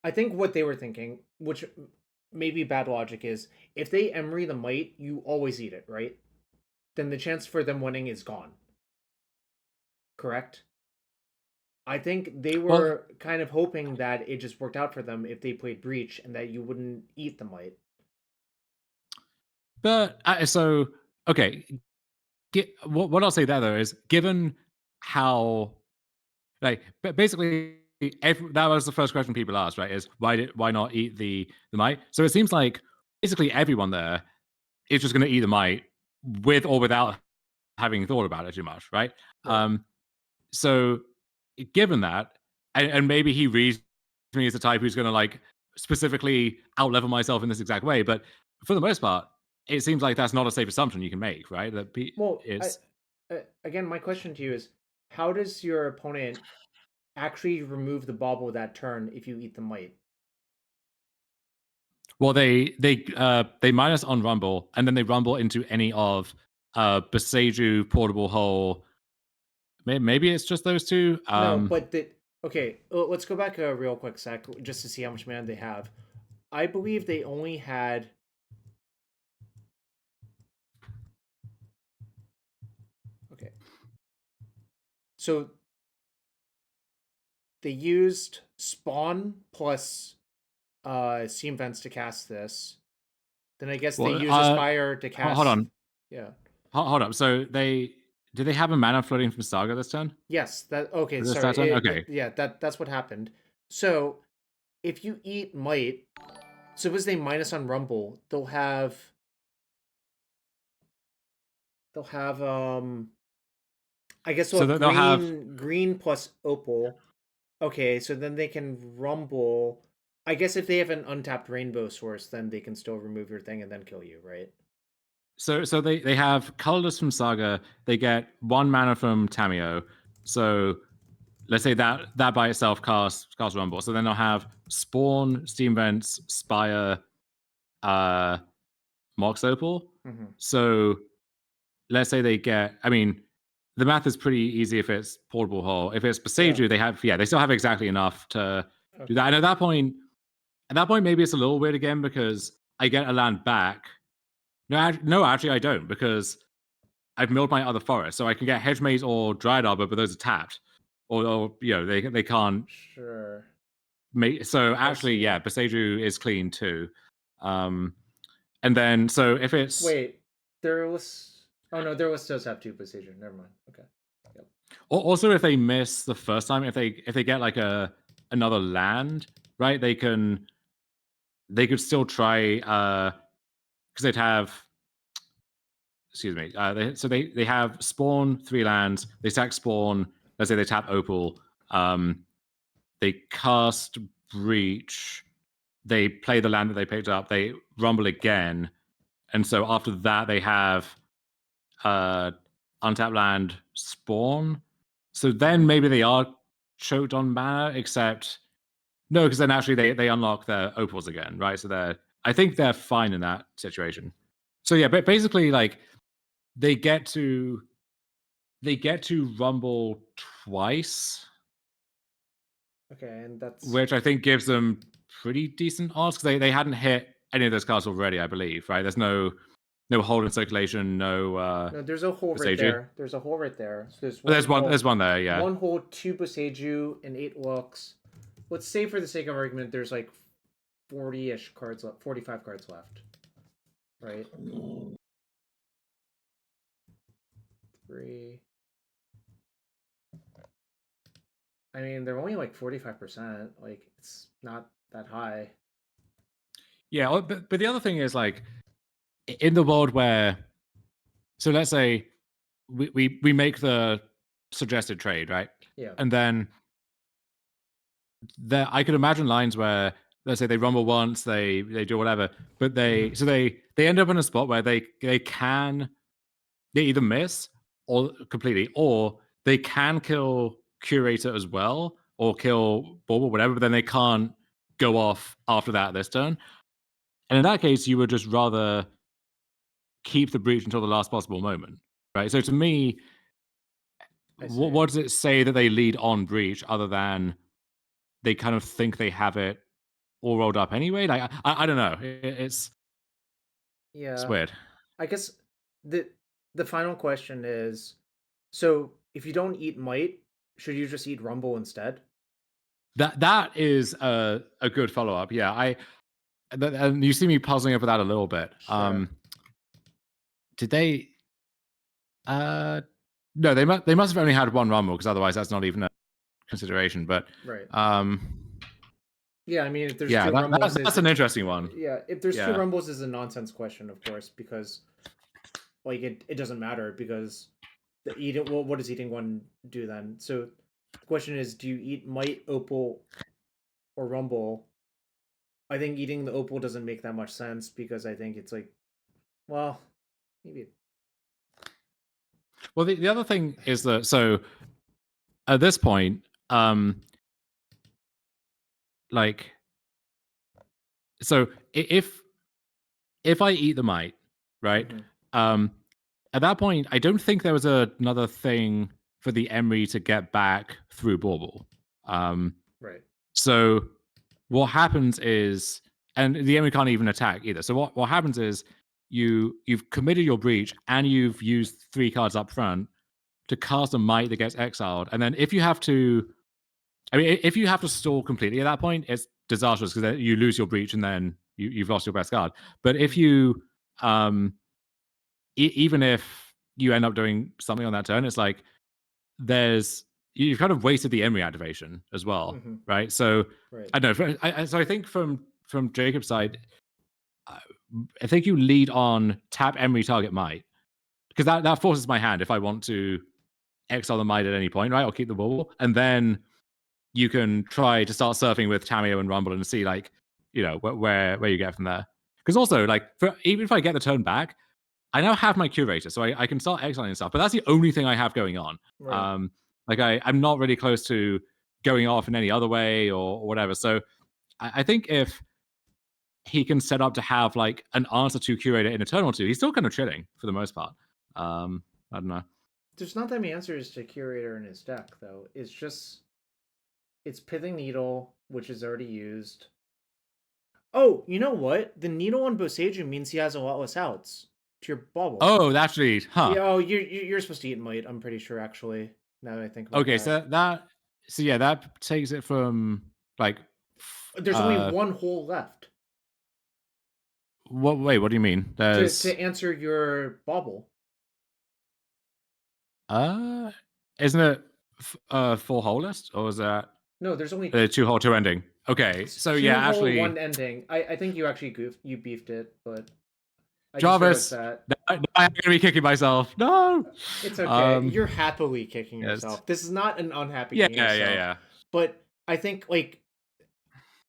I think what they were thinking, which may be bad logic, is if they Emery the Might, you always eat it, right? Then the chance for them winning is gone. Correct? I think they
Well,
were kind of hoping that it just worked out for them if they played Breach and that you wouldn't eat the Might.
but so okay. What I'll say there though is, given how like basically that was the first question people asked, right? Is why not eat the might? So it seems like basically everyone there is just going to eat the might with or without having thought about it too much, right?
Right.
So given that, and maybe he reads me as the type who's going to like specifically outlevel myself in this exact way, but for the most part, it seems like that's not a safe assumption you can make, right? That
Well,
it's
again, my question to you is, how does your opponent actually remove the bauble that turn if you eat the Might?
well, they minus on Rumble, and then they rumble into any of Beseju, Portable Hole. Maybe it's just those two.
No, but okay. Let's go back a real quick sec just to see how much mana they have. I believe they only had. Okay, so they used Spawn plus Seam Vents to cast this. Then I guess they
Well,
use Aspire to
hold
cast.
on,
Yeah.
hold up. So did they have a mana floating from Saga this turn?
Yes. That okay.
This
Sorry.
that turn? Okay.
Yeah. That's what happened. So if you eat Might, suppose they minus on Rumble, they'll have I guess they'll
So
have
they'll have
green plus Opal. Okay, so then they can Rumble. I guess if they have an untapped Rainbow Source, then they can still remove your thing and then kill you, right?
so they have colorless from Saga. They get 1 mana from Tameo. So let's say that by itself casts Rumble. So then they'll have Spawn, Steam Vents, Spire, uh, Mox Opal.
Mm-hmm.
So let's say they get. I mean, the math is pretty easy if it's Portable Hole. If it's
Yeah.
Beseju, they still have exactly enough to do
Okay.
that. And at that point, maybe it's a little weird again because I get a land back. No, actually, I don't because I've milled my other forest, so I can get Hedge Maze or Dryad Arbor, but those are tapped, or they can't
Sure.
make. So
I
actually,
see.
yeah, Beseju is clean too. Um, and then so if it's
Wait, there was. Oh no, there was does have two procedure. Never mind. Okay. Yep.
also if they miss the first time, if they get like another land, right? They could still try because they'd have excuse me. They have spawn 3 lands. They sack spawn. Let's say they tap Opal. They cast Breach. They play the land that they picked up. They rumble again, and so after that they have uh, untapped land spawn. So then maybe they are choked on mana, except no, because then actually they unlock their opals again, right? So I think they're fine in that situation. So yeah, but basically like they get to they get to rumble twice,
Okay, and that's
which I think gives them pretty decent odds because they hadn't hit any of those cards already, I believe. Right? There's no hold in circulation, no
no. There's a hole right
Boseiju.
there. There's a hole right there. So there's
But
one hole.
there's one there, yeah.
One hole, 2 Boseiju, and 8 looks. Let's say for the sake of argument, there's like 40-ish cards left, 45 cards left. Right? 3. I mean, they're only like 45%. Like, it's not that high.
Yeah, but the other thing is like in the world where, so let's say we make the suggested trade, right?
Yeah.
And then there, I could imagine lines where let's say they rumble once, they do whatever, but they end up in a spot where they either miss or completely, or they can kill Curator as well, or kill Bulb or whatever, but then they can't go off after that this turn. And in that case, you would just rather keep the breach until the last possible moment, right? So to me, what does it say that they lead on breach other than they kind of think they have it all rolled up anyway? Like I don't know. It's weird.
I guess the final question is, so if you don't eat Might, should you just eat Rumble instead?
That is a good follow up. Yeah, and you see me puzzling over that a little bit.
Sure.
Did they? No, they must have only had one rumble because otherwise that's not even a consideration. But
right. Yeah, I mean, if there's 2
that,
rumbles,
that's an interesting one.
Yeah, if there's 2 rumbles, is a nonsense question, of course, because like it doesn't matter because the eating. Well, what does eating 1 do then? So the question is, do you eat Might, Opal, or Rumble? I think eating the Opal doesn't make that much sense because I think it's like, well, maybe.
Well, the other thing is that so at this point, like, so if I eat the Might, right?
Mm-hmm.
At that point, I don't think there was another thing for the Emery to get back through Bauble.
Right.
So what happens is, and the Emery can't even attack either. So what happens is you've committed your breach and you've used 3 cards up front to cast a Might that gets exiled, and then if you have to, I mean, if you have to stall completely at that point, it's disastrous because you lose your breach and then you've lost your best card. But if you, even if you end up doing something on that turn, it's like you've kind of wasted the Emery activation as well, right? So I don't know. So I think from Jacob's side, I think you lead on tap Emery target Might because that forces my hand if I want to exile the Might at any point, right? I'll keep the bubble and then you can try to start surfing with Tamio and Rumble and see like, you know, where you get from there. Because also like even if I get the turn back, I now have my Curator, so I can start exiling and stuff. But that's the only thing I have going on.
Right.
Like I'm not really close to going off in any other way or whatever. So I think if he can set up to have like an answer to Curator in a turn or two, he's still kind of chilling for the most part. I don't know.
There's not that many answers to Curator in his deck, though. It's Pithing Needle, which is already used. Oh, you know what? The Needle on Boseiju means he has a lot less outs to your bubble.
Oh, actually, huh?
Yeah, oh, you're supposed to eat Might. I'm pretty sure, actually. Now that I think about that.
So that takes it from like.
There's only 1 hole left.
What? Wait, what do you mean? There's
to answer your bobble.
Isn't it full hole list or is that?
No, there's only
2 hole 2 ending. Okay, so
two
yeah,
hole,
actually
1 ending. I think you actually beefed it, but I
Jarvis,
just that.
I'm gonna be kicking myself. No,
it's okay. You're happily kicking yourself. This is not an unhappy.
Yeah.
But I think like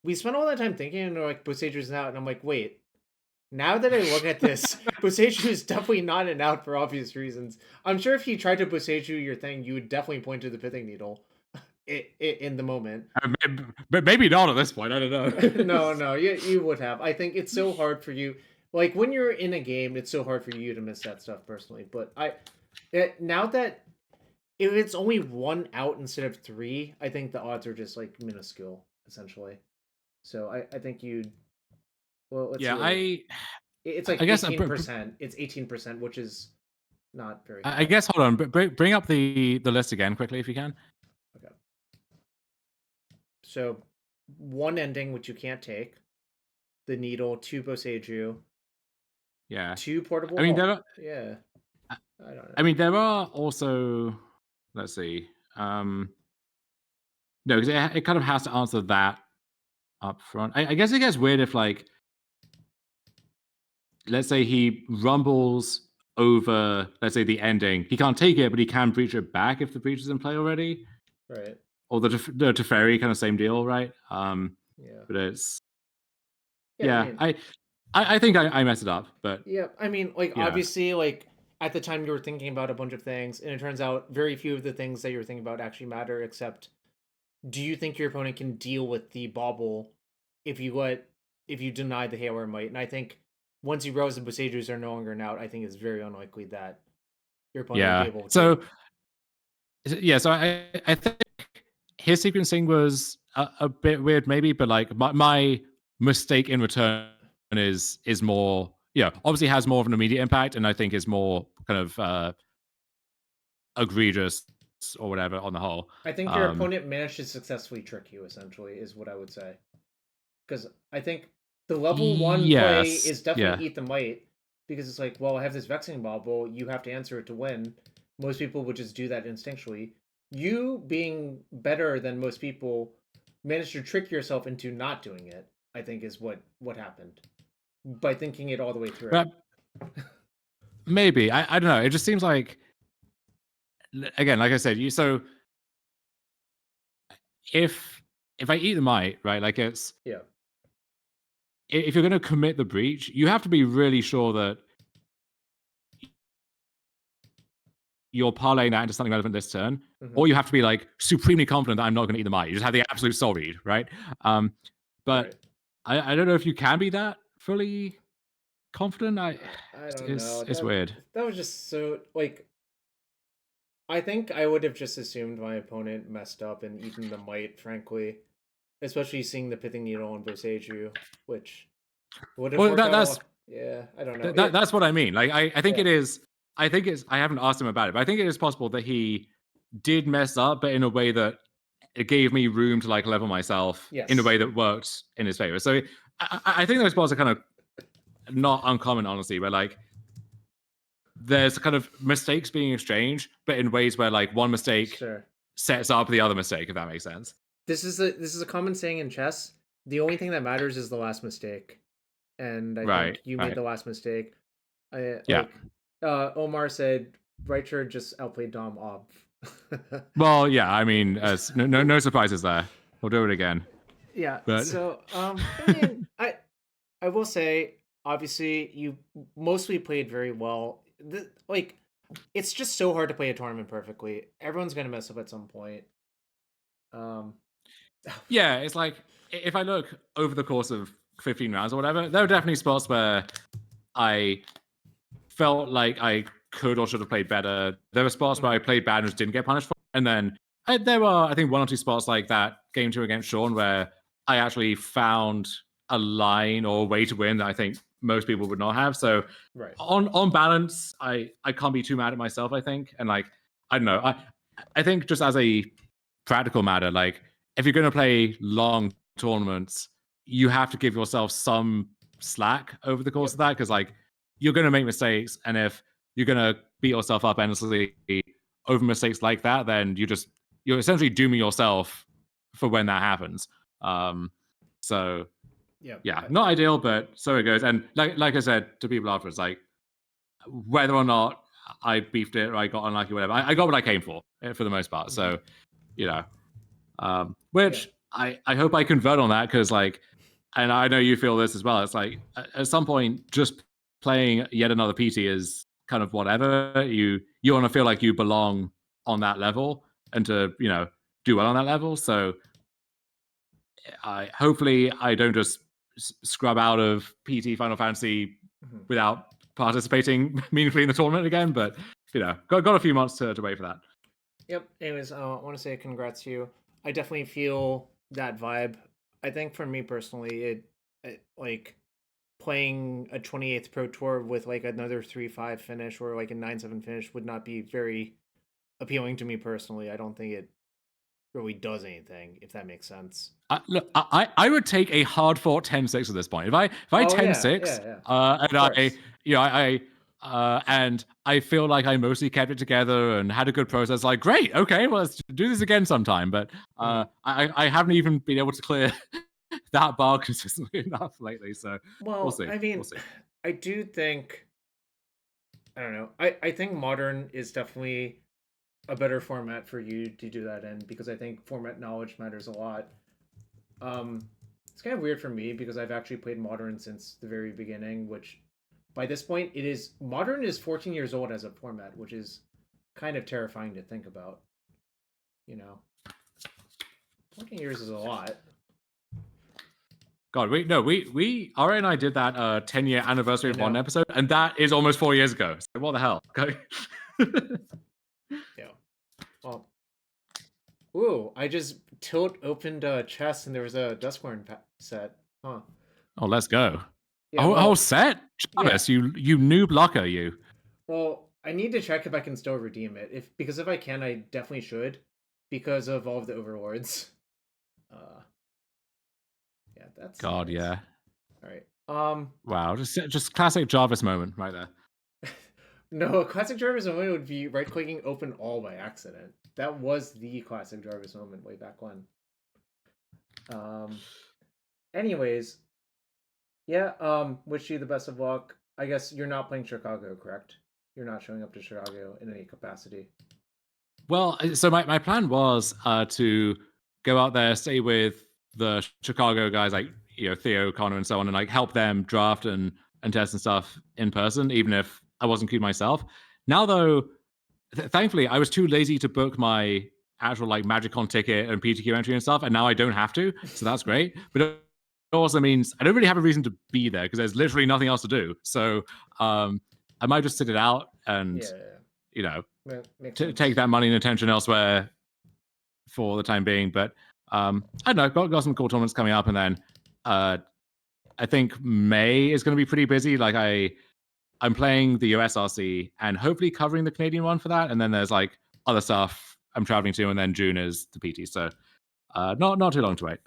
we spent all that time thinking, and like Boseiju's out, and I'm like, wait. Now that I look at this, Boseiju is definitely not an out for obvious reasons. I'm sure if you tried to Boseiju your thing, you would definitely point to the Pithing Needle in the moment.
But maybe not at this point. I don't
know. no, you would have. I think it's so hard for you. Like when you're in a game, it's so hard for you to miss that stuff personally. But now that if it's only 1 out instead of 3, I think the odds are just like minuscule, essentially. So I think you'd. Well, let's
Yeah,
see. It's like
I guess
18%. It's 18%, which is not very high.
I guess hold on, bring up the list again quickly if you can.
Okay. So 1 ending which you can't take. The Needle, 2 Boseiju.
Yeah.
2 Portable.
I mean, there are.
Yeah. I don't know.
I mean, there are also. Let's see. No, because it kind of has to answer that up front. I guess it gets weird if, like, let's say he rumbles over, let's say, the ending. He can't take it, but he can breach it back if the breach is in play already.
Right.
Or the Teferi kind of same deal, right?
Yeah.
But it's
Yeah.
I think I messed it up, but
yeah. I mean, like
yeah.
obviously, like at the time you were thinking about a bunch of things, and it turns out very few of the things that you were thinking about actually matter. Except, do you think your opponent can deal with the bauble if you deny the Hail or Might? And I think once you realize the Boseijus are no longer an out, I think it's very unlikely that your opponent will be able to.
So I think his sequencing was a bit weird, maybe, but like my mistake in return is more, obviously has more of an immediate impact, and I think is more kind of egregious or whatever on the whole.
I think your opponent managed to successfully trick you, essentially, is what I would say. Because I think the level 1 play is definitely Eat the Might, because it's like, well, I have this Vexing Bauble, you have to answer it to win. Most people would just do that instinctually. You, being better than most people, managed to trick yourself into not doing it, I think is what happened. By thinking it all the way through.
But maybe. I don't know. It just seems like, again, like I said, if I Eat the Might, right, like it's...
Yeah.
If you're going to commit the breach, you have to be really sure that you're parlaying that into something relevant this turn, or you have to be like supremely confident that I'm not going to Eat the Might. You just have the absolute soul read, right? But I don't know if you can be that fully confident. I don't know. It's weird.
That was just so, like, I think I would have just assumed my opponent messed up and eaten the Might, frankly. Especially seeing the Pithing Needle on Boseiju, which would have worked out. Yeah, I don't know.
That's what I mean. Like, I think it is. I think it's. I haven't asked him about it, but I think it is possible that he did mess up, but in a way that it gave me room to like level myself in a way that worked in his favor. So I think those spots are kind of not uncommon, honestly, where like there's kind of mistakes being exchanged, but in ways where like one mistake sets up the other mistake, if that makes sense.
This is a common saying in chess. The only thing that matters is the last mistake, and I think you made the last mistake. Omar said Reicher just outplayed Dom Ob.
Well, yeah, I mean, no surprises there. We'll do it again.
Yeah. But... So, I mean, I will say, obviously, you mostly played very well. Like, it's just so hard to play a tournament perfectly. Everyone's gonna mess up at some point.
Yeah, it's like, if I look over the course of 15 rounds or whatever, there were definitely spots where I felt like I could or should have played better. There were spots where I played bad and just didn't get punished for it. And then there were, I think, 1 or 2 spots like that game 2 against Sean where I actually found a line or a way to win that I think most people would not have. So on balance, I can't be too mad at myself, I think. And like, I don't know. I think just as a practical matter, like, if you're going to play long tournaments, you have to give yourself some slack over the course of that, because like you're going to make mistakes, and if you're going to beat yourself up endlessly over mistakes like that, then you're essentially dooming yourself for when that happens. So yeah, not ideal, but so it goes. And like I said to people afterwards, like whether or not I beefed it or I got unlucky, whatever, I got what I came for the most part. So which I hope I convert on that, because like, and I know you feel this as well. It's like at some point, just playing yet another PT is kind of whatever. You want to feel like you belong on that level and to do well on that level. So hopefully I don't just scrub out of PT Final Fantasy without participating meaningfully in the tournament again. But got a few months to wait for that.
Yep. Anyways, I want to say congrats to you. I definitely feel that vibe. I think for me personally, it like playing a 28th Pro Tour with like another 3-5 finish or like a 9-7 finish would not be very appealing to me personally. I don't think it really does anything, if that makes sense.
Look, I would take a hard fought 10-6 at this point. If I
Oh yeah,
10-6,
yeah, yeah.
and
Of course.
and I feel like I mostly kept it together and had a good process. Like, great, okay, well, let's do this again sometime. But
Mhm.
I haven't even been able to clear that bar consistently enough lately. So we'll
Well,
see.
I
We'll
mean,
see.
I do think I don't know. I think modern is definitely a better format for you to do that in because I think format knowledge matters a lot. Um, it's kind of weird for me because I've actually played modern since the very beginning, which by this point it is modern is 14 years old as a format, which is kind of terrifying to think about. You know, 14 years is a lot.
God, we Ari and I did that 10-year anniversary
I
of one
know.
episode, and that is almost 4 years ago. So what the hell? Okay.
Yeah. Well, ooh, I just tilt opened a chest and there was a Duskworn set. Huh.
Oh, let's go.
Yeah.
Oh,
Well.
set?
Yeah.
Jarvis, you noob blocker, you.
Well, I need to check if I can still redeem it. If I can, I definitely should, because of all of the overlords. Uh, yeah, that's
God,
nice.
yeah.
All right.
Wow, just classic Jarvis moment right there.
No, a classic Jarvis moment would be right clicking open all by accident. That was the classic Jarvis moment way back when. Um. Anyways, yeah. Wish you the best of luck. I guess you're not playing Chicago, correct? You're not showing up to Chicago in any capacity.
Well, so my plan was to go out there, stay with the Chicago guys like Theo, Connor, and so on, and like help them draft and test and stuff in person, even if I wasn't queued myself. Now though, thankfully, I was too lazy to book my actual like MagicCon ticket and PTQ entry and stuff, and now I don't have to, so that's great. But it also means I don't really have a reason to be there because there's literally nothing else to do. So I might just sit it out and
Yeah,
you know
makes
take
sense.
that money and attention elsewhere for the time being. But I don't know, got some cool tournaments coming up, and then I think May is going to be pretty busy. Like I'm playing the USRC and hopefully covering the Canadian one for that. And then there's like other stuff I'm traveling to, and then June is the PT. So not too long to wait.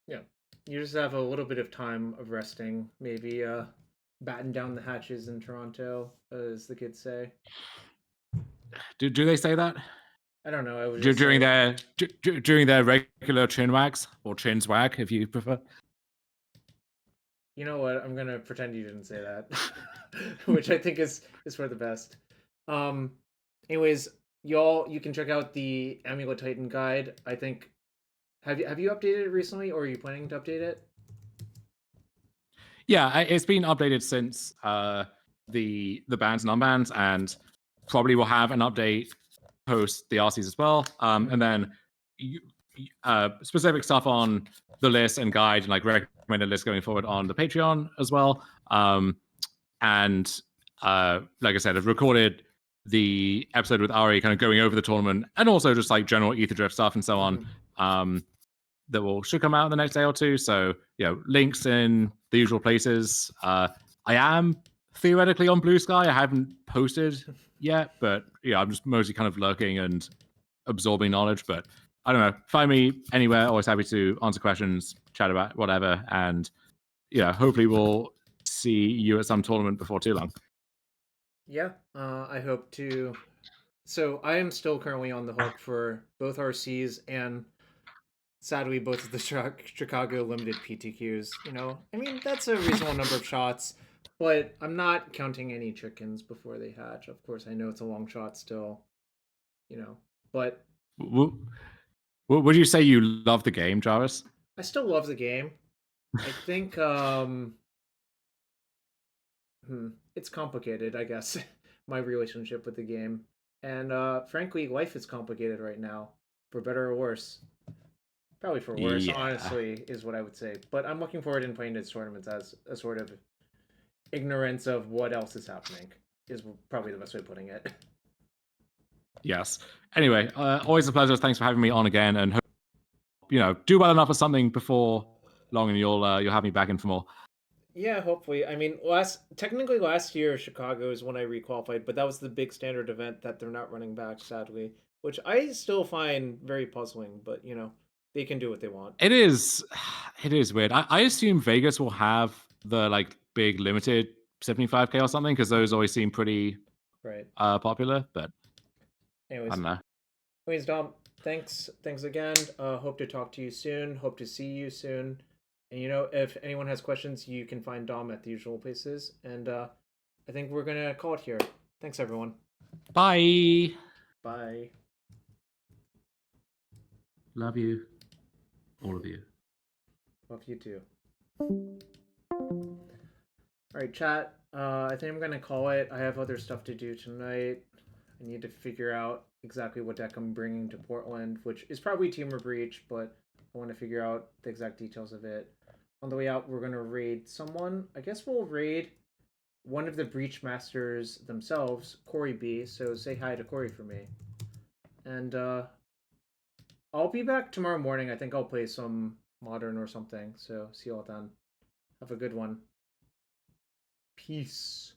Yeah. You just have a little bit of time of resting, maybe batten down the hatches in Toronto, as the kids say.
Do they say that
I don't know, I would just
during
say,
their regular chin wags or chin swag if you prefer?
you know what, I'm gonna pretend you didn't say that. Which I think is for the best. Um anyways, y'all you can check out the Amulet Titan guide. I think have you updated it recently or are you planning to update it?
Yeah, it's been updated since the bans and unbans, and probably will have an update post the RCs as well. And then specific stuff on the list and guide and like recommended list going forward on the Patreon as well. And like I said, I've recorded the episode with Ari, kind of going over the tournament and also just like general ether drift stuff and so on. That should come out in the next day or two. So links in the usual places. I am theoretically on Blue Sky. I haven't posted yet, but I'm just mostly kind of lurking and absorbing knowledge. But I don't know. Find me anywhere. Always happy to answer questions, chat about whatever, and hopefully we'll see you at some tournament before too long.
Yeah, I hope to. So I am still currently on the hook for both RCs and sadly both of the Chicago limited PTQs. I mean that's a reasonable number of shots, but I'm not counting any chickens before they hatch. Of course, I know it's a long shot still, but
Would you say you love the game, Jarvis?
I still love the game. I think it's complicated, I guess, my relationship with the game. And frankly, life is complicated right now, for better or worse. Probably for worse,
Yeah.
honestly, is what I would say. But I'm looking forward in playing these tournaments as a sort of ignorance of what else is happening, is probably the best way of putting it.
Yes. Anyway, always a pleasure. Thanks for having me on again, and hope, do well enough at something before long, and you'll have me back in for more.
Yeah, hopefully. I mean, technically last year Chicago is when I requalified, but that was the big standard event that they're not running back, sadly, which I still find very puzzling. But they can do what they want.
It is, it is weird. I assume Vegas will have the like big limited 75K or something because those always seem pretty
Right.
popular. But I
Anyways,
don't know.
Dom, thanks again. Hope to talk to you soon. Hope to see you soon. And if anyone has questions, you can find Dom at the usual places. And I think we're gonna call it here. Thanks, everyone.
Bye.
Bye.
Love you, all of you.
Love you too. All right, chat. I think I'm gonna call it. I have other stuff to do tonight. I need to figure out exactly what deck I'm bringing to Portland, which is probably Dimir Breach, but I want to figure out the exact details of it. On the way out, we're gonna raid someone. I guess we'll raid one of the Breach Masters themselves, Corey B. So say hi to Corey for me. And I'll be back tomorrow morning. I think I'll play some Modern or something. So see you all then. Have a good one. Peace.